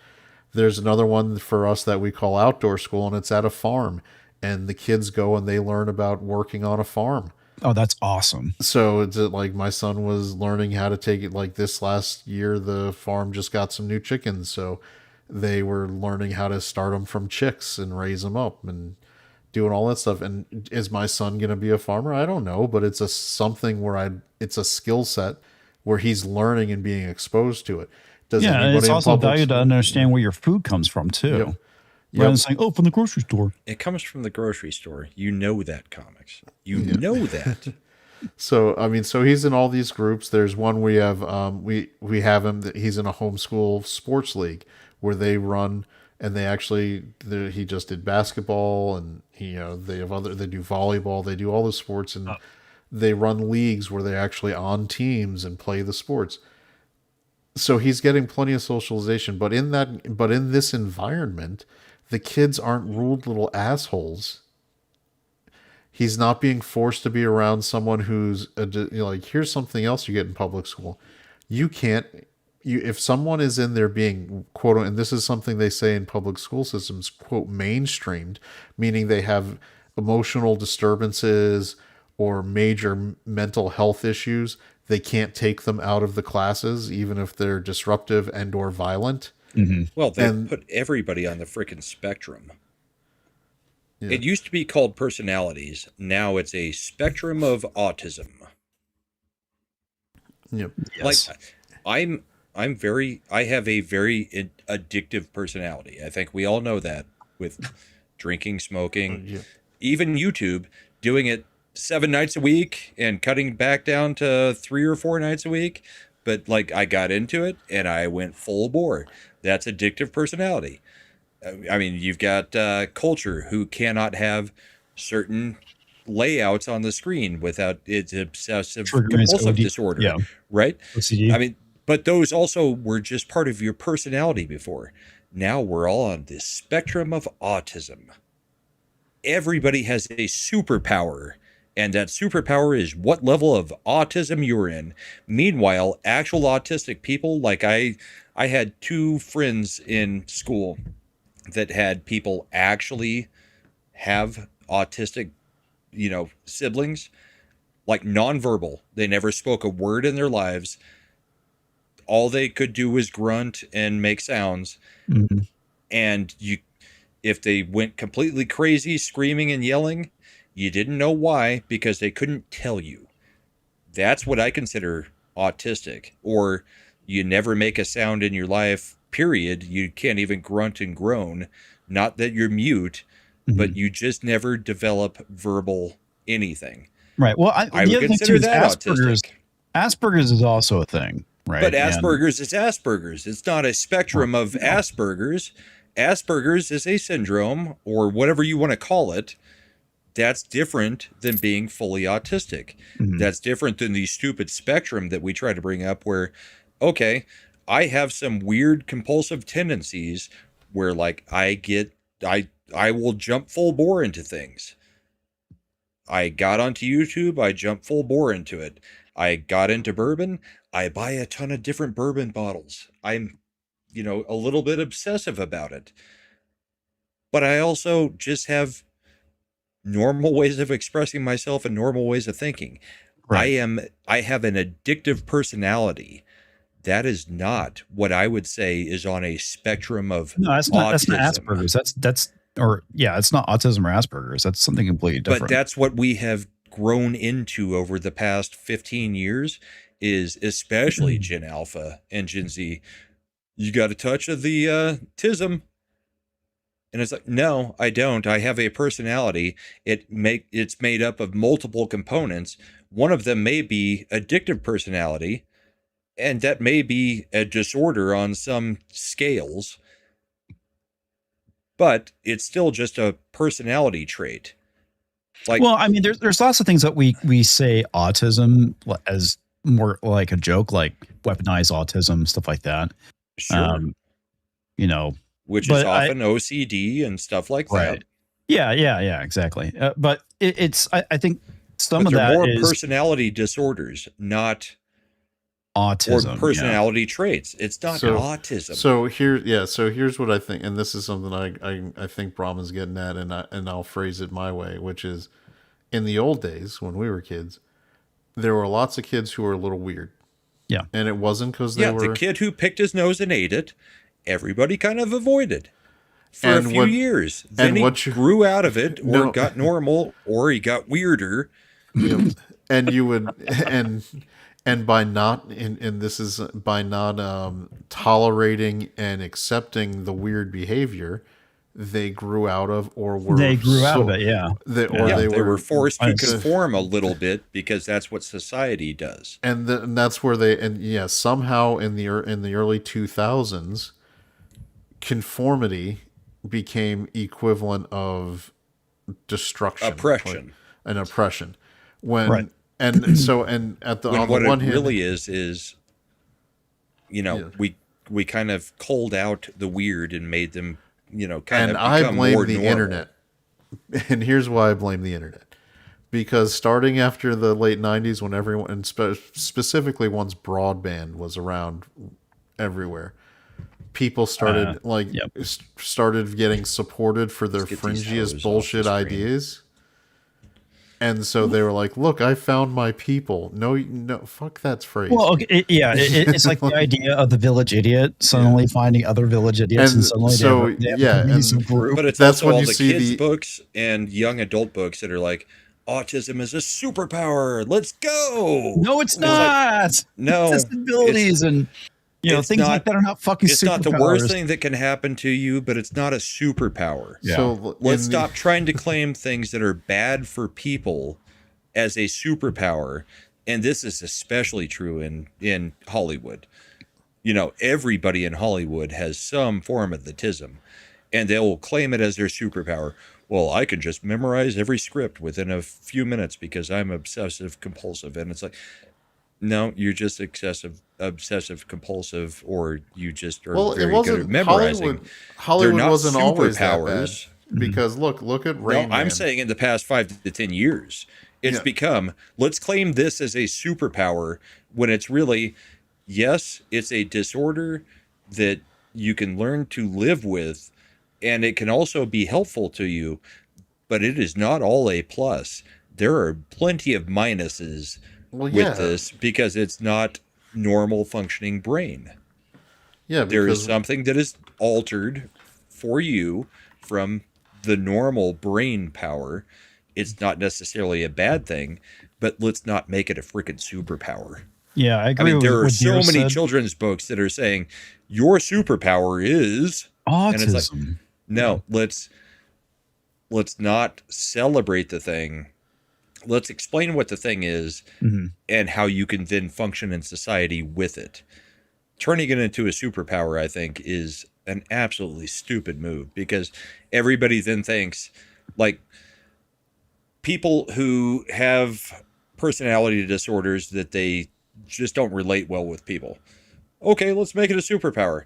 There's another one for us that we call Outdoor School, and it's at a farm. And the kids go and they learn about working on a farm. Oh, that's awesome. So it's like my son was learning how to take it. Like, this last year, the farm just got some new chickens. So they were learning how to start them from chicks and raise them up and doing all that stuff. And is my son going to be a farmer? I don't know, but it's it's a skill set where he's learning and being exposed to it. And it's also value to understand where your food comes from too. Rather than saying, "Oh, from the grocery store." It comes from the grocery store. You know that, comics. You know that. So, I mean, so he's in all these groups. There's one we have, we have him, that he's in a homeschool sports league where they run, and he just did basketball, and they do volleyball, they do all the sports, and they run leagues where they're actually on teams and play the sports. So he's getting plenty of socialization, but in this environment, the kids aren't ruled little assholes. He's not being forced to be around someone who's like, here's something else you get in public school. If someone is in there being, quote, and this is something they say in public school systems, quote, mainstreamed, meaning they have emotional disturbances or major mental health issues, they can't take them out of the classes, even if they're disruptive and or violent. Mm-hmm. Well, they put everybody on the frickin' spectrum. Yeah. It used to be called personalities. Now it's a spectrum of autism. Yep. Yes. Like, I have a very addictive personality. I think we all know that, with drinking, smoking, even YouTube, doing it 7 nights a week and cutting back down to 3 or 4 nights a week. But, like, I got into it and I went full bore. That's addictive personality. I mean, you've got culture who cannot have certain layouts on the screen without its obsessive compulsive disorder, right? OCD. I mean, but those also were just part of your personality before. Now we're all on this spectrum of autism. Everybody has a superpower, and that superpower is what level of autism you're in. Meanwhile, actual autistic people, like I had 2 friends in school that had people actually have autistic, siblings, like nonverbal. They never spoke a word in their lives. All they could do was grunt and make sounds. Mm-hmm. And if they went completely crazy, screaming and yelling, You didn't know why because they couldn't tell you. That's what I consider autistic. Or you never make a sound in your life, period. You can't even grunt and groan. Not that you're mute, but you just never develop verbal anything. Right. Well, I would consider that autistic. Asperger's is also a thing, right? But Asperger's is Asperger's. It's not a spectrum of Asperger's. Asperger's is a syndrome, or whatever you want to call it. That's different than being fully autistic. That's different than the stupid spectrum that we try to bring up where, okay, I have some weird compulsive tendencies where like I will jump full bore into things. I got onto YouTube, I jumped full bore into it. I got into bourbon, I buy a ton of different bourbon bottles. I'm, a little bit obsessive about it. But I also just have normal ways of expressing myself and normal ways of thinking. Right. I have an addictive personality. That is not what I would say is on a spectrum of that's not Asperger's. It's not autism or Asperger's. That's something completely different. But that's what we have grown into over the past 15 years is especially Gen Alpha and Gen Z. You got a touch of the tism. And it's like, no, I don't. I have a personality. It's made up of multiple components. One of them may be addictive personality, and that may be a disorder on some scales, but it's still just a personality trait. Like, well, I mean, there's lots of things that we say autism as more like a joke, like weaponized autism, stuff like that. Sure. Which is often OCD and stuff like that. Yeah, exactly. But I think some of that more is personality disorders, not autism or personality traits. It's not autism. So here's what I think, and this is something I think Brahma's getting at, and I'll phrase it my way, which is, in the old days when we were kids, there were lots of kids who were a little weird. Yeah, and it wasn't because they were the kid who picked his nose and ate it. Everybody kind of avoided for a few years. Then he grew out of it, or got normal, or he got weirder. And you would, and by not, and this is by not tolerating and accepting the weird behavior, they grew out of, or were out of it. Yeah, they were forced to conform a little bit because that's what society does. And that's where somehow in the early 2000s. Conformity became equivalent of destruction, oppression. When and so and at the on what the one it hand, really is we kind of culled out the weird and made them kind of I blame more the normal. internet, and here's why I blame the internet. Because starting after the late 90s, when everyone, and specifically once broadband was around everywhere, people started started getting supported for their fringiest bullshit ideas. And so they were like, look, I found my people. No, fuck that phrase. Well, okay, it's like the idea of the village idiot suddenly finding other village idiots, and suddenly they have a group. But it's that's also when all you the see kids' books and young adult books that are like, autism is a superpower. Let's go. No, it's not. Like, no, disabilities and things like that are not fucking. It's not the worst thing that can happen to you, but it's not a superpower. Yeah. So let's stop trying to claim things that are bad for people as a superpower. And this is especially true in Hollywood. Everybody in Hollywood has some form of the tism, and they will claim it as their superpower. Well, I can just memorize every script within a few minutes because I'm obsessive compulsive. And it's like, no, you're just obsessive compulsive, or you just are very good at memorizing. Hollywood wasn't always that bad. Because look at Rain Man. I'm saying in the past 5 to 10 years, it's become, let's claim this as a superpower when it's really, yes, it's a disorder that you can learn to live with, and it can also be helpful to you, but it is not all a plus. There are plenty of minuses with this because it's not normal functioning brain. Yeah, there is something that is altered for you from the normal brain power. it's not necessarily a bad thing, but let's not make it a freaking superpower. Yeah, I agree. I mean, there are so many said. children's books that are saying your superpower is autism. And it's like, no, let's not celebrate the thing. Let's explain what the thing is and how you can then function in society with it. Turning it into a superpower, I think, is an absolutely stupid move, because everybody then thinks, like, people who have personality disorders that they just don't relate well with people. Okay, let's make it a superpower.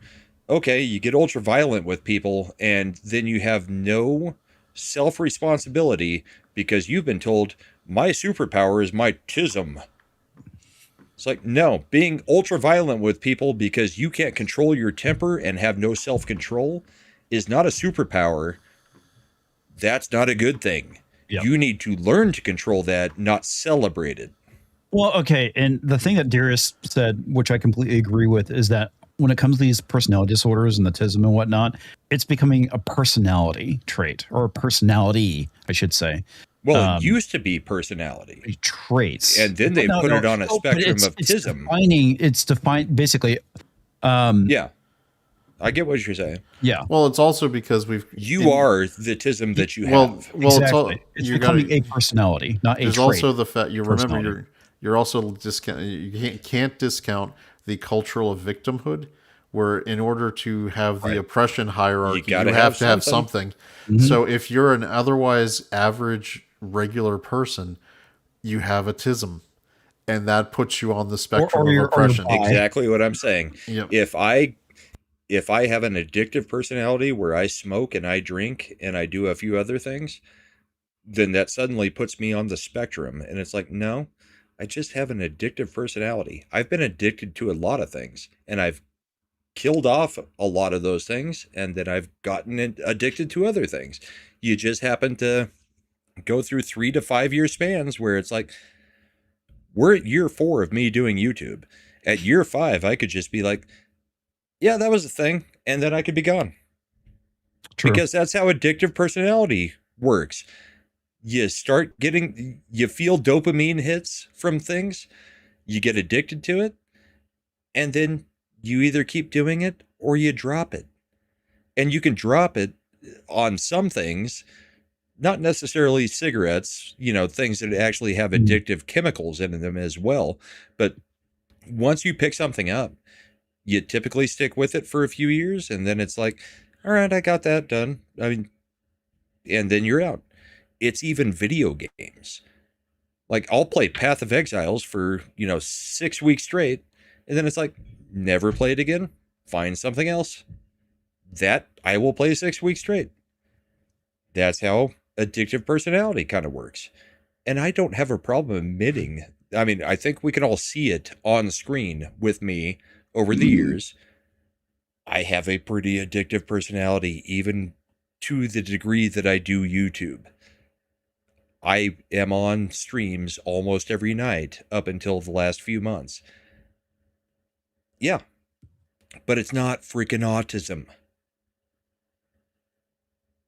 Okay, you get ultra violent with people, and then you have no self-responsibility because you've been told, my superpower is my tism. It's like, no, being ultra violent with people because you can't control your temper and have no self-control is not a superpower. That's not a good thing. Yep. You need to learn to control that, not celebrate it. Well, okay. And the thing that Darius said, which I completely agree with, is that when it comes to these personality disorders and autism and whatnot, it's becoming a personality trait, or a personality, I should say. Well, it used to be personality traits, and then they put it on a spectrum of autism. It's defined basically. Yeah, I get what you're saying. Yeah. Well, it's also because you are the autism that you have. Well, exactly. It's becoming a personality, not a trait. There's also the fact you remember you're also you can't discount the cultural of victimhood, where in order to have the oppression hierarchy, you have to have something. So if you're an otherwise average, regular person, you have autism, and that puts you on the spectrum of oppression. Exactly what I'm saying. Yep. If I have an addictive personality where I smoke and I drink and I do a few other things, then that suddenly puts me on the spectrum. And it's like, no, I just have an addictive personality. I've been addicted to a lot of things, and I've killed off a lot of those things, and then I've gotten addicted to other things. You just happen to go through 3 to 5 year spans where it's like, we're at year 4 of me doing YouTube. At year 5, I could just be like, yeah, that was a thing, and then I could be gone. True. Because that's how addictive personality works. You feel dopamine hits from things, you get addicted to it, and then you either keep doing it or you drop it. And you can drop it on some things, not necessarily cigarettes, things that actually have addictive chemicals in them as well. But once you pick something up, you typically stick with it for a few years, and then it's like, all right, I got that done. I mean, and then you're out. It's even video games. Like, I'll play Path of Exiles for, 6 weeks straight, and then it's like, never play it again. Find something else. That I will play 6 weeks straight. That's how addictive personality kind of works. And I don't have a problem admitting, I mean, I think we can all see it on screen with me over the years. I have a pretty addictive personality, even to the degree that I do YouTube. I am on streams almost every night up until the last few months. Yeah, but it's not freaking autism.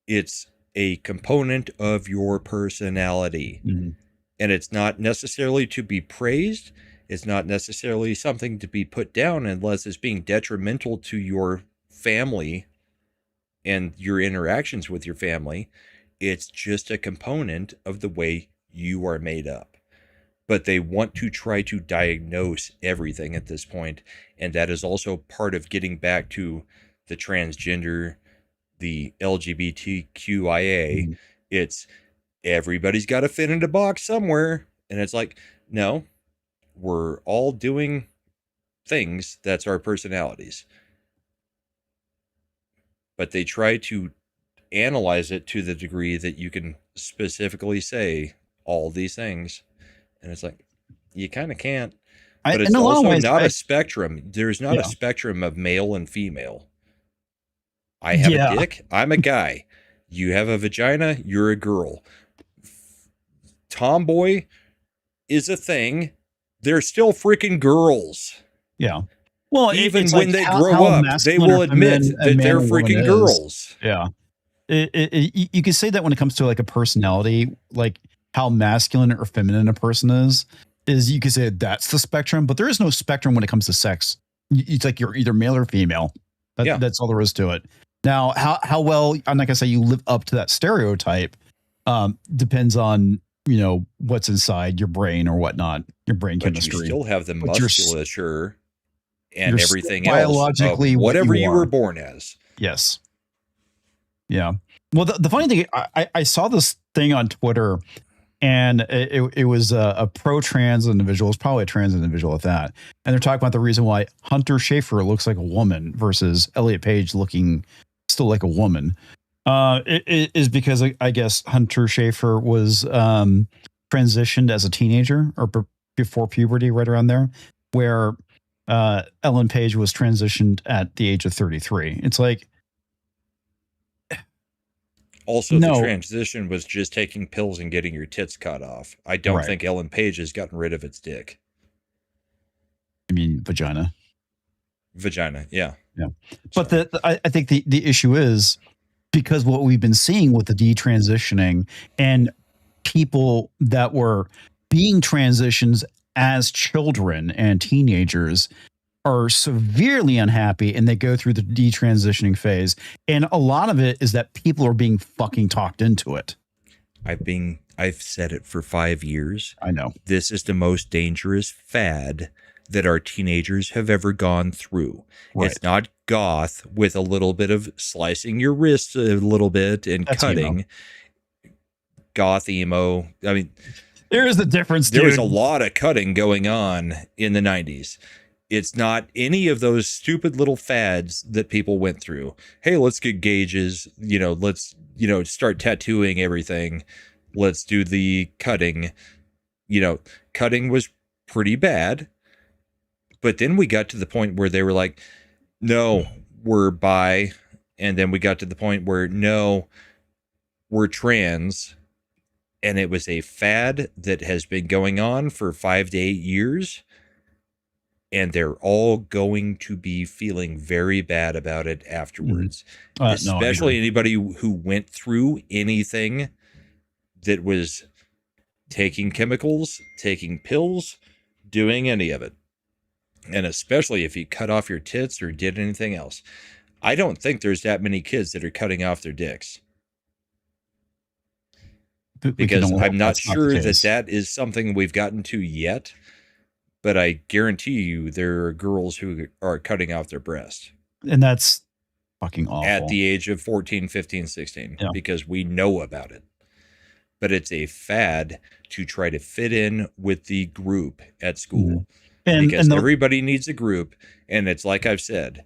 It's a component of your personality. And it's not necessarily to be praised. It's not necessarily something to be put down unless it's being detrimental to your family and your interactions with your family. It's just a component of the way you are made up. But they want to try to diagnose everything at this point. And that is also part of getting back to the transgender, the LGBTQIA. It's everybody's got to fit into a box somewhere. And it's like, no, we're all doing things that's our personalities. But they try to analyze it to the degree that you can specifically say all these things. And it's like, you kind of can't. But it's also not a spectrum. There's not a spectrum of male and female. I have a dick. I'm a guy. You have a vagina. You're a girl. Tomboy is a thing. They're still freaking girls. Yeah. Well, even when they grow up, they will admit that they're freaking girls. Yeah. You can say that when it comes to like a personality, like how masculine or feminine a person is you could say that's the spectrum, but there is no spectrum when it comes to sex. It's like you're either male or female. That's all there is to it. Now, how well, I'm not gonna say you live up to that stereotype. Depends on, you know, what's inside your brain or whatnot, your brain chemistry. You still have the But musculature and you're everything still else biologically of whatever what you you are. were born as. Yes. Yeah. Well, the funny thing, I saw this thing on Twitter, and it was a pro-trans individual. It's probably a trans individual at that. And they're talking about the reason why Hunter Schafer looks like a woman versus Elliot Page looking still like a woman. It is because I guess Hunter Schafer was transitioned as a teenager or before puberty, right around there, where Ellen Page was transitioned at the age of 33. It's like, also, the transition was just taking pills and getting your tits cut off. I don't think Ellen Page has gotten rid of its dick. I mean, vagina. Vagina, yeah. Yeah. But I think the issue is because what we've been seeing with the detransitioning and people that were being transitions as children and teenagers are severely unhappy, and they go through the detransitioning phase. And a lot of it is that people are being fucking talked into it. I've said it for 5 years. I know. This is the most dangerous fad that our teenagers have ever gone through. Right. It's not goth with a little bit of slicing your wrists a little bit and that's cutting. Emo. Goth emo. I mean, there is a difference. There was a lot of cutting going on in the 90s. It's not any of those stupid little fads that people went through. Hey, let's get gauges. You know, let's, start tattooing everything. Let's do the cutting. Cutting was pretty bad. But then we got to the point where they were like, no, we're bi. And then we got to the point where, no, we're trans. And it was a fad that has been going on for 5 to 8 years. And they're all going to be feeling very bad about it afterwards. Especially anybody who went through anything that was taking chemicals, taking pills, doing any of it. And especially if you cut off your tits or did anything else. I don't think there's that many kids that are cutting off their dicks. Because I'm not sure that is something we've gotten to yet. But I guarantee you there are girls who are cutting off their breast. And that's fucking awful. At the age of 14, 15, 16. Yeah. Because we know about it. But it's a fad to try to fit in with the group at school. Because everybody needs a group. And it's like I've said.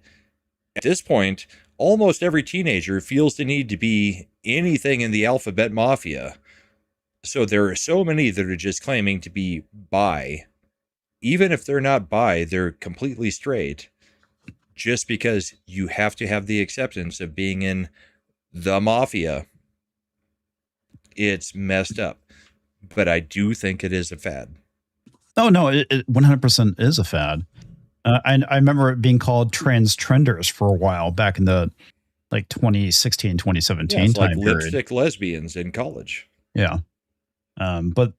At this point, almost every teenager feels the need to be anything in the alphabet mafia. So there are so many that are just claiming to be bi. Even if they're not bi, they're completely straight. Just because you have to have the acceptance of being in the mafia. It's messed up. But I do think it is a fad. Oh, no, it 100% is a fad. I remember it being called trans trenders for a while back in the 2016, 2017 it's time like period. Lipstick lesbians in college. Yeah. But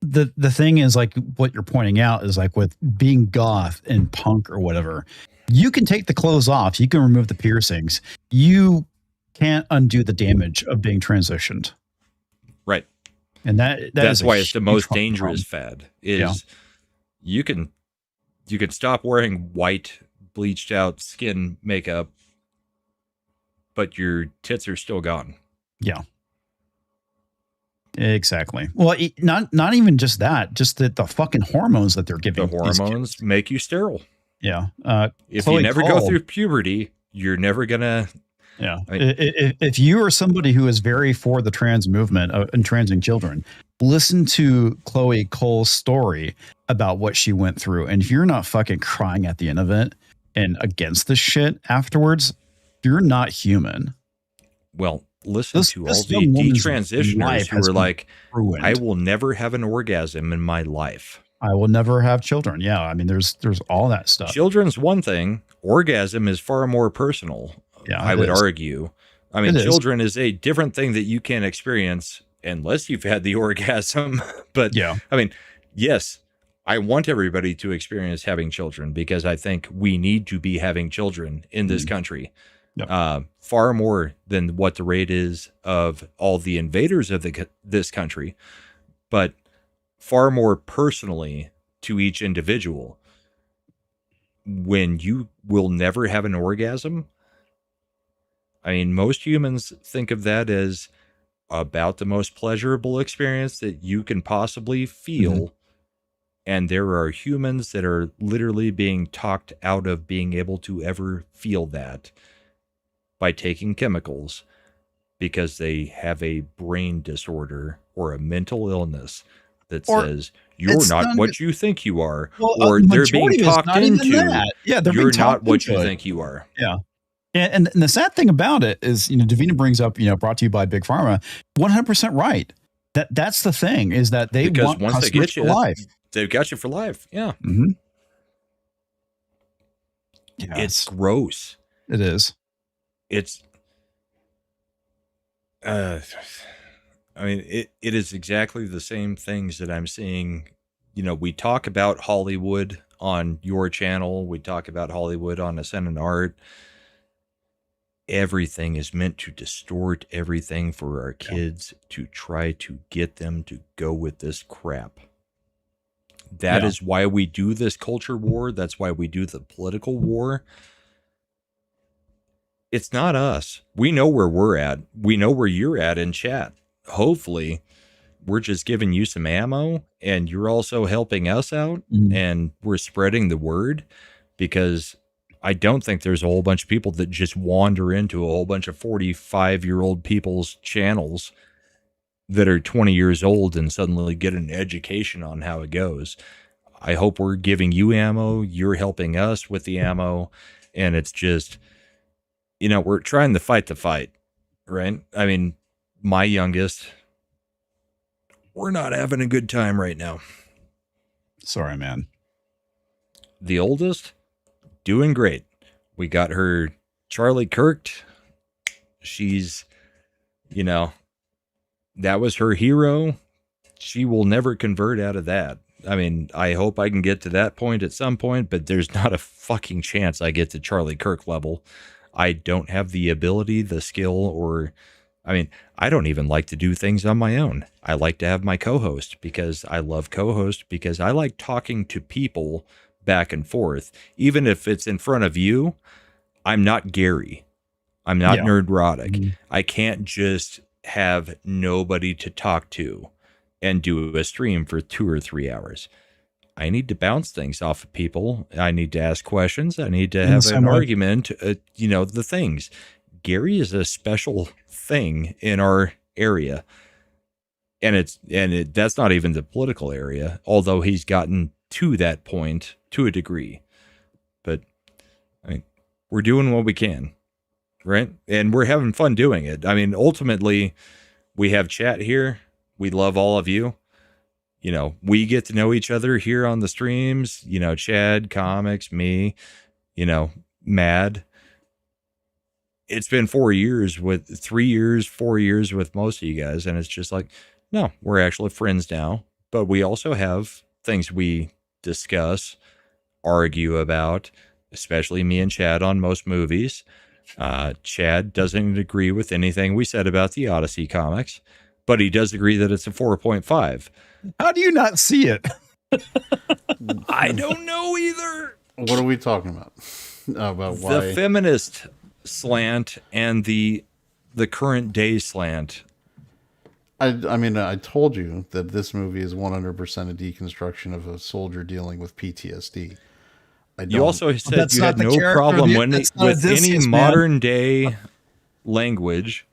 the thing is, like, what you're pointing out is, like, with being goth and punk or whatever, you can take the clothes off, you can remove the piercings, you can't undo the damage of being transitioned. Right. And that's why it's the most dangerous fad is you can stop wearing white bleached out skin makeup, but your tits are still gone. Yeah. Exactly. Well, not even just that, just the fucking hormones that they're giving. The hormones make you sterile. Yeah. If you never go through puberty, you're never gonna. Yeah. If you are somebody who is very for the trans movement and transing children, listen to Chloe Cole's story about what she went through. And if you're not fucking crying at the end of it and against the shit afterwards, you're not human. Well, listen to all the detransitioners who are like, ruined. I will never have an orgasm in my life. I will never have children. Yeah. I mean, there's all that stuff. Children's one thing. Orgasm is far more personal. Yeah, I would argue. I mean, children is a different thing that you can experience unless you've had the orgasm. But Yeah. I mean, yes, I want everybody to experience having children because I think we need to be having children in this country. Yep. Far more than what the rate is of all the invaders of this country, but far more personally to each individual. When you will never have an orgasm, I mean, most humans think of that as about the most pleasurable experience that you can possibly feel. And there are humans that are literally being talked out of being able to ever feel that by taking chemicals because they have a brain disorder or a mental illness that says you're not what you think you are, or they're being talked into. Yeah, they're you're being not talked what you into it. think you are. Yeah. And the sad thing about it is, Davina brings up, brought to you by Big Pharma, 100% right. That's the thing, is that they Because want once they customers get you, for life. they've got you for life. Yeah. Mm-hmm. It's gross. It is. It's, I mean, it is exactly the same things that I'm seeing. We talk about Hollywood on your channel. We talk about Hollywood on Ascendant Art. Everything is meant to distort everything for our kids to try to get them to go with this crap. That is why we do this culture war. That's why we do the political war. It's not us. We know where we're at. We know where you're at in chat. Hopefully, we're just giving you some ammo and you're also helping us out and we're spreading the word, because I don't think there's a whole bunch of people that just wander into a whole bunch of 45-year-old people's channels that are 20 years old and suddenly get an education on how it goes. I hope we're giving you ammo. You're helping us with the ammo. And it's just, we're trying to fight the fight, right? I mean, my youngest, we're not having a good time right now. Sorry, man. The oldest, doing great. We got her Charlie Kirked. She's, that was her hero. She will never convert out of that. I mean, I hope I can get to that point at some point, but there's not a fucking chance I get to Charlie Kirk level. I don't have the ability, the skill, I don't even like to do things on my own. I like to have my co-host because I love co-host, because I like talking to people back and forth. Even if it's in front of you, I'm not Gary. I'm not nerdrotic. I can't just have nobody to talk to and do a stream for 2 or 3 hours. I need to bounce things off of people. I need to ask questions. I need to have an argument, the things. Gary is a special thing in our area. And that's not even the political area, although he's gotten to that point to a degree. But we're doing what we can, right? And we're having fun doing it. I mean, ultimately, we have chat here. We love all of you. We get to know each other here on the streams, Chad, Comics, me, Mad. It's been 4 years 4 years with most of you guys. And it's just like, no, we're actually friends now, but we also have things we discuss, argue about, especially me and Chad on most movies. Chad doesn't agree with anything we said about the Odyssey comics, but he does agree that it's a 4.5. How do you not see it? I don't know either. What are we talking about? About why the feminist slant and the current day slant. I mean, I told you that this movie is 100% a deconstruction of a soldier dealing with PTSD. You also said you had no problem with any modern day language.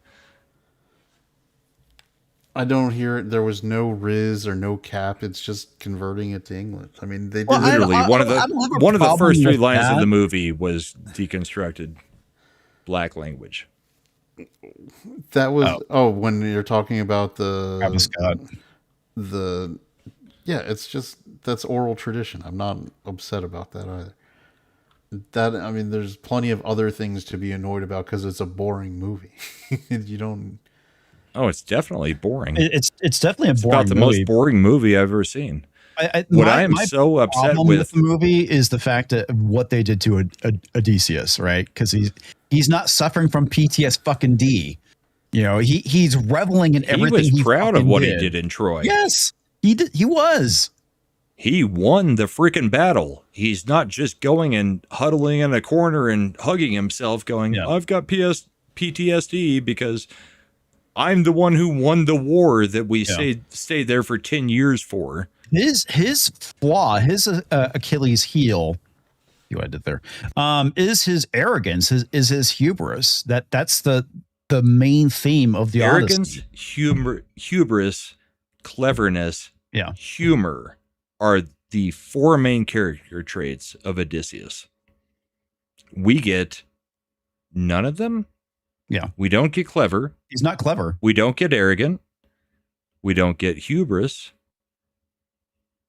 I don't hear it. There was no Riz or no Cap. It's just converting it to English. I mean, they did literally one of the first 3 lines of the movie was deconstructed black language. That was when you're talking about it's just that's oral tradition. I'm not upset about that either. There's plenty of other things to be annoyed about because it's a boring movie. You don't. Oh, it's definitely boring. It's definitely a boring about the movie. most boring movie I've ever seen. What I am so upset with the movie is the fact that what they did to Odysseus, right? Because he's not suffering from PTSD. You know, he's reveling in everything. He was proud of what he did in Troy. Yes, he did. He was. He won the freaking battle. He's not just going and huddling in a corner and hugging himself going, I've got PTSD because I'm the one who won the war that we stayed there for 10 years for. His flaw, his Achilles heel, I did there, is his arrogance, is his hubris. That's the main theme of the arrogance, Odyssey. hubris, cleverness, humor are the four main character traits of Odysseus. We get none of them. Yeah. We don't get clever. He's not clever. We don't get arrogant. We don't get hubris.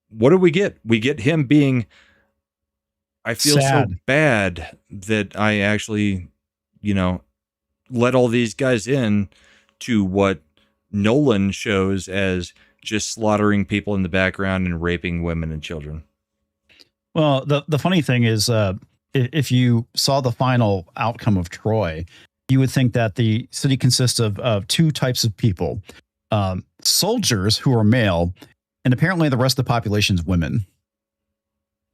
What do we get? We get him being, I feel sad. So bad that I actually, let all these guys in to what Nolan shows as just slaughtering people in the background and raping women and children. Well, the funny thing is, if you saw the final outcome of Troy, you would think that the city consists of two types of people, soldiers who are male, and apparently the rest of the population is women.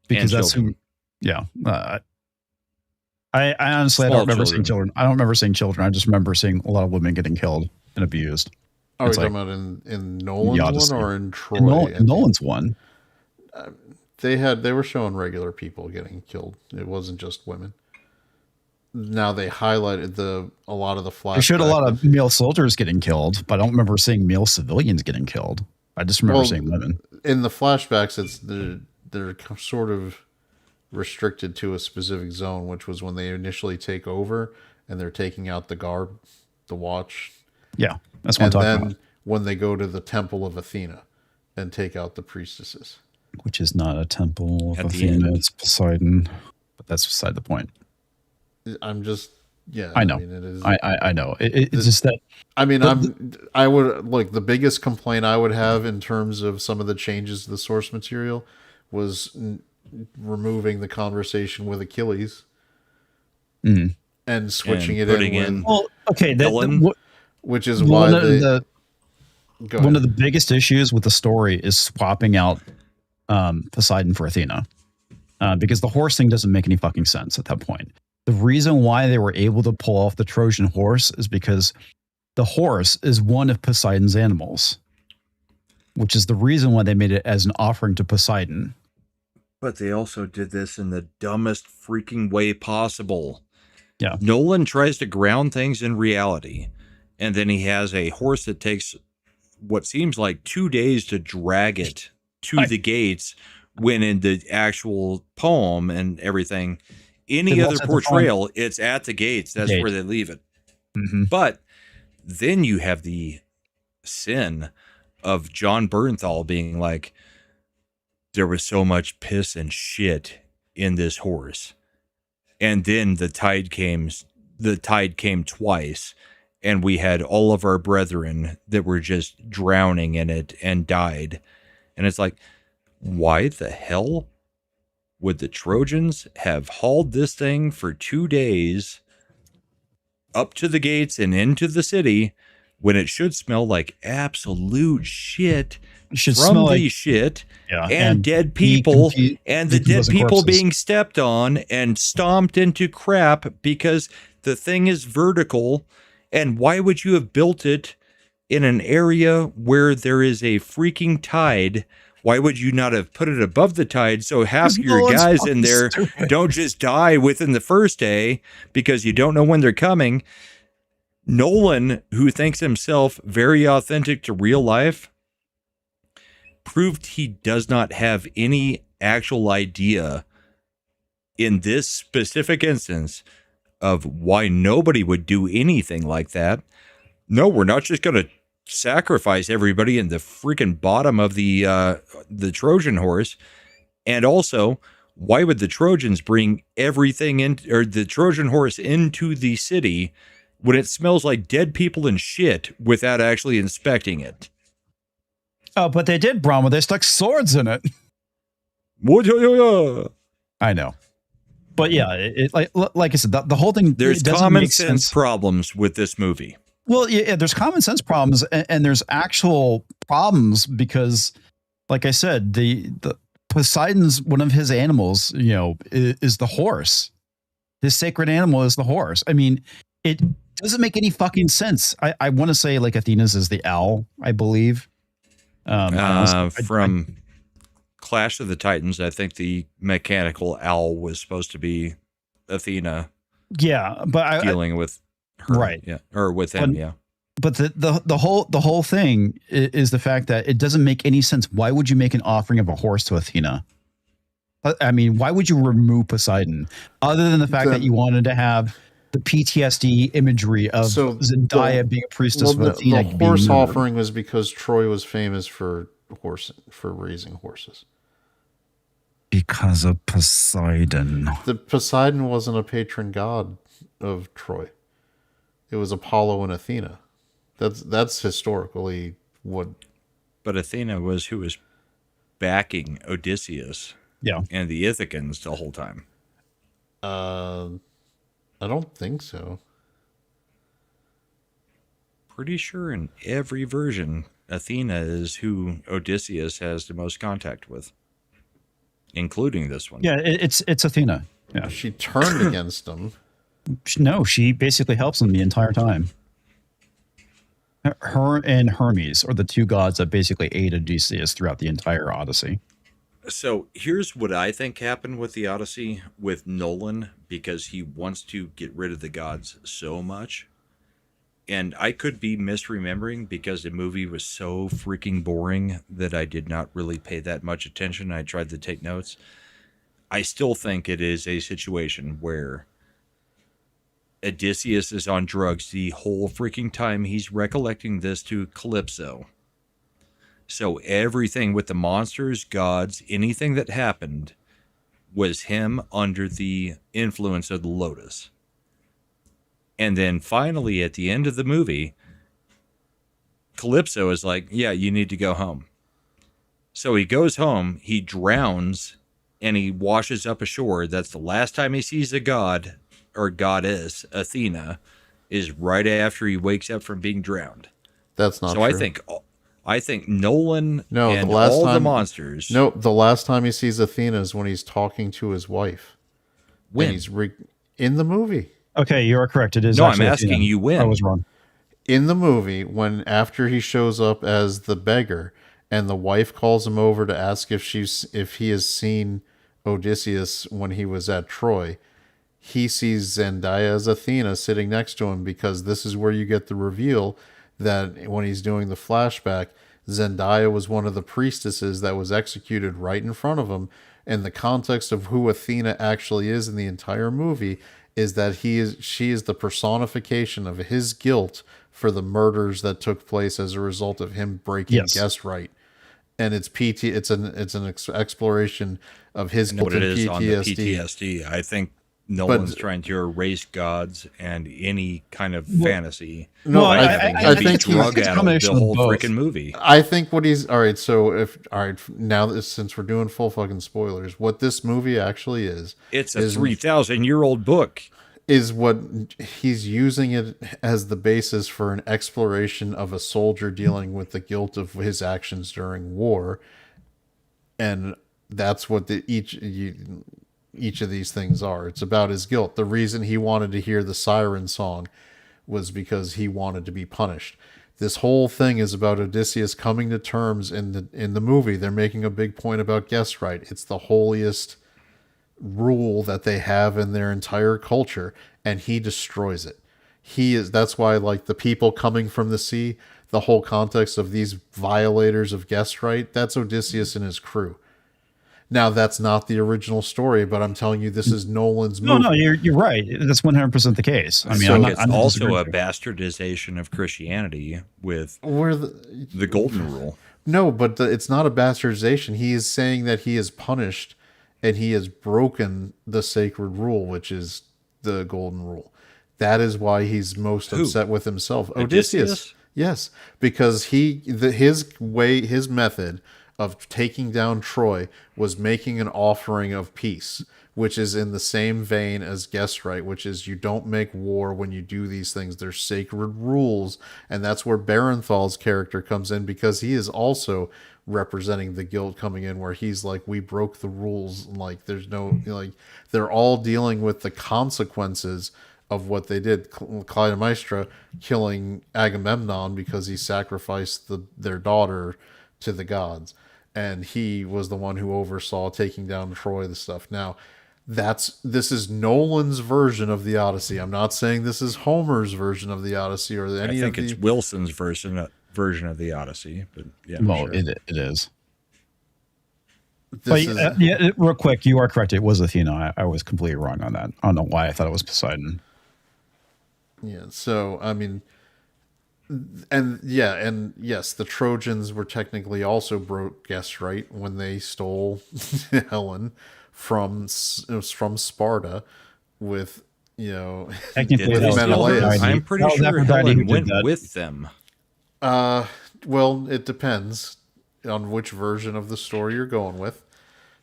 Because and that's children. I honestly, I don't remember seeing children. children. I don't remember seeing children. I just remember seeing a lot of women getting killed and abused. Are we talking about in Nolan's one or in Troy? In Nolan's one. They were showing regular people getting killed. It wasn't just women. Now they highlighted a lot of the flashbacks. They showed a lot of male soldiers getting killed, but I don't remember seeing male civilians getting killed. I just remember seeing women. In the flashbacks, they're sort of restricted to a specific zone, which was when they initially take over and they're taking out the guard, the watch. Yeah, that's what I'm talking about. And then when they go to the Temple of Athena and take out the priestesses. Which is not a temple of At the Athena, end. it's Poseidon. But that's beside the point. I'm just, I know. mean, it is, I know. It's just that. I mean, I would like the biggest complaint I would have in terms of some of the changes to the source material was removing the conversation with Achilles and switching it in. Well, okay, which is why one of the biggest issues with the story is swapping out Poseidon for Athena, because the horse thing doesn't make any fucking sense at that point. The reason why they were able to pull off the Trojan horse is because the horse is one of Poseidon's animals, which is the reason why they made it as an offering to Poseidon. But they also did this in the dumbest freaking way possible. Yeah. Nolan tries to ground things in reality, and then he has a horse that takes what seems like 2 days to drag it to the gates, when in the actual poem and everything, any other portrayal, it's at the gates. That's where they leave it. Mm-hmm. But then you have the sin of John Bernthal being like, there was so much piss and shit in this horse. And then the tide came twice, and we had all of our brethren that were just drowning in it and died. And it's like, why the hell would the Trojans have hauled this thing for 2 days up to the gates and into the city when it should smell like absolute shit from the shit and dead people and the dead people being stepped on and stomped into crap because the thing is vertical? And why would you have built it in an area where there is a freaking tide? Why would you not have put it above the tide so half your guys in there don't just die within the first day because you don't know when they're coming? Nolan, who thinks himself very authentic to real life, proved he does not have any actual idea in this specific instance of why nobody would do anything like that. No, we're not just going to sacrifice everybody in the freaking bottom of the Trojan horse. And also, why would the Trojans bring everything in, or the Trojan horse into the city when it smells like dead people and shit without actually inspecting it? Oh, but they did, Brahma. They stuck swords in it. I know. But yeah, like I said, the whole thing. There's common sense problems with this movie. Well, yeah, there's common sense problems, and there's actual problems because, like I said, the Poseidon's one of his animals, is the horse. His sacred animal is the horse. I mean, it doesn't make any fucking sense. I want to say like Athena's is the owl, I believe. From Clash of the Titans, I think the mechanical owl was supposed to be Athena. Yeah, but dealing with her, right? Yeah, or with him. Yeah. But the whole thing is the fact that it doesn't make any sense. Why would you make an offering of a horse to Athena? I mean, why would you remove Poseidon, other than the fact that you wanted to have the PTSD imagery of Zendaya being a priestess with Athena? The horse offering was because Troy was famous for raising horses. Because of Poseidon. The Poseidon wasn't a patron god of Troy. It was Apollo and Athena. That's historically what. But Athena was who was backing Odysseus. Yeah. And the Ithacans the whole time. I don't think so. Pretty sure in every version, Athena is who Odysseus has the most contact with, including this one. Yeah, it's Athena. Yeah, she turned against him. No, she basically helps him the entire time. Her and Hermes are the two gods that basically aid Odysseus throughout the entire Odyssey. So here's what I think happened with the Odyssey with Nolan, because he wants to get rid of the gods so much. And I could be misremembering because the movie was so freaking boring that I did not really pay that much attention. I tried to take notes. I still think it is a situation where Odysseus is on drugs the whole freaking time he's recollecting this to Calypso. So everything with the monsters, gods, anything that happened was him under the influence of the lotus. And then finally at the end of the movie, Calypso is like, yeah, you need to go home. So he goes home, he drowns, and he washes up ashore. That's the last time he sees a god or goddess, Athena, is right after he wakes up from being drowned. That's not so true. I think Nolan and the monsters. No, the last time he sees Athena is when he's talking to his wife. When? He's in the movie. Okay, you are correct. It is. No, I'm asking you when. I was wrong. In the movie, when after he shows up as the beggar, and the wife calls him over to ask if he has seen Odysseus when he was at Troy, he sees Zendaya as Athena sitting next to him, because this is where you get the reveal that when he's doing the flashback, Zendaya was one of the priestesses that was executed right in front of him. And the context of who Athena actually is in the entire movie is that she is the personification of his guilt for the murders that took place as a result of him breaking guest right. And it's an exploration of his guilt and PTSD. On the PTSD. I think Nolan's trying to erase gods and any kind of fantasy. No, I think drug out of the whole freaking movie. I think what he's all right. So now since we're doing full fucking spoilers, what this movie actually is, it's a 3,000-year-old book. Is what he's using it as the basis for an exploration of a soldier dealing with the guilt of his actions during war, and that's what each of these things are. It's about his guilt. The reason he wanted to hear the siren song was because he wanted to be punished. This whole thing is about Odysseus coming to terms in the movie. They're making a big point about guest right. It's the holiest rule that they have in their entire culture, and he destroys it. That's why, like, the people coming from the sea, the whole context of these violators of guest right, that's Odysseus and his crew. Now, that's not the original story, but I'm telling you, this is Nolan's movie. No, you're right. That's 100% the case. I mean, so it's also a bastardization of Christianity with the Golden Rule. No, but it's not a bastardization. He is saying that he is punished and he has broken the sacred rule, which is the Golden Rule. That is why he's most upset with himself. Odysseus? Yes, because his method of taking down Troy was making an offering of peace, which is in the same vein as guest right, which is you don't make war when you do these things. There's sacred rules, and that's where Barenthal's character comes in, because he is also representing the guild coming in, where he's like, we broke the rules. Like, there's no, like, they're all dealing with the consequences of what they did. Clytemnestra killing Agamemnon because he sacrificed their daughter to the gods, and he was the one who oversaw taking down Troy, the stuff. Now, this is Nolan's version of the Odyssey. I'm not saying this is Homer's version of the Odyssey or any. I think it's Wilson's version of the Odyssey. But yeah, well, sure. it is. But yeah, real quick, you are correct. It was Athena. I was completely wrong on that. I don't know why I thought it was Poseidon. Yeah. So I mean, and yes, the Trojans were technically also broke guest right when they stole Helen from Sparta with, Menelaus. I'm pretty sure Helen went with them. Well, it depends on which version of the story you're going with.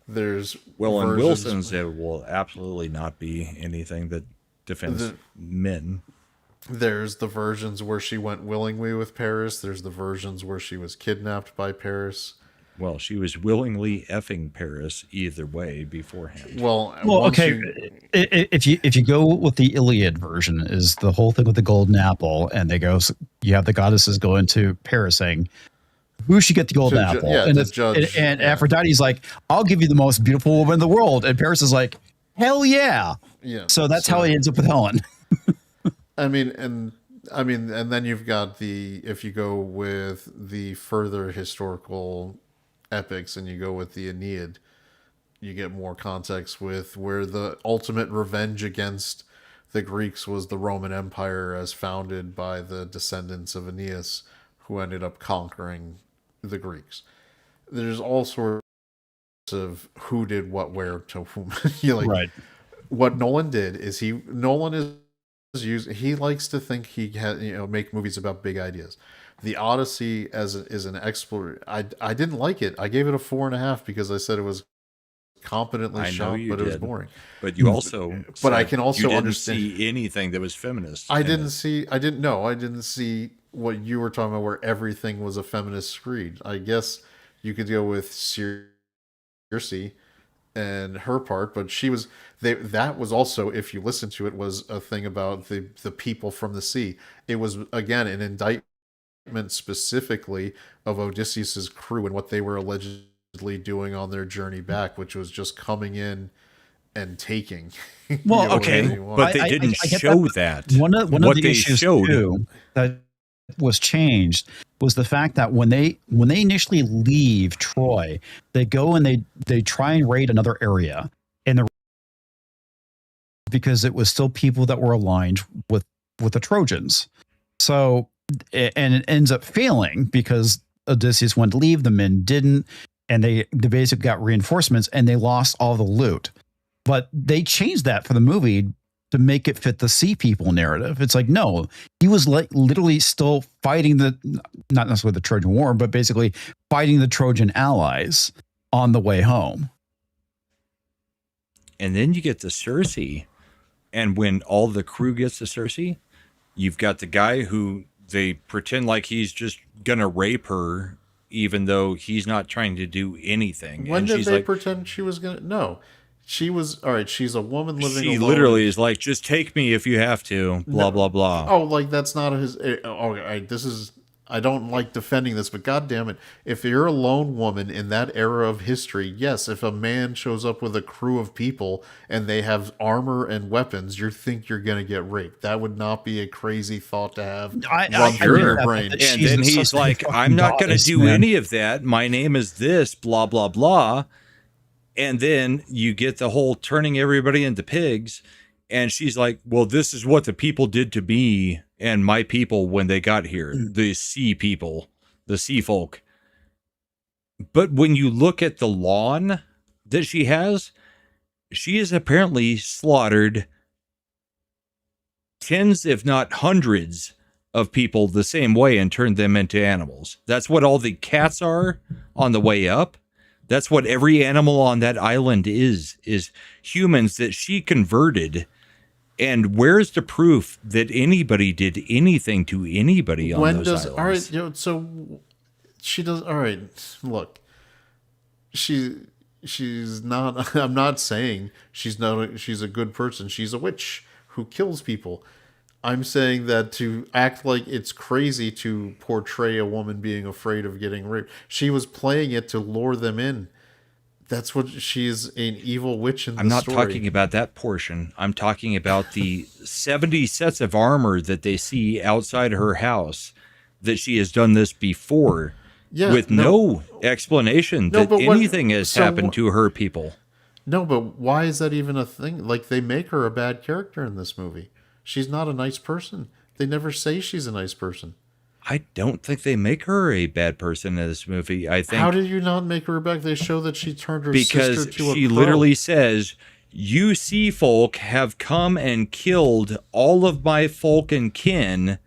There's in Wilson's, it will absolutely not be anything that defends men. There's the versions where she went willingly with Paris. There's the versions where she was kidnapped by Paris. Well, she was willingly effing Paris either way beforehand. Well, okay. If you go with the Iliad version, is the whole thing with the golden apple, and you have the goddesses go into Paris saying, who should get the golden apple? And Aphrodite's like, I'll give you the most beautiful woman in the world. And Paris is like, hell yeah. Yeah. So that's how he ends up with Helen. and then you've got if you go with the further historical epics and you go with the Aeneid, you get more context with where the ultimate revenge against the Greeks was the Roman Empire as founded by the descendants of Aeneas, who ended up conquering the Greeks. There's all sorts of who did what where to whom. Right. What Nolan did is he likes to think he can make movies about big ideas. The Odyssey is an explorer. I didn't like it. I gave it a 4.5 because I said it was competently shot, but it was boring. But you also, I can also understand. See anything that was feminist? I didn't see what you were talking about, where everything was a feminist screed. I guess you could go with Circe and her part, but that was also, if you listen to it, was a thing about the people from the sea. It was, again, an indictment specifically of Odysseus's crew and what they were allegedly doing on their journey back, which was just coming in and taking. Well, okay, but they didn't show that. One of the issues too that was changed was the fact that when they initially leave Troy, they go and they try and raid another area, and because it was still people that were aligned with the Trojans. So, and it ends up failing because Odysseus went to leave, the men didn't, and they basically got reinforcements and they lost all the loot. But they changed that for the movie to make it fit the sea people narrative. It's like, no, he was literally still fighting not necessarily the Trojan War, but basically fighting the Trojan allies on the way home. And then you get to Circe, and when all the crew gets to Circe, you've got the guy who they pretend like he's just gonna rape her, even though he's not trying to do anything. When did they pretend she was gonna? No. She was, all right, she's a woman living alone. She literally is like, just take me if you have to, blah, blah, blah. Oh, like, that's not his... I don't like defending this, but God damn it, if you're a lone woman in that era of history, yes, if a man shows up with a crew of people and they have armor and weapons, you think you're going to get raped. That would not be a crazy thought to have run through your brain. And then he's like, I'm not going to do any of that. My name is this, blah, blah, blah. And then you get the whole turning everybody into pigs. And she's like, well, this is what the people did to me and my people when they got here. The sea people, the sea folk. But when you look at the lawn that she has apparently slaughtered tens, if not hundreds, of people the same way and turned them into animals. That's what all the cats are on the way up. That's what every animal on that island is humans that she converted. And where's the proof that anybody did anything to anybody on those islands? All right, so she does. All right, look, she's not. I'm not saying she's not. She's a good person. She's a witch who kills people. I'm saying that to act like it's crazy to portray a woman being afraid of getting raped. She was playing it to lure them in. That's what she's an evil witch in the story. I'm not talking about that portion. I'm talking about the 70 sets of armor that they see outside her house, that she has done this before with no explanation that anything has happened to her people. No, but why is that even a thing? Like, they make her a bad character in this movie. She's not a nice person. They never say she's a nice person. I don't think they make her a bad person in this movie. I think. How did you not make her back? They show that she turned her sister to a Because she crow. literally says, "You sea folk have come and killed all of my folk and kin.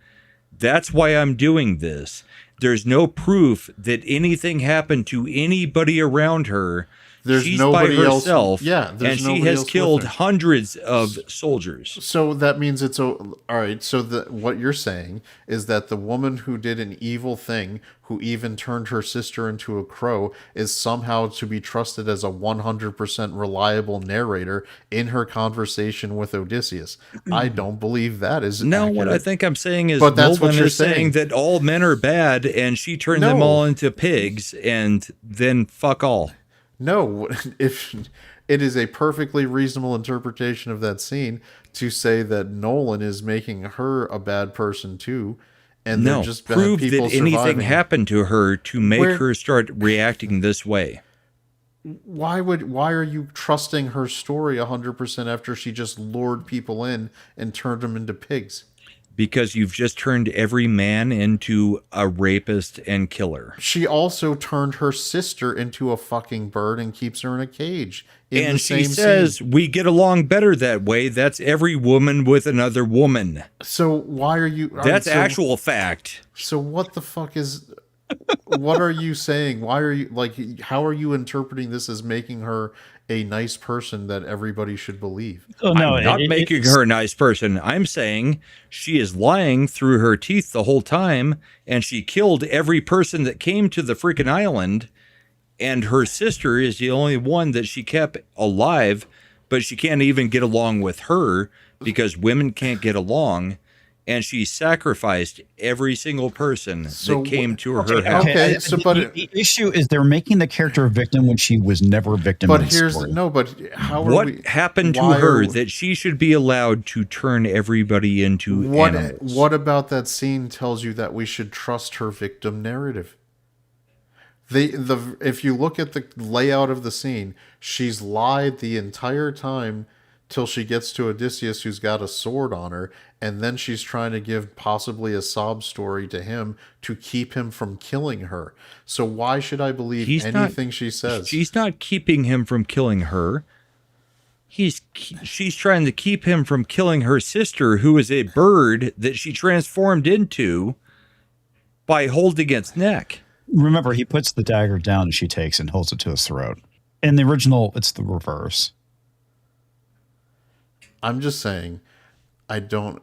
That's why I'm doing this." There's no proof that anything happened to anybody around her. There's She's nobody by else. herself, Yeah, and there's she nobody has else with killed her. hundreds of soldiers. So that means it's all right. So what you're saying is that the woman who did an evil thing, who even turned her sister into a crow, is somehow to be trusted as a 100% reliable narrator in her conversation with Odysseus. I don't believe that is No, accurate. what I think I'm saying is But that's what Nolan you're is saying that all men are bad, and she turned them No. all into pigs, and then fuck all. No, if it is a perfectly reasonable interpretation of that scene to say that Nolan is making her a bad person too, and No, they're just bad prove people that anything surviving. happened to her to make Where- her start reacting this way. Why are you trusting her story 100% after she just lured people in and turned them into pigs? Because you've just turned every man into a rapist and killer. She also turned her sister into a fucking bird and keeps her in a cage. In And the she same says, scene. we get along better that way. That's every woman with another woman. So why are you... That's so- actual fact. So what the fuck is... What are you saying? Why are you... Like, how are you interpreting this as making her a nice person that everybody should believe? Oh, no, I'm not making her a nice person. I'm saying she is lying through her teeth the whole time, and she killed every person that came to the freaking island, and her sister is the only one that she kept alive, but she can't even get along with her because women can't get along, and she sacrificed every single person that came to her house. Okay, so the issue is they're making the character a victim when she was never a victim. But in the here's story. but how are What we, happened to why her are- that she should be allowed to turn everybody into animals? What about that scene tells you that we should trust her victim narrative? If you look at the layout of the scene, she's lied the entire time till she gets to Odysseus, who's got a sword on her, and then she's trying to give possibly a sob story to him to keep him from killing her. So why should I believe anything she says? She's not keeping him from killing her. She's trying to keep him from killing her sister, who is a bird that she transformed into by holding its neck. Remember, he puts the dagger down and she takes and holds it to his throat. In the original, it's the reverse. I'm just saying, I don't.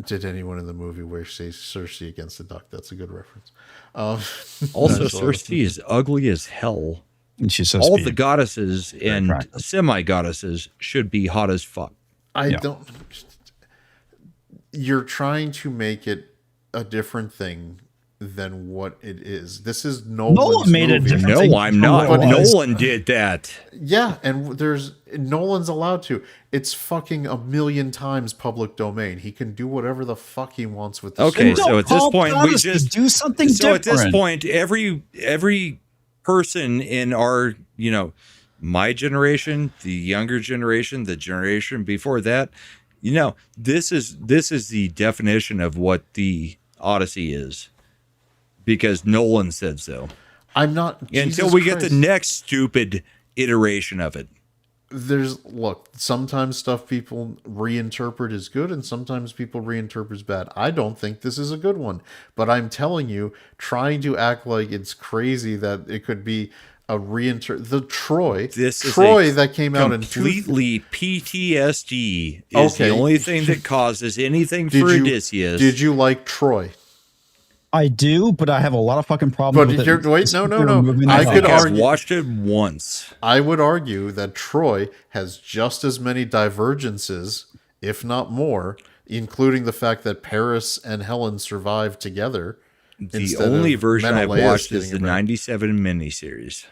Did anyone in the movie wear Cersei against the duck? That's a good reference. Also, Cersei is ugly as hell. And she's so all speedy. the goddesses and attractive. semi-goddesses should be hot as fuck. I don't. You're trying to make it a different thing than what it is. This is Nolan's made it movie. different thing No, I'm not. from what it was. Nolan did that. Yeah, and Nolan's allowed to. It's fucking a million times public domain. He can do whatever the fuck he wants with this. Okay, story. so at this point, we Odyssey, just do something So at this different. point, every person in our, my generation, the younger generation, the generation before that, this is the definition of what the Odyssey is, because Nolan said so. I'm not Until Jesus we get Christ. the next stupid iteration of it. sometimes stuff people reinterpret as good and sometimes people reinterpret as bad. I don't think this is a good one, but I'm telling you, trying to act like it's crazy that it could be a Troy that came out in completely PTSD is the only thing that causes anything for Odysseus. Did you like Troy? I do, but I have a lot of fucking problems with it. Wait, no. I've watched it once. I would argue that Troy has just as many divergences, if not more, including the fact that Paris and Helen survived together. The only version I've watched is the 97 miniseries.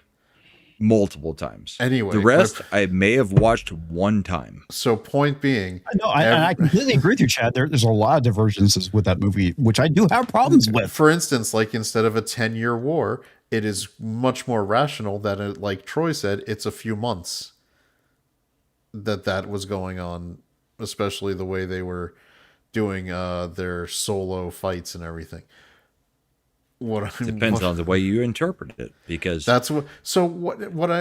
Multiple times. Anyway, the rest I may have watched one time. So point being, I completely agree with you, Chad. There's a lot of divergences with that movie, which I do have problems with. For instance, like instead of a 10-year war, it is much more rational that, like Troy said, it's a few months that was going on, especially the way they were doing their solo fights and everything. Depends on the way you interpret it, because that's what. So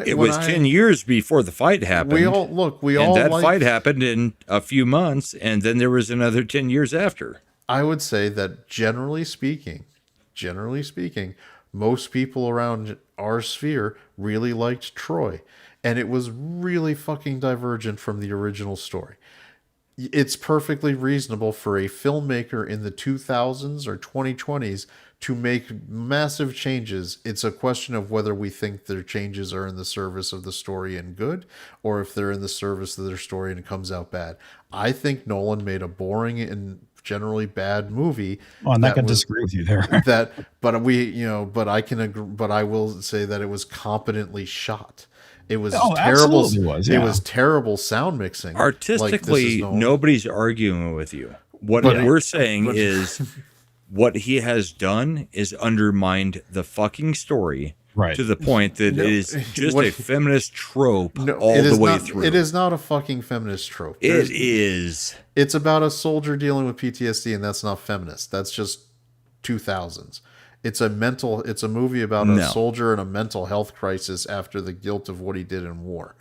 it was 10 years before the fight happened. That fight happened in a few months, and then there was another 10 years after. I would say that generally speaking, most people around our sphere really liked Troy, and it was really fucking divergent from the original story. It's perfectly reasonable for a filmmaker in the 2000s or 2020s to make massive changes. It's a question of whether we think their changes are in the service of the story and good, or if they're in the service of their story and it comes out bad. I think Nolan made a boring and generally bad movie. Oh, I'm not going to disagree with you there. But I can agree. But I will say that it was competently shot. It was terrible. It was terrible sound mixing. Artistically, nobody's arguing with you. What we're saying is what he has done is undermined the fucking story to the point that it is just a feminist trope all the way through. It is not a fucking feminist trope. It is. It's about a soldier dealing with PTSD, and that's not feminist. That's just 2000s. It's a movie about a soldier in a mental health crisis after the guilt of what he did in war.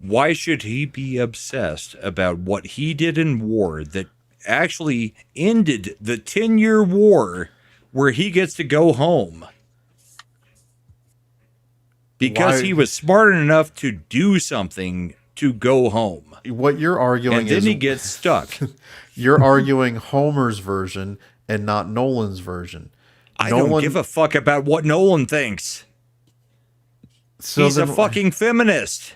Why should he be obsessed about what he did in war that actually ended the 10-year war where he gets to go home? Because he was smart enough to do something to go home. What you're arguing is... And then he gets stuck. You're arguing Homer's version and not Nolan's version. I don't give a fuck about what Nolan thinks. He's a fucking feminist.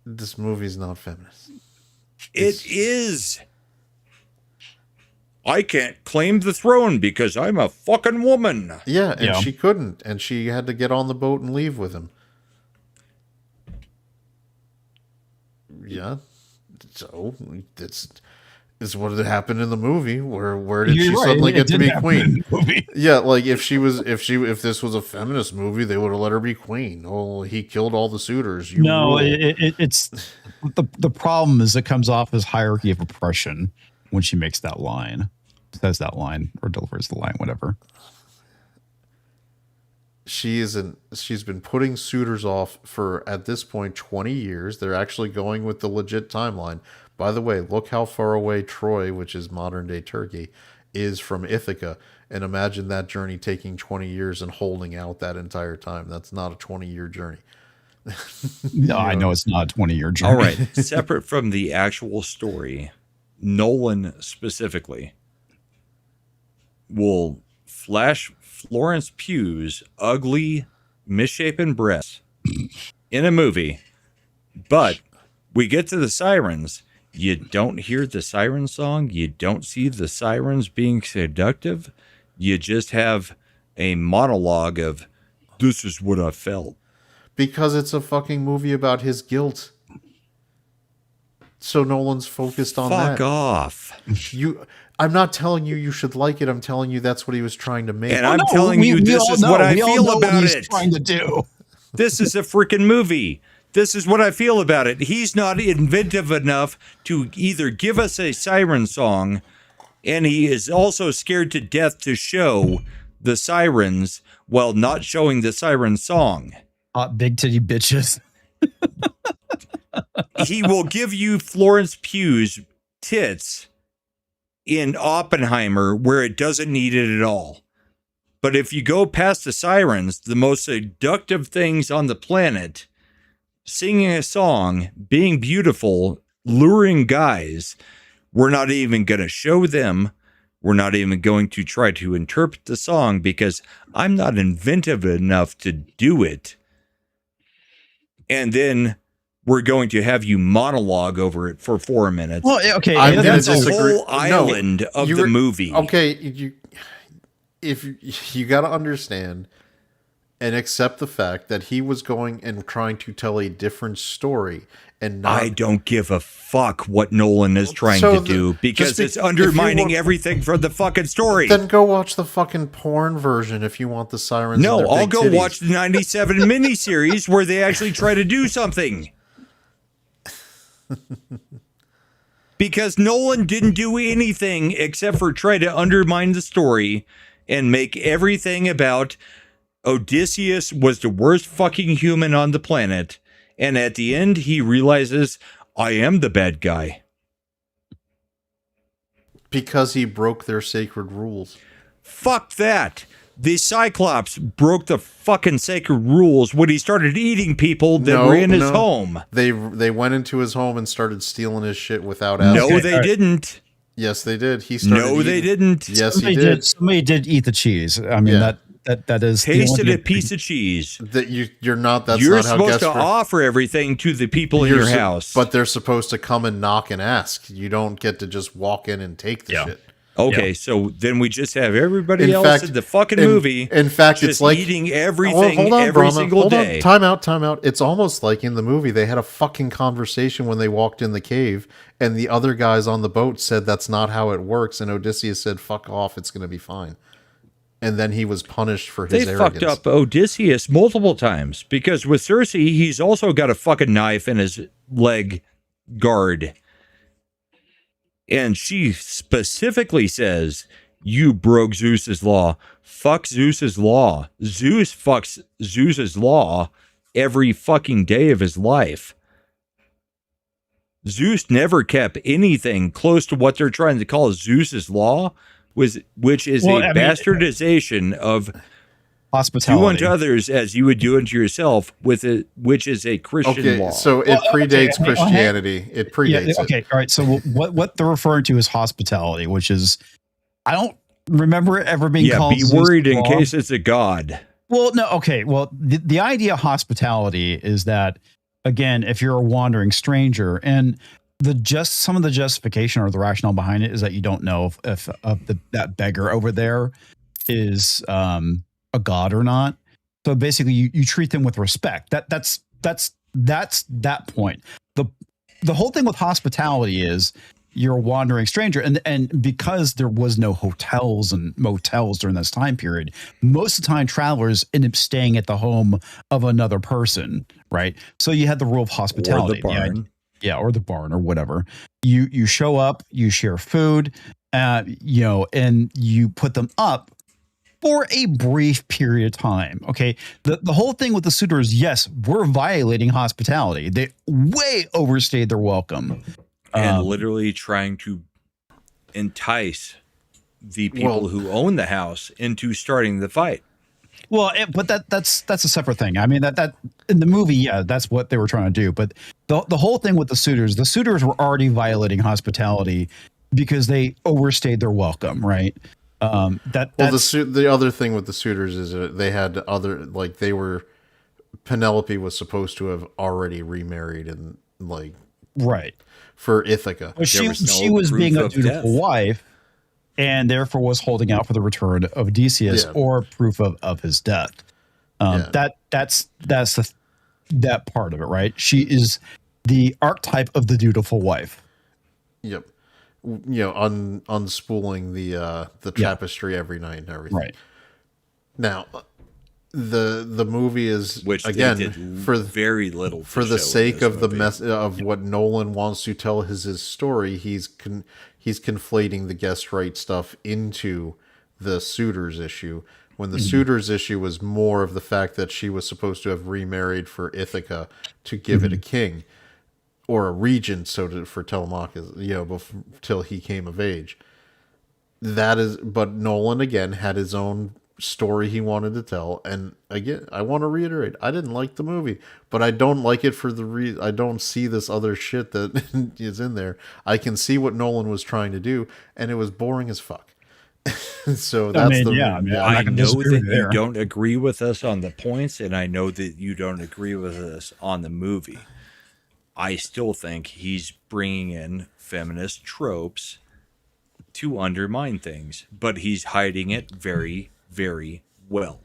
This movie's not feminist. It is. I can't claim the throne because I'm a fucking woman. Yeah, and she couldn't, and she had to get on the boat and leave with him. Yeah. So it's what had happened in the movie. Where did she suddenly get to be queen? Yeah, like if this was a feminist movie, they would have let her be queen. Oh, he killed all the suitors. It's the problem is it comes off as hierarchy of oppression when she makes that line, says that line, or delivers the line, whatever. She's been putting suitors off for, at this point, 20 years. They're actually going with the legit timeline. By the way, look how far away Troy, which is modern day Turkey, is from Ithaca. And imagine that journey taking 20 years and holding out that entire time. That's not a 20-year journey. No, I know it's not a 20-year journey. All right. Separate from the actual story, Nolan specifically will flash Florence Pugh's ugly, misshapen breasts in a movie, but we get to the sirens. You don't hear the siren song. You don't see the sirens being seductive. You just have a monologue of, this is what I felt. Because it's a fucking movie about his guilt. So Nolan's focused on that. Fuck off. I'm not telling you should like it. I'm telling you that's what he was trying to make. And I'm telling you this is what I feel about it. Trying to do. This is a freaking movie. This is what I feel about it. He's not inventive enough to either give us a siren song, and he is also scared to death to show the sirens while not showing the siren song. Hot big titty bitches. He will give you Florence Pugh's tits in Oppenheimer where it doesn't need it at all. But if you go past the sirens, the most seductive things on the planet, singing a song, being beautiful, luring guys, we're not even going to show them. We're not even going to try to interpret the song because I'm not inventive enough to do it. And then we're going to have you monologue over it for 4 minutes. Well, okay, I'm going to that's the disagree. whole island of the movie. Okay, if you got to understand and accept the fact that he was going and trying to tell a different story, and not. I don't give a fuck what Nolan is trying to do because it's undermining everything from the fucking story. Then go watch the fucking porn version if you want the sirens. No, and their I'll big go titties. watch the 97 miniseries where they actually try to do something. Because Nolan didn't do anything except for try to undermine the story and make everything about Odysseus was the worst fucking human on the planet. And at the end, he realizes, I am the bad guy. Because he broke their sacred rules. Fuck that. The Cyclops broke the fucking sacred rules when he started eating people that were in his home. They went into his home and started stealing his shit without asking. No, they didn't. Yes, they did. He started. No, they didn't. Yes, somebody he did. Somebody did eat the cheese. I mean, that is tasted a piece of cheese. That you're not. That's you're not how supposed guests to offer everything to the people in your house, but they're supposed to come and knock and ask. You don't get to just walk in and take the shit. Okay, so then we just have everybody else in the fucking movie. In fact, just it's like eating everything every Brahma. single day. Time out. It's almost like in the movie they had a fucking conversation when they walked in the cave, and the other guys on the boat said that's not how it works, and Odysseus said, "Fuck off, it's going to be fine." And then he was punished for his arrogance. They fucked up Odysseus multiple times because with Circe, he's also got a fucking knife in his leg guard. And she specifically says, you broke Zeus's law. Fuck Zeus's law. Zeus fucks Zeus's law every fucking day of his life. Zeus never kept anything close to what they're trying to call Zeus's law, which is bastardization of hospitality. Do unto others as you would do unto yourself, which is a Christian law. So it predates Christianity. It predates it. Okay, all right. So what they're referring to is hospitality, which is, I don't remember it ever being called. Be worried in case it's a god. Well, no, okay. Well, the idea of hospitality is that, again, if you're a wandering stranger, and some of the justification or the rationale behind it is that you don't know if that beggar over there is a god or not. So basically you treat them with respect. That's that point. The whole thing with hospitality is you're a wandering stranger, and because there was no hotels and motels during this time period, most of the time travelers end up staying at the home of another person, right? So you had the rule of hospitality. Or the barn. Or the barn or whatever. You show up, you share food, and you put them up for a brief period of time. Okay. The whole thing with the suitors, yes, we're violating hospitality. They way overstayed their welcome. And literally trying to entice the people who own the house into starting the fight. Well, but that's a separate thing. I mean, that in the movie, that's what they were trying to do. But the whole thing with the suitors were already violating hospitality because they overstayed their welcome, right? The other thing with the suitors is they had Penelope was supposed to have already remarried and right for Ithaca. Well, she was being a dutiful wife, and therefore was holding out for the return of Odysseus or proof of his death. That's that part of it, right? She is the archetype of the dutiful wife. Yep. Unspooling the tapestry every night and everything. Right. Now, the movie is, which again, for very little for the sake of the mess of what Nolan wants to tell his story. He's conflating the guest right stuff into the suitors issue, when the suitors issue was more of the fact that she was supposed to have remarried for Ithaca to give it a king or a regent, for Telemachus, till he came of age. But Nolan again had his own story he wanted to tell, and again, I want to reiterate, I didn't like the movie, but I don't like it for the I don't see this other shit that is in there. I can see what Nolan was trying to do, and it was boring as fuck. So that's I know that you don't agree with us on the points, and I know that you don't agree with us on the movie. I still think he's bringing in feminist tropes to undermine things, but he's hiding it very, very well.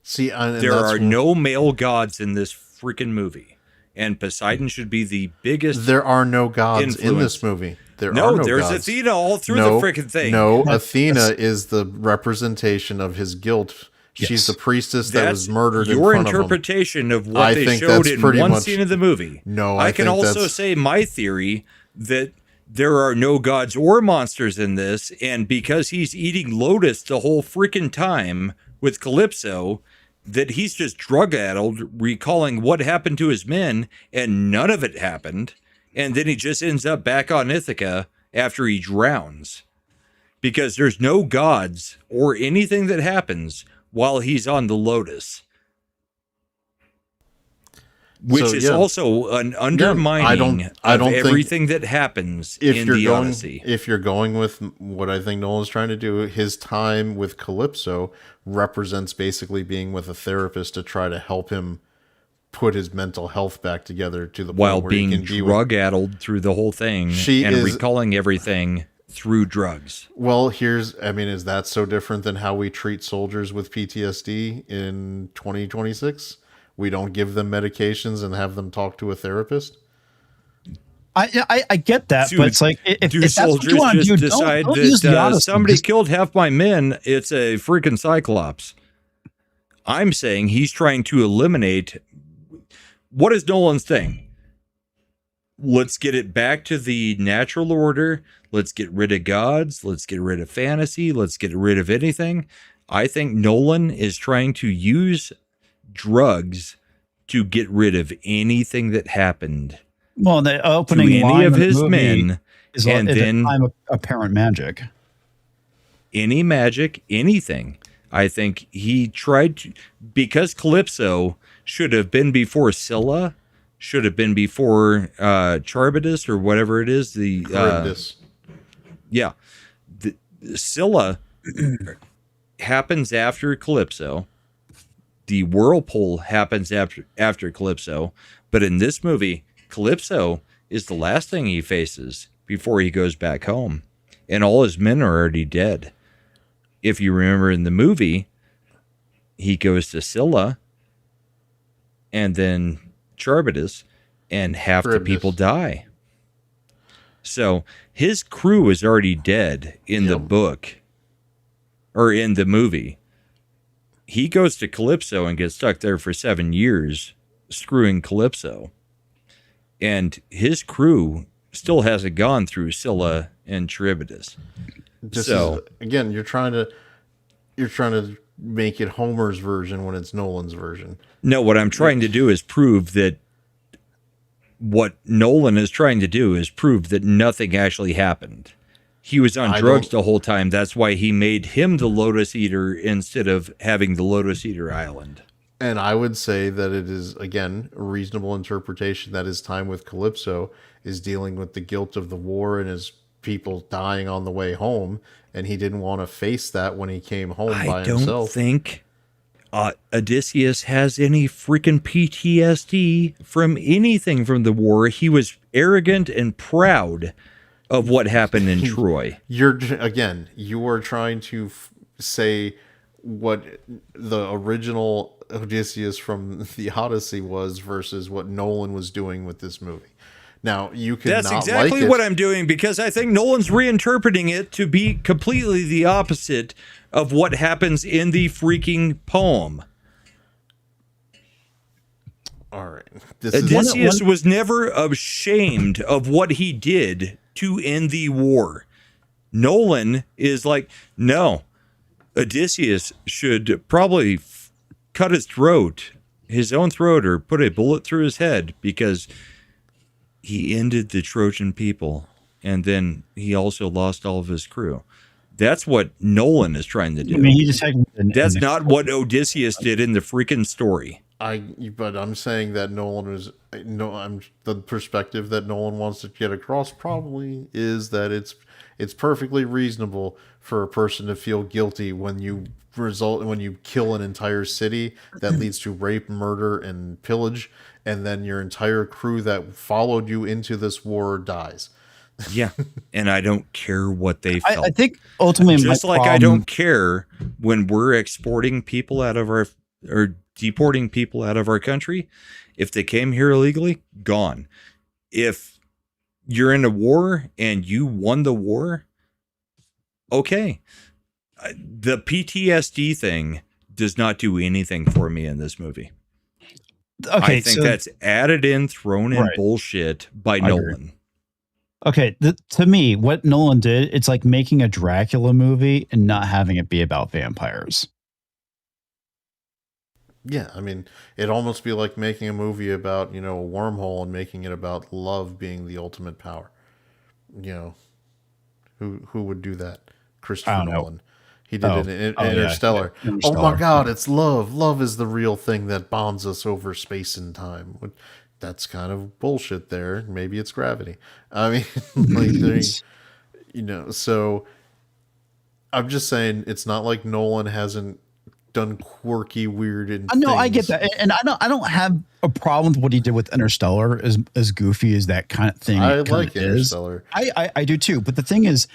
See, there are no male gods in this freaking movie, and Poseidon should be the biggest. There are no gods in this movie. There's gods. Athena all through the freaking thing. No, Athena is the representation of his guilt. Yes. She's the priestess that was murdered in front of him. Your interpretation of what they showed in one scene of the movie. No, I can also say my theory that there are no gods or monsters in this, and because he's eating lotus the whole freaking time with Calypso, that he's just drug-addled, recalling what happened to his men, and none of it happened, and then he just ends up back on Ithaca after he drowns. Because there's no gods or anything that happens while he's on the lotus. Which is also an undermining of everything that happens in the Odyssey. If you're going with what I think Nolan's trying to do, his time with Calypso represents basically being with a therapist to try to help him put his mental health back together to the point while where being he can drug-addled through the whole thing recalling everything through drugs. Well, is that so different than how we treat soldiers with PTSD in 2026? We don't give them medications and have them talk to a therapist? I get that, but it's like if that's soldiers what you want to do, decide don't use the that Odyssey. Somebody killed half my men, it's a freaking Cyclops. I'm saying he's trying to eliminate. What is Nolan's thing? Let's get it back to the natural order. Let's get rid of gods. Let's get rid of fantasy. Let's get rid of anything. I think Nolan is trying to use drugs to get rid of anything that happened. Well, the opening to any of his men, is and then time of apparent magic. Any magic, anything. I think he tried to, because Calypso should have been before Scylla, should have been before Charybdis or whatever it is. Scylla happens after Calypso. The whirlpool happens after Calypso, but in this movie, Calypso is the last thing he faces before he goes back home, and all his men are already dead. If you remember in the movie, he goes to Scylla and then Charybdis, and half the people die. So his crew is already dead in the book or in the movie. He goes to Calypso and gets stuck there for 7 years, screwing Calypso. And his crew still hasn't gone through Scylla and Charybdis. Again, you're trying to make it Homer's version when it's Nolan's version. No, what I'm trying to do is prove that what Nolan is trying to do is prove that nothing actually happened. He was on drugs the whole time. That's why he made him the Lotus Eater instead of having the Lotus Eater Island. And I would say that it is, again, a reasonable interpretation that his time with Calypso is dealing with the guilt of the war and his people dying on the way home, and he didn't want to face that when he came home by himself. I don't think Odysseus has any freaking PTSD from anything from the war. He was arrogant and proud of what happened in Troy. You are trying to say what the original Odysseus from the Odyssey was versus what Nolan was doing with this movie. Now, you can That's exactly what I'm doing, because I think Nolan's reinterpreting it to be completely the opposite of what happens in the freaking poem. All right. Odysseus was never ashamed of what he did to end the war. Nolan is like, no, Odysseus should probably cut his own throat, or put a bullet through his head, because he ended the Trojan people, and then he also lost all of his crew. That's what Nolan is trying to do. I mean, he just had That's not what Odysseus did in the freaking story. But I'm saying that the perspective that Nolan wants to get across probably is that it's perfectly reasonable for a person to feel guilty when you kill an entire city that leads to rape, murder, and pillage, and then your entire crew that followed you into this war dies. Yeah, and I don't care what they felt. I think ultimately, just like I don't care when we're exporting people out of or deporting people out of our country. If they came here illegally, gone. If you're in a war and you won the war, okay. The PTSD thing does not do anything for me in this movie. Okay, I think that's added in, thrown in bullshit by Nolan. Okay, to me, what Nolan did, it's like making a Dracula movie and not having it be about vampires. Yeah, I mean, it'd almost be like making a movie about, a wormhole and making it about love being the ultimate power. Who would do that? Christopher Nolan. He did it in Interstellar. Yeah. Interstellar. Oh my God, it's love. Love is the real thing that bonds us over space and time. That's kind of bullshit there. Maybe it's gravity. I mean, so I'm just saying it's not like Nolan hasn't done quirky, weird, and no, I get that, and I don't have a problem with what he did with Interstellar, as goofy as that kind of thing. I like Interstellar. I do too. But the thing is,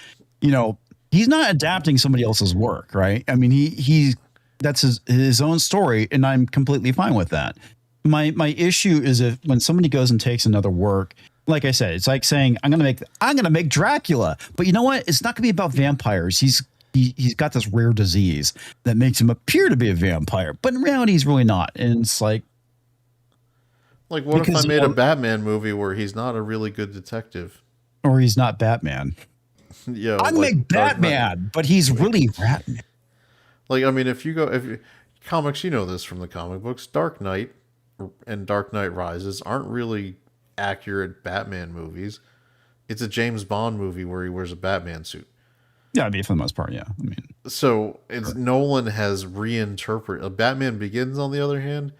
he's not adapting somebody else's work, right? I mean, that's his own story, and I'm completely fine with that. My issue is when somebody goes and takes another work, like I said, it's like saying I'm gonna make Dracula, but you know what? It's not gonna be about vampires. He's got this rare disease that makes him appear to be a vampire, but in reality, he's really not. And it's like what if I made a Batman movie where he's not a really good detective, or he's not Batman? Yeah, I'd make Batman, but he's really Batman. I mean, if comics, this from the comic books, Dark Knight and Dark Knight Rises aren't really accurate Batman movies. It's a James Bond movie where he wears a Batman suit. Yeah, I mean, for the most part, yeah. I mean, so Nolan has reinterpreted. Batman Begins, on the other hand,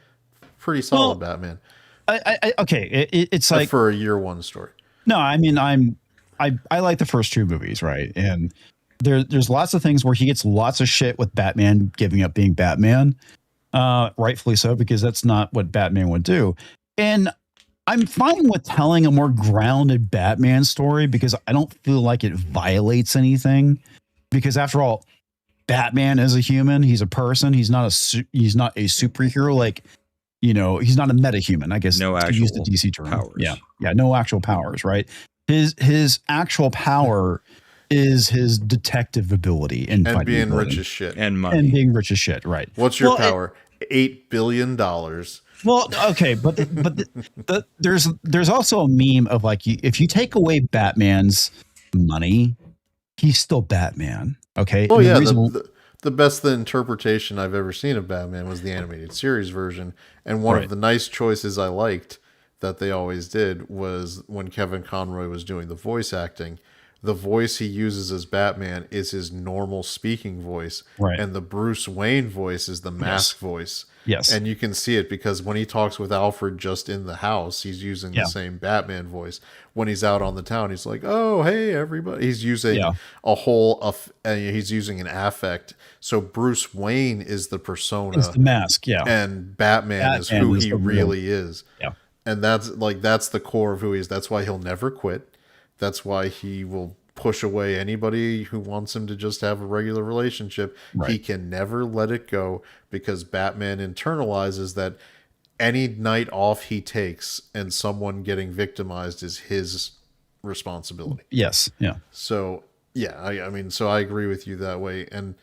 pretty solid Batman. It's like for a year one story. No, I mean, I like the first two movies, right? And there's lots of things where he gets lots of shit with Batman giving up being Batman. Rightfully so, because that's not what Batman would do. And I'm fine with telling a more grounded Batman story because I don't feel like it violates anything. Because after all, Batman is a human. He's a person. He's not a superhero. He's not a metahuman, I guess. No to actual use the DC term. powers. Yeah, no actual powers. Right. His actual power is his detective ability and being rich as shit and money and being rich as shit. Right. What's your power? $8 billion. Well, okay, but there's also a meme of if you take away Batman's money, he's still Batman. Okay. Oh yeah. The best interpretation I've ever seen of Batman was the animated series version, and one of the nice choices I liked that they always did was when Kevin Conroy was doing the voice acting. The voice he uses as Batman is his normal speaking voice, and the Bruce Wayne voice is the mask voice. Yes, and you can see it because when he talks with Alfred just in the house, he's using the same Batman voice. When he's out on the town, he's like, "Oh, hey, everybody!" He's using he's using an affect. So Bruce Wayne is the persona, it's the mask, and Batman is who he really is. Yeah, and that's the core of who he is. That's why he'll never quit. That's why he will push away anybody who wants him to just have a regular relationship. Right. He can never let it go because Batman internalizes that any night off he takes and someone getting victimized is his responsibility. Yes. Yeah. So, yeah, I mean, so I agree with you that way. And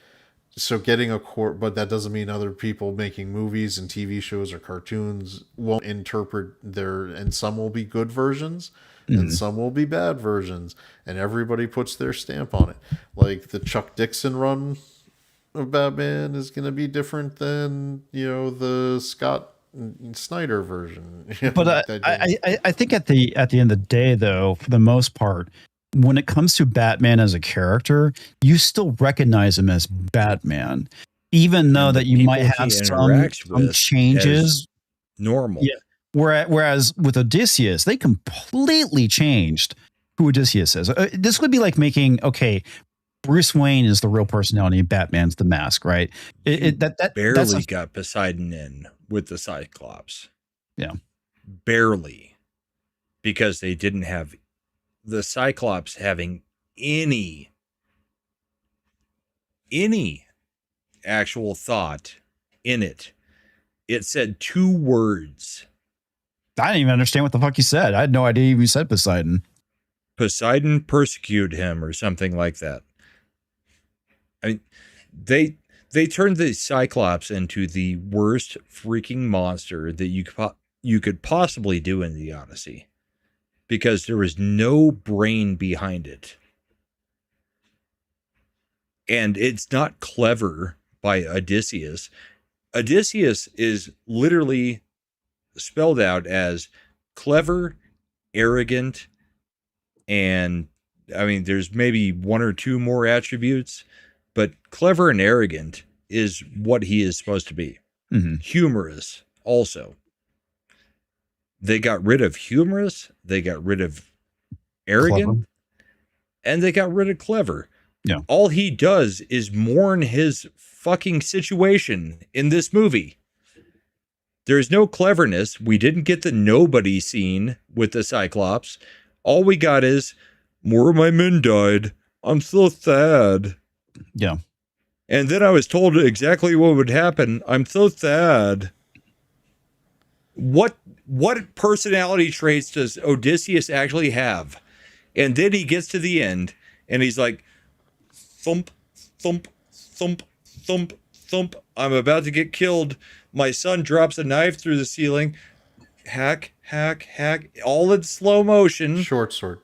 so getting a court, but that doesn't mean other people making movies and TV shows or cartoons won't interpret and some will be good versions. And some will be bad versions, and everybody puts their stamp on it. Like the Chuck Dixon run of Batman is going to be different than, the Scott Snyder version. But I think at the end of the day, though, for the most part, when it comes to Batman as a character, you still recognize him as Batman, even though that you might have some changes. Normal. Yeah. Whereas with Odysseus, they completely changed who Odysseus is. This would be like making, Bruce Wayne is the real personality, Batman's the mask, right? That barely got Poseidon in with the Cyclops. Yeah. Barely. Because they didn't have the Cyclops having any actual thought in it. It said 2 words. I didn't even understand what the fuck you said. I had no idea you said Poseidon. Poseidon persecuted him or something like that. I mean, they turned the Cyclops into the worst freaking monster that you could possibly do in the Odyssey, because there was no brain behind it. And it's not clever by Odysseus. Odysseus is literally spelled out as clever, arrogant, and I mean, there's maybe 1 or 2 more attributes, but clever and arrogant is what he is supposed to be. Mm-hmm. Humorous also. They got rid of humorous, they got rid of arrogant, Clever. And they got rid of clever. Yeah. All he does is mourn his fucking situation in this movie. There's no cleverness. We didn't get the nobody scene with the Cyclops. All we got is, more of my men died. I'm so sad. Yeah. And then I was told exactly what would happen. I'm so sad. What personality traits does Odysseus actually have? And then he gets to the end and he's like, thump, thump, thump, thump, thump. I'm about to get killed. My son drops a knife through the ceiling. Hack, hack, hack. All in slow motion. Short sword.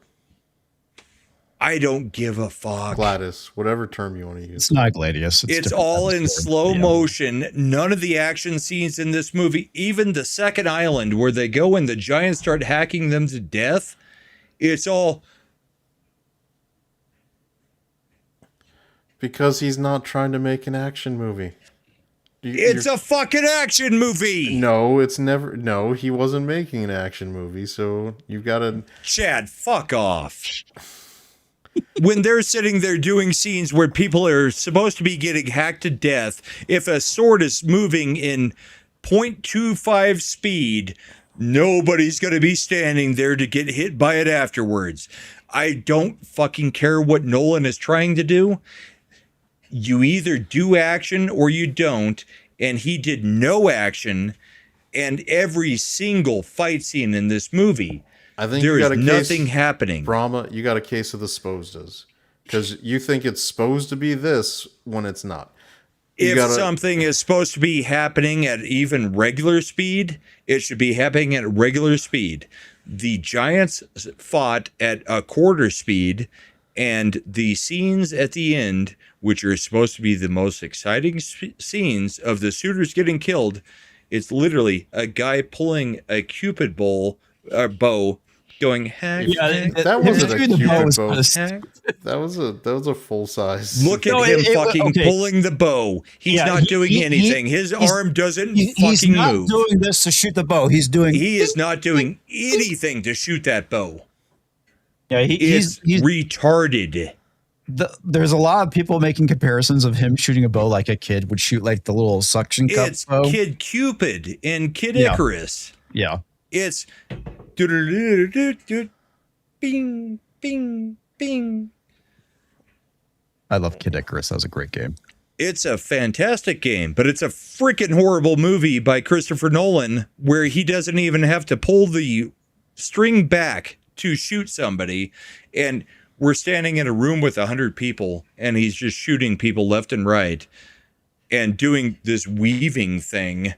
I don't give a fuck. Gladys, whatever term you want to use. It's not Gladius. It's all in slow motion. None of the action scenes in this movie, even the second island where they go and the giants start hacking them to death, it's all... Because he's not trying to make an action movie. It's a fucking action movie. No, it's never. No, he wasn't making an action movie. So you've got to. Chad, fuck off. When they're sitting there doing scenes where people are supposed to be getting hacked to death, if a sword is moving in 0.25 speed, nobody's going to be standing there to get hit by it afterwards. I don't fucking care what Nolan is trying to do. You either do action or you don't, and he did no action, and every single fight scene in this movie, I think there you got is a nothing case, happening. Brahma, you got a case of the supposed, because you think it's supposed to be this when it's not. If something is supposed to be happening at even regular speed, it should be happening at regular speed. The giants fought at a quarter speed, and the scenes at the end, which are supposed to be the most exciting scenes of the suitors getting killed, it's literally a guy pulling a Cupid bow, going hack. Yeah, that wasn't a Cupid bow. That was a full size. Look at him pulling the bow. He's not doing anything. His arm doesn't fucking move. He's not doing this to shoot the bow. He is not doing anything to shoot that bow. Yeah, he's retarded. There's a lot of people making comparisons of him shooting a bow like a kid would shoot, like the little suction cup bow. It's Kid Cupid and Kid Icarus. Yeah. It's bing, bing, bing. I love Kid Icarus. That was a great game. It's a fantastic game, but it's a freaking horrible movie by Christopher Nolan where he doesn't even have to pull the string back to shoot somebody, and we're standing in a room with 100 people and he's just shooting people left and right and doing this weaving thing.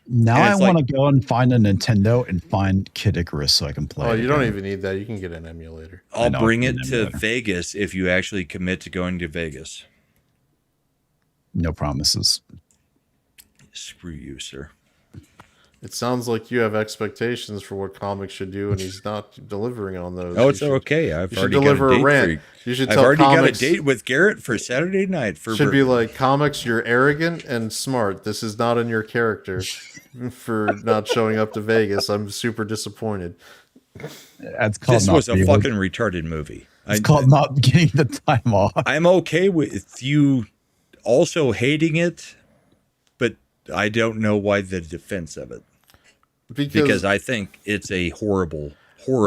Now I want to go and find a Nintendo and find Kid Icarus so I can play. Oh, you don't even need that. You can get an emulator. I'll bring it to Vegas if you actually commit to going to Vegas. no promises. Screw you, sir. It sounds like you have expectations for what comics should do, and he's not delivering on those. Oh, it's okay. I've already deliver got a a rant. date You should I've tell already comics, got a date with Garrett for Saturday night. Should be like, comics, you're arrogant and smart. This is not in your character for not showing up to Vegas. I'm super disappointed. That's called This was a fucking retarded movie. It's called not getting the time off. I'm okay with you also hating it, but I don't know why the defense of it. Because I think it's a horrible.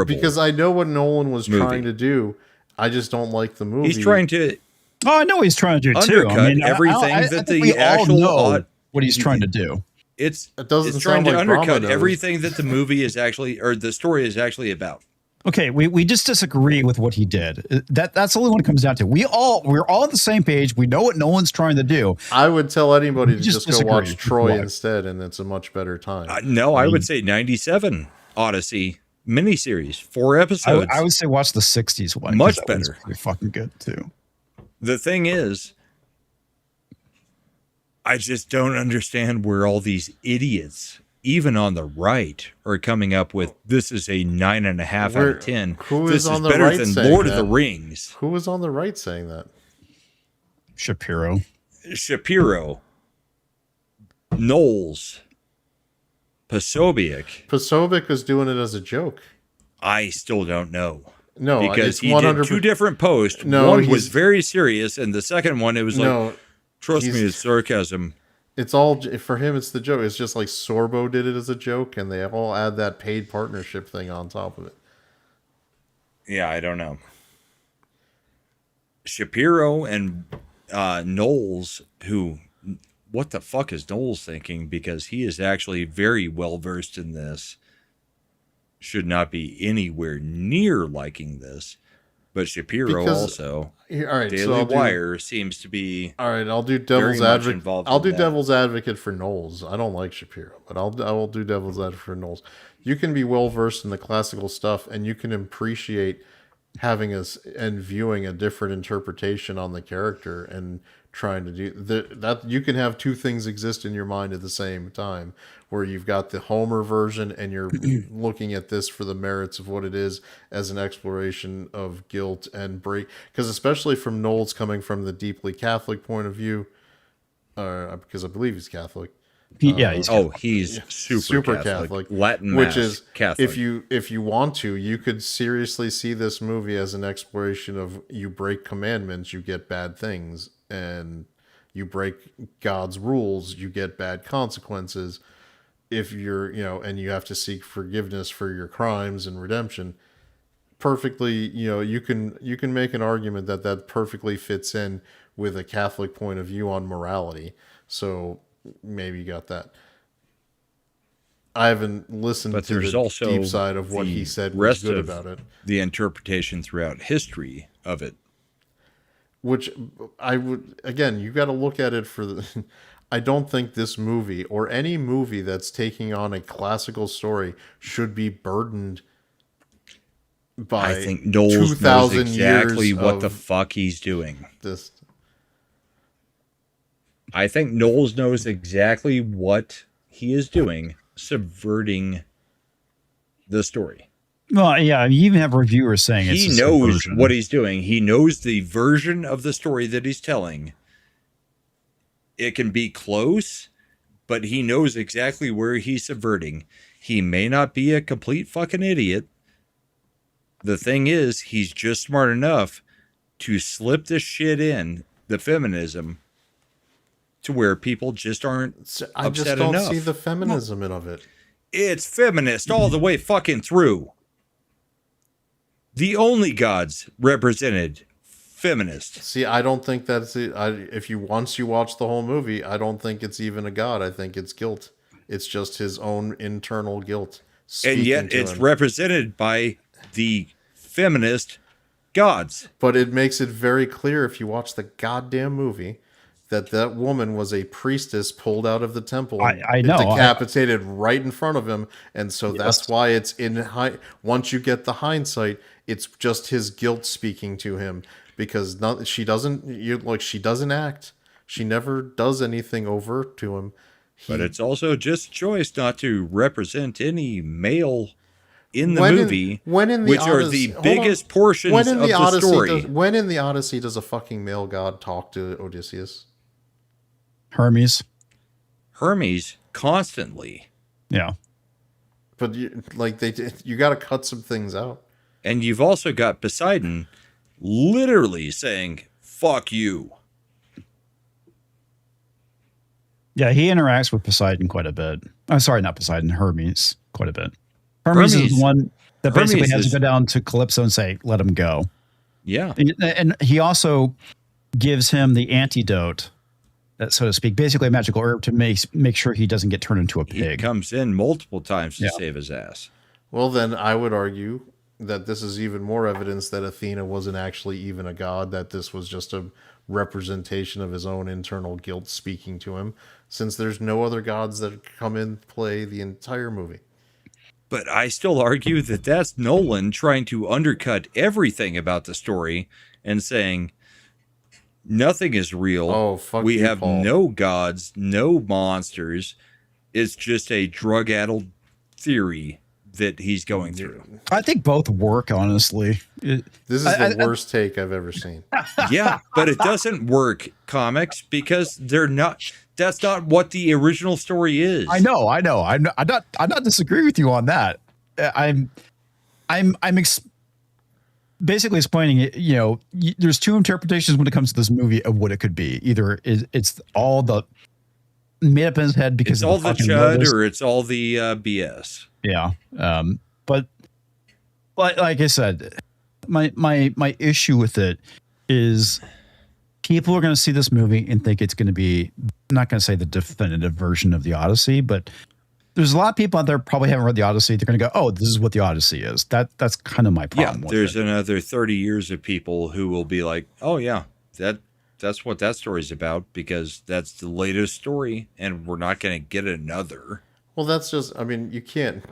Because I know what Nolan was trying to do. I just don't like the movie. He's trying to. Oh, I know what he's trying to do too. Undercut I mean, everything I that think the we actual all know what he's trying to do. It's doesn't trying sound to like Brahma undercut knows. everything that the movie is actually, or the story is actually about. Okay, we just disagree with what he did. That's the only one it comes down to. We're all on the same page. We know what Nolan's trying to do. I would tell anybody to just go disagree. watch Troy instead, and it's a much better time. No, I would say 97 Odyssey miniseries, 4 episodes. I would say watch the 60s one. Much 'cause that one's better. pretty fucking good too. The thing is, I just don't understand where all these idiots, even on the right, are coming up with this is a 9.5 out of 10. Who This is on the better right than saying Lord that? of the Rings. Who was on the right saying that? Shapiro, Knowles, Posobiec is doing it as a joke. I still don't know. No, because it's he 100%. did 2 different posts. No, one was he's- very serious, and the second one, it was like, No, trust me, he's- it's sarcasm. It's all for him. It's the joke. It's just like Sorbo did it as a joke, and they all add that paid partnership thing on top of it. Yeah, I don't know. Shapiro and Knowles, who, what the fuck is Knowles thinking? Because he is actually very well versed in this. Should not be anywhere near liking this. But Shapiro also, all right, Daily so I'll Wire seems to be. All right, I'll do very devil's much advocate. involved I'll in do that. devil's advocate for Knowles. I don't like Shapiro, but I will do devil's advocate for Knowles. You can be well versed in the classical stuff, and you can appreciate having and viewing a different interpretation on the character and trying to do that. You can have 2 things exist in your mind at the same time, where you've got the Homer version and you're looking at this for the merits of what it is as an exploration of guilt and break. Because especially from Knowles coming from the deeply Catholic point of view, because I believe he's Catholic. He's super Catholic. Latin which Mass is Catholic. if you want to, you could seriously see this movie as an exploration of you break commandments, you get bad things, and you break God's rules, you get bad consequences. If you're, and you have to seek forgiveness for your crimes and redemption. Perfectly, you can make an argument that perfectly fits in with a Catholic point of view on morality. So maybe you got that. I haven't listened But to there's the also deep side of what he said was rest good of about it. the interpretation throughout history of it. Which I would, again, you got to look at it for the. I don't think this movie or any movie that's taking on a classical story should be burdened by I think Knowles knows 2,000 exactly years what the of fuck he's doing. this. I think Knowles knows exactly what he is doing, subverting the story. Well, yeah, you even have reviewers saying He it's a knows subversion. what he's doing. He knows the version of the story that he's telling. It can be close, but he knows exactly where he's subverting. He may not be a complete fucking idiot. The thing is, he's just smart enough to slip this shit in, the feminism, to where people just aren't I just upset don't enough. see the feminism of it. It's feminist all the way fucking through. The only gods represented feminist. See, I don't think that's it. If you once you watch the whole movie, I don't think it's even a god. I think it's guilt. It's just his own internal guilt. And yet to it's him. represented by the feminist gods. But it makes it very clear if you watch the goddamn movie that woman was a priestess pulled out of the temple. I know. Decapitated right in front of him. And so that's why it's once you get the hindsight, it's just his guilt speaking to him, because she doesn't act. She never does anything overt to him. But it's also just a choice not to represent any male in the movie, which are the biggest portions of the story. When in the Odyssey does a fucking male god talk to Odysseus? Hermes Constantly. Yeah. But you got to cut some things out. And you've also got Poseidon literally saying, fuck you. Yeah, he interacts with Poseidon quite a bit. I'm sorry, not Poseidon, Hermes quite a bit. Hermes is the one that basically has to go down to Calypso and say, let him go. Yeah. And he also gives him the antidote, so to speak, basically a magical herb to make sure he doesn't get turned into a pig. He comes in multiple times to save his ass. Well, then I would argue that this is even more evidence that Athena wasn't actually even a god, that this was just a representation of his own internal guilt speaking to him, since there's no other gods that come in play the entire movie. But I still argue that that's Nolan trying to undercut everything about the story and saying nothing is real. Oh, fuck we you, have Paul. no gods, no monsters. It's just a drug-addled theory that he's going through. I think both work, honestly. This is the worst take I've ever seen. Yeah, but it doesn't work, comics, because they're not. That's not what the original story is. I know. I'm not disagreeing with you on that. I'm basically explaining it. You know, there's two interpretations when it comes to this movie of what it could be. Either it's all the made up in his head because it's all the chud, or it's all the BS. Yeah. But like I said, my issue with it is people are going to see this movie and think it's going to be, I'm not going to say the definitive version of the Odyssey, but there's a lot of people out there probably haven't read the Odyssey. They're going to go, oh, this is what the Odyssey is. That's kind of my problem with there's it. another 30 years of people who will be like, oh yeah, that's what that story's about, because that's the latest story and we're not going to get another. Well, that's just, I mean, you can't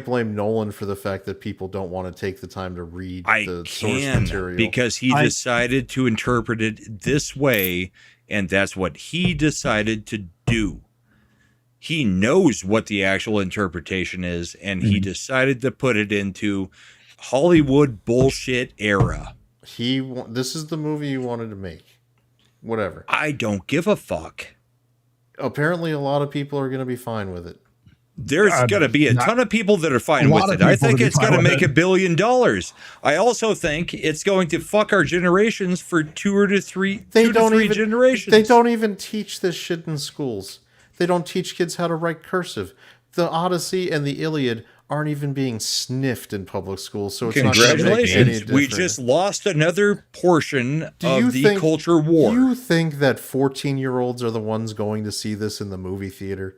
blame Nolan for the fact that people don't want to take the time to read the source material. Because he decided to interpret it this way, and that's what he decided to do. He knows what the actual interpretation is, and he decided to put it into Hollywood bullshit era. This is the movie he wanted to make. Whatever. I don't give a fuck. Apparently, a lot of people are going to be fine with it. There's going to be a ton of people that are fine with it. I think it's going to make $1 billion. I also think it's going to fuck our generations for two to three generations. They don't even teach this shit in schools. They don't teach kids how to write cursive. The Odyssey and the Iliad aren't even being sniffed in public schools. So it's congratulations. We just lost another portion of the culture war. Do you think that 14-year-olds are the ones going to see this in the movie theater?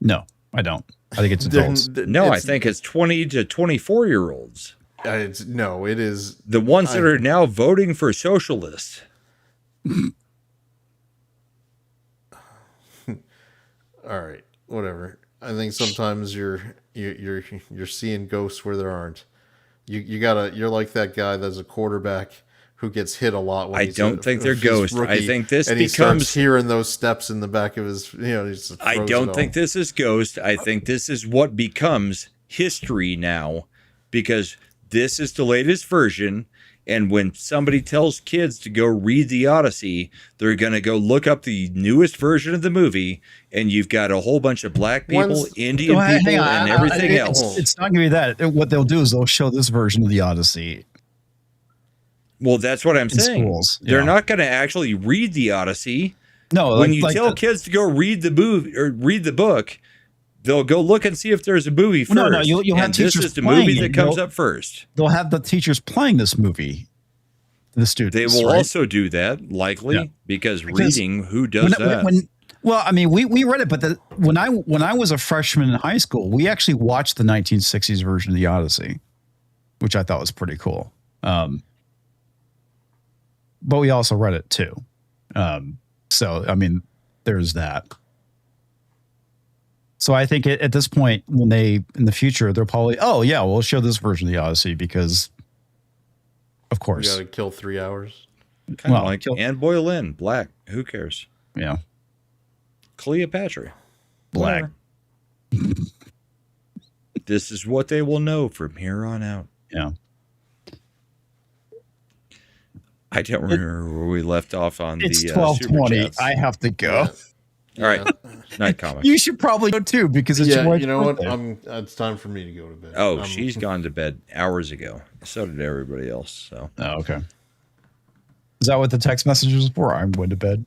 No, I don't. I think it's adults. I think it's 20 to 24-year-olds. It is the ones that are now voting for socialists. All right, whatever. I think sometimes you're seeing ghosts where there aren't. You're like that guy that's a quarterback who gets hit a lot. When I don't think they're ghosts. I think this becomes, he starts hearing those steps in the back of his. I don't think this is ghost. I think this is what becomes history now, because this is the latest version. And when somebody tells kids to go read the Odyssey, they're going to go look up the newest version of the movie, and you've got a whole bunch of black people, Indian people, and everything else. It's not going to be that. What they'll do is they'll show this version of the Odyssey. Well, that's what I'm saying. Schools, they're not going to actually read the Odyssey. No, when you tell kids to go read the movie or read the book, they'll go look and see if there's a movie first. No, you'll have teachers this is the playing movie that comes up first. They'll have the teachers playing this movie. The students. They will also do that, likely, because reading. Who does that? Well, I mean, we read it, but when I was a freshman in high school, we actually watched the 1960s version of the Odyssey, which I thought was pretty cool. But we also read it too. So I mean, there's that. So I think at this point, when in the future, they're probably, oh yeah, we'll show this version of the Odyssey because, of course, you got to kill 3 hours. Kind of like Anne Boleyn, black. Who cares? Yeah. Cleopatra, black. This is what they will know from here on out. Yeah. I don't remember where we left off on it's the 12:20. I have to go. Yeah. All right. Night comics. You should probably go too because it's your wife's you know birthday. what? It's time for me to go to bed. Oh, she's gone to bed hours ago. So did everybody else. So. Oh, okay. Is that what the text message was for? I'm going to bed.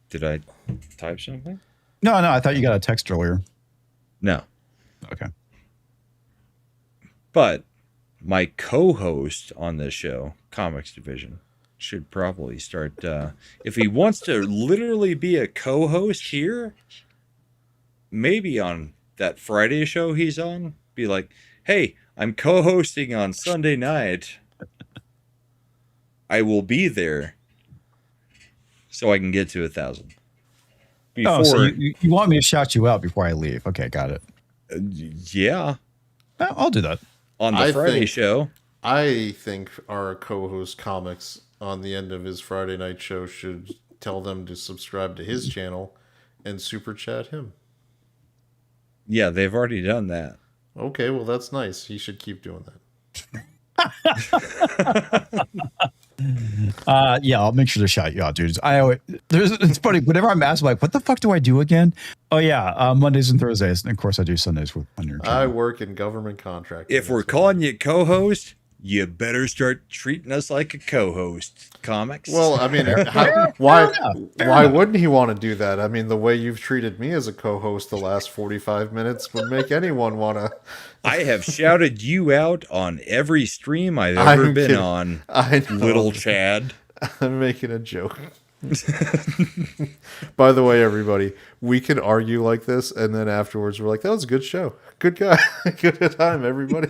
Did I type something? No, I thought you got a text earlier. No. Okay. But my co-host on this show, Comics Division, should probably start. If he wants to literally be a co-host here, maybe on that Friday show he's on, be like, hey, I'm co-hosting on Sunday night. I will be there so I can get to 1,000. Oh, so you want me to shout you out before I leave? Okay, got it. Yeah. I'll do that. On the Friday show. I think our co-host Comics on the end of his Friday night show should tell them to subscribe to his channel and super chat him. Yeah, they've already done that. Okay, well, that's nice. He should keep doing that. Yeah, I'll make sure to shout you out, dudes. It's funny whenever I'm asked, like, what the fuck do I do again? Oh yeah, Mondays and Thursdays, and of course I do Sundays on your channel. I work in government contracting. If we're calling you co-host, you better start treating us like a co-host. Comics. Well, I mean, why wouldn't he want to do that? I mean, the way you've treated me as a co-host the last 45 minutes would make anyone want to. I have shouted you out on every stream I've ever been on. I know. Little Chad. I'm making a joke. By the way, everybody, we can argue like this, and then afterwards we're like, "That was a good show, good guy, good time, everybody."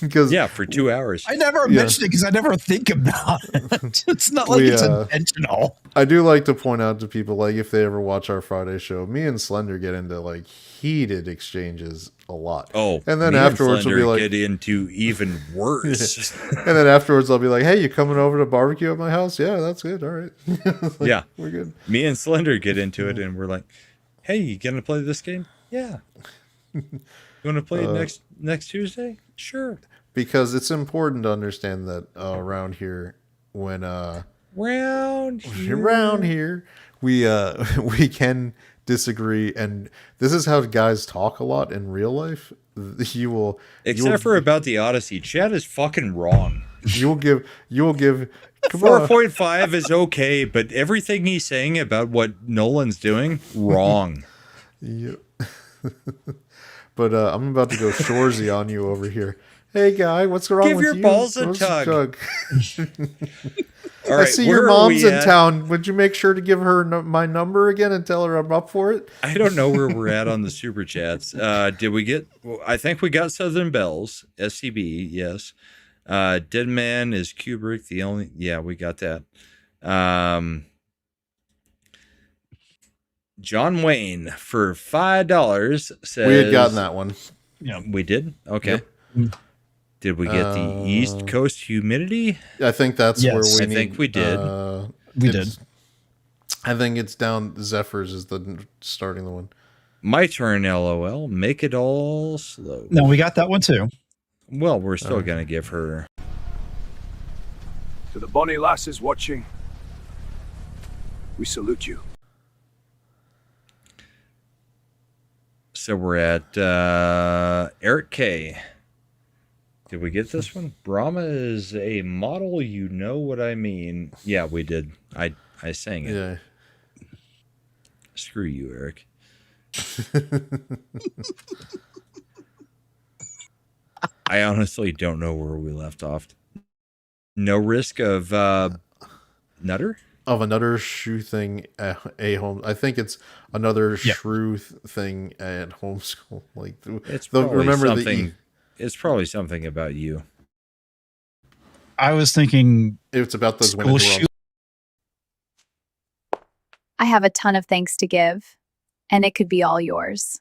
Because for 2 hours, I never mentioned it because I never think about it. It's not like it's intentional. I do like to point out to people, like, if they ever watch our Friday show, me and Slender get into like heated exchanges a lot. Oh, and then afterwards we'll be like, get into even worse. And then afterwards I'll be like, "Hey, you coming over to barbecue at my house?" "Yeah, that's good. All right." Like, yeah, we're good. Me and Slender get into it, and we're like, "Hey, you gonna play this game?" "Yeah." "You want to play it next Tuesday?" "Sure." Because it's important to understand that around here, when around here, we can disagree, and this is how guys talk a lot in real life. Except for about the Odyssey, Chad is fucking wrong. You'll give 4.5 is okay, but everything he's saying about what Nolan's doing, wrong. Yeah. But I'm about to go Shorzy on you over here. Hey guy, what's wrong with you? Give your balls a tug. All right, I see your mom's in town. Would you make sure to give her my number again and tell her I'm up for it? I don't know where we're at on the super chats. Did we get? I think we got Southern Bells, SCB, yes. Dead Man is Kubrick. The only, we got that. John Wayne for $5 says we had gotten that one. Yeah, we did. Okay. Yep. Did we get the East Coast humidity? I think that's where we. I think we did. We did. I think it's down. Zephyrs is the starting the one. My turn. LOL. Make it all slow. No, we got that one too. Well, we're still gonna give her. To the bonny lasses watching, we salute you. So we're at Eric K. Did we get this one? Brahma is a model, you know what I mean. Yeah, we did. I sang it. Yeah. Screw you, Eric. I honestly don't know where we left off. No risk of Nutter? Of another shrew thing at a home. I think it's another shrew thing at homeschool. Like it's probably it's probably something about you. I was thinking it's about those women who are I have a ton of thanks to give, and it could be all yours.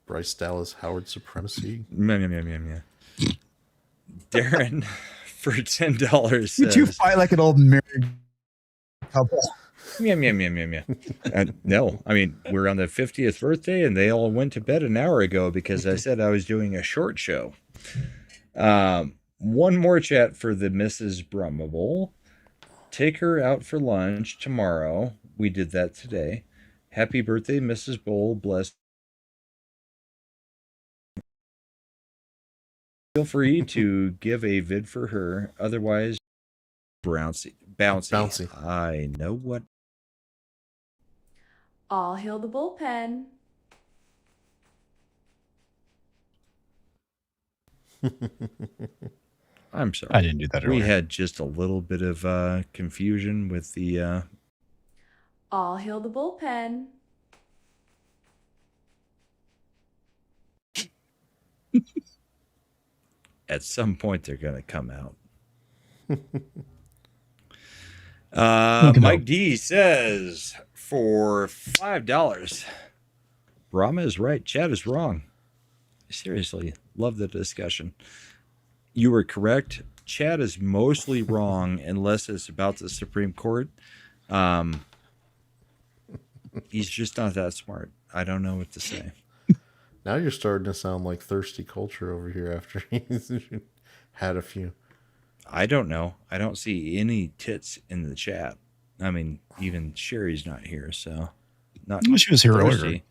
Bryce Dallas Howard supremacy. Darren for $10 Did you says, fight like an old married couple? Yeah. No, I mean, we're on the 50th birthday and they all went to bed an hour ago because I said I was doing a short show. One more chat for the Mrs. Brahma Bowl. Take her out for lunch tomorrow. We did that today. Happy birthday, Mrs. Bowl. Bless. Feel free to give a vid for her. Otherwise, bouncy. I know what. All hail the bullpen. I'm sorry. I didn't do that earlier. We had just a little bit of confusion with the. All hail the bullpen. At some point, they're going to come out. Mike D says for $5, Brahma is right, Chad is wrong. Seriously, love the discussion. You were correct. Chad is mostly wrong unless it's about the Supreme Court. He's just not that smart. I don't know what to say. Now you're starting to sound like Thirsty Culture over here after he's had a few. I don't know. I don't see any tits in the chat. I mean, even Sherry's not here, so not. She was here thirsty. earlier.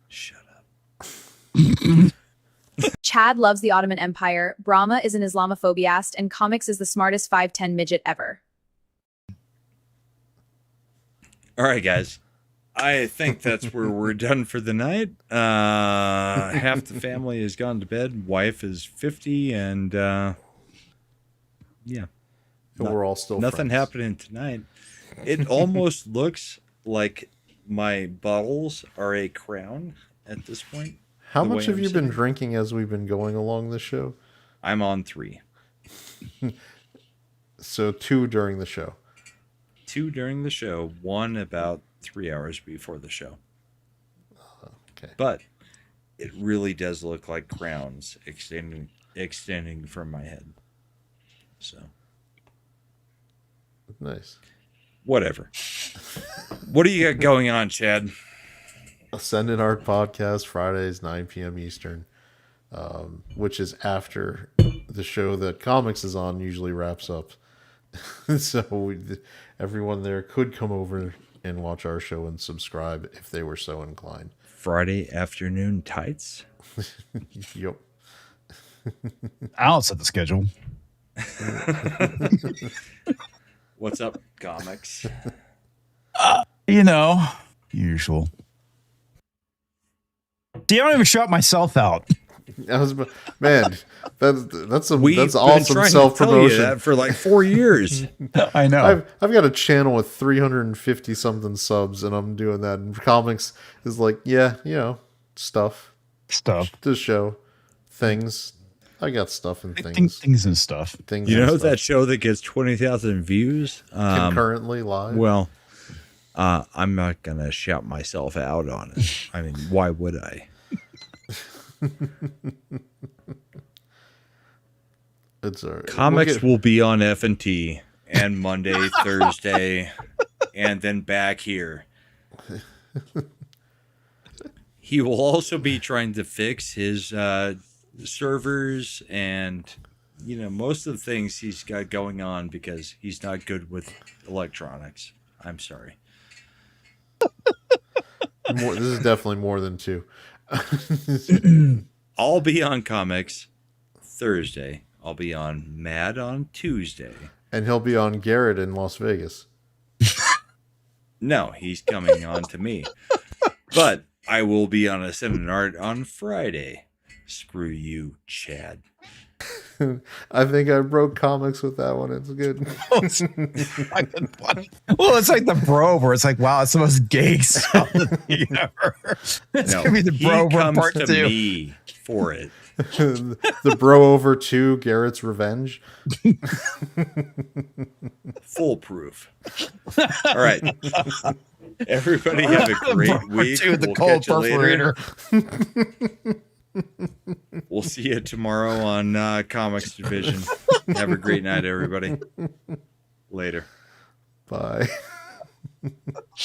Shut up. Chad loves the Ottoman Empire. Brahma is an Islamophobiast, and comics is the smartest 5'10" midget ever. All right, guys. I think that's where we're done for the night. Half the family has gone to bed. Wife is 50, and yeah, we're all still nothing friends. happening tonight. It almost looks like my bottles are a crown at this point. How much have you been drinking as we've been going along this show? I'm on 3. So 2 during the show. 2 during the show, 1 about 3 hours before the show. Okay. But it really does look like crowns extending from my head. So nice. Whatever. What do you got going on, Chad? Ascendant Art Podcast, Fridays, 9 p.m. Eastern, which is after the show that Comics is on usually wraps up. So everyone there could come over and watch our show and subscribe if they were so inclined. Friday afternoon tights? Yep. I'll set the schedule. What's up, comics? Usual. See, I don't even shout myself out. That's awesome been self promotion that for like 4 years. I know. I've got a channel with 350 something subs, and I'm doing that. And comics is like, stuff, to show things. I got stuff and things, things and stuff. Things. You know and that show that gets 20,000 views concurrently live? Well, I'm not gonna shout myself out on it. I mean, why would I? It's all right. Comics will be on F&T and Monday, Thursday, and then back here. He will also be trying to fix his servers and most of the things he's got going on because he's not good with electronics. I'm sorry. This is definitely more than 2. I'll be on Comics Thursday. I'll be on Mad on Tuesday. And he'll be on Garrett in Las Vegas. No, he's coming on to me. But I will be on Ascendant Art on Friday. Screw you, Chad. I think I broke Comics with that one. It's good. Well, it's like the Bro, where it's like, wow, it's the most gay song ever. It's gonna be the Bro part 2. To me for it. The Bro Over 2, Garrett's Revenge. Foolproof. All right. Everybody have a great week. The We'll cold catch you later. perforator. We'll see you tomorrow on Comics Division. Have a great night, everybody. Later. Bye.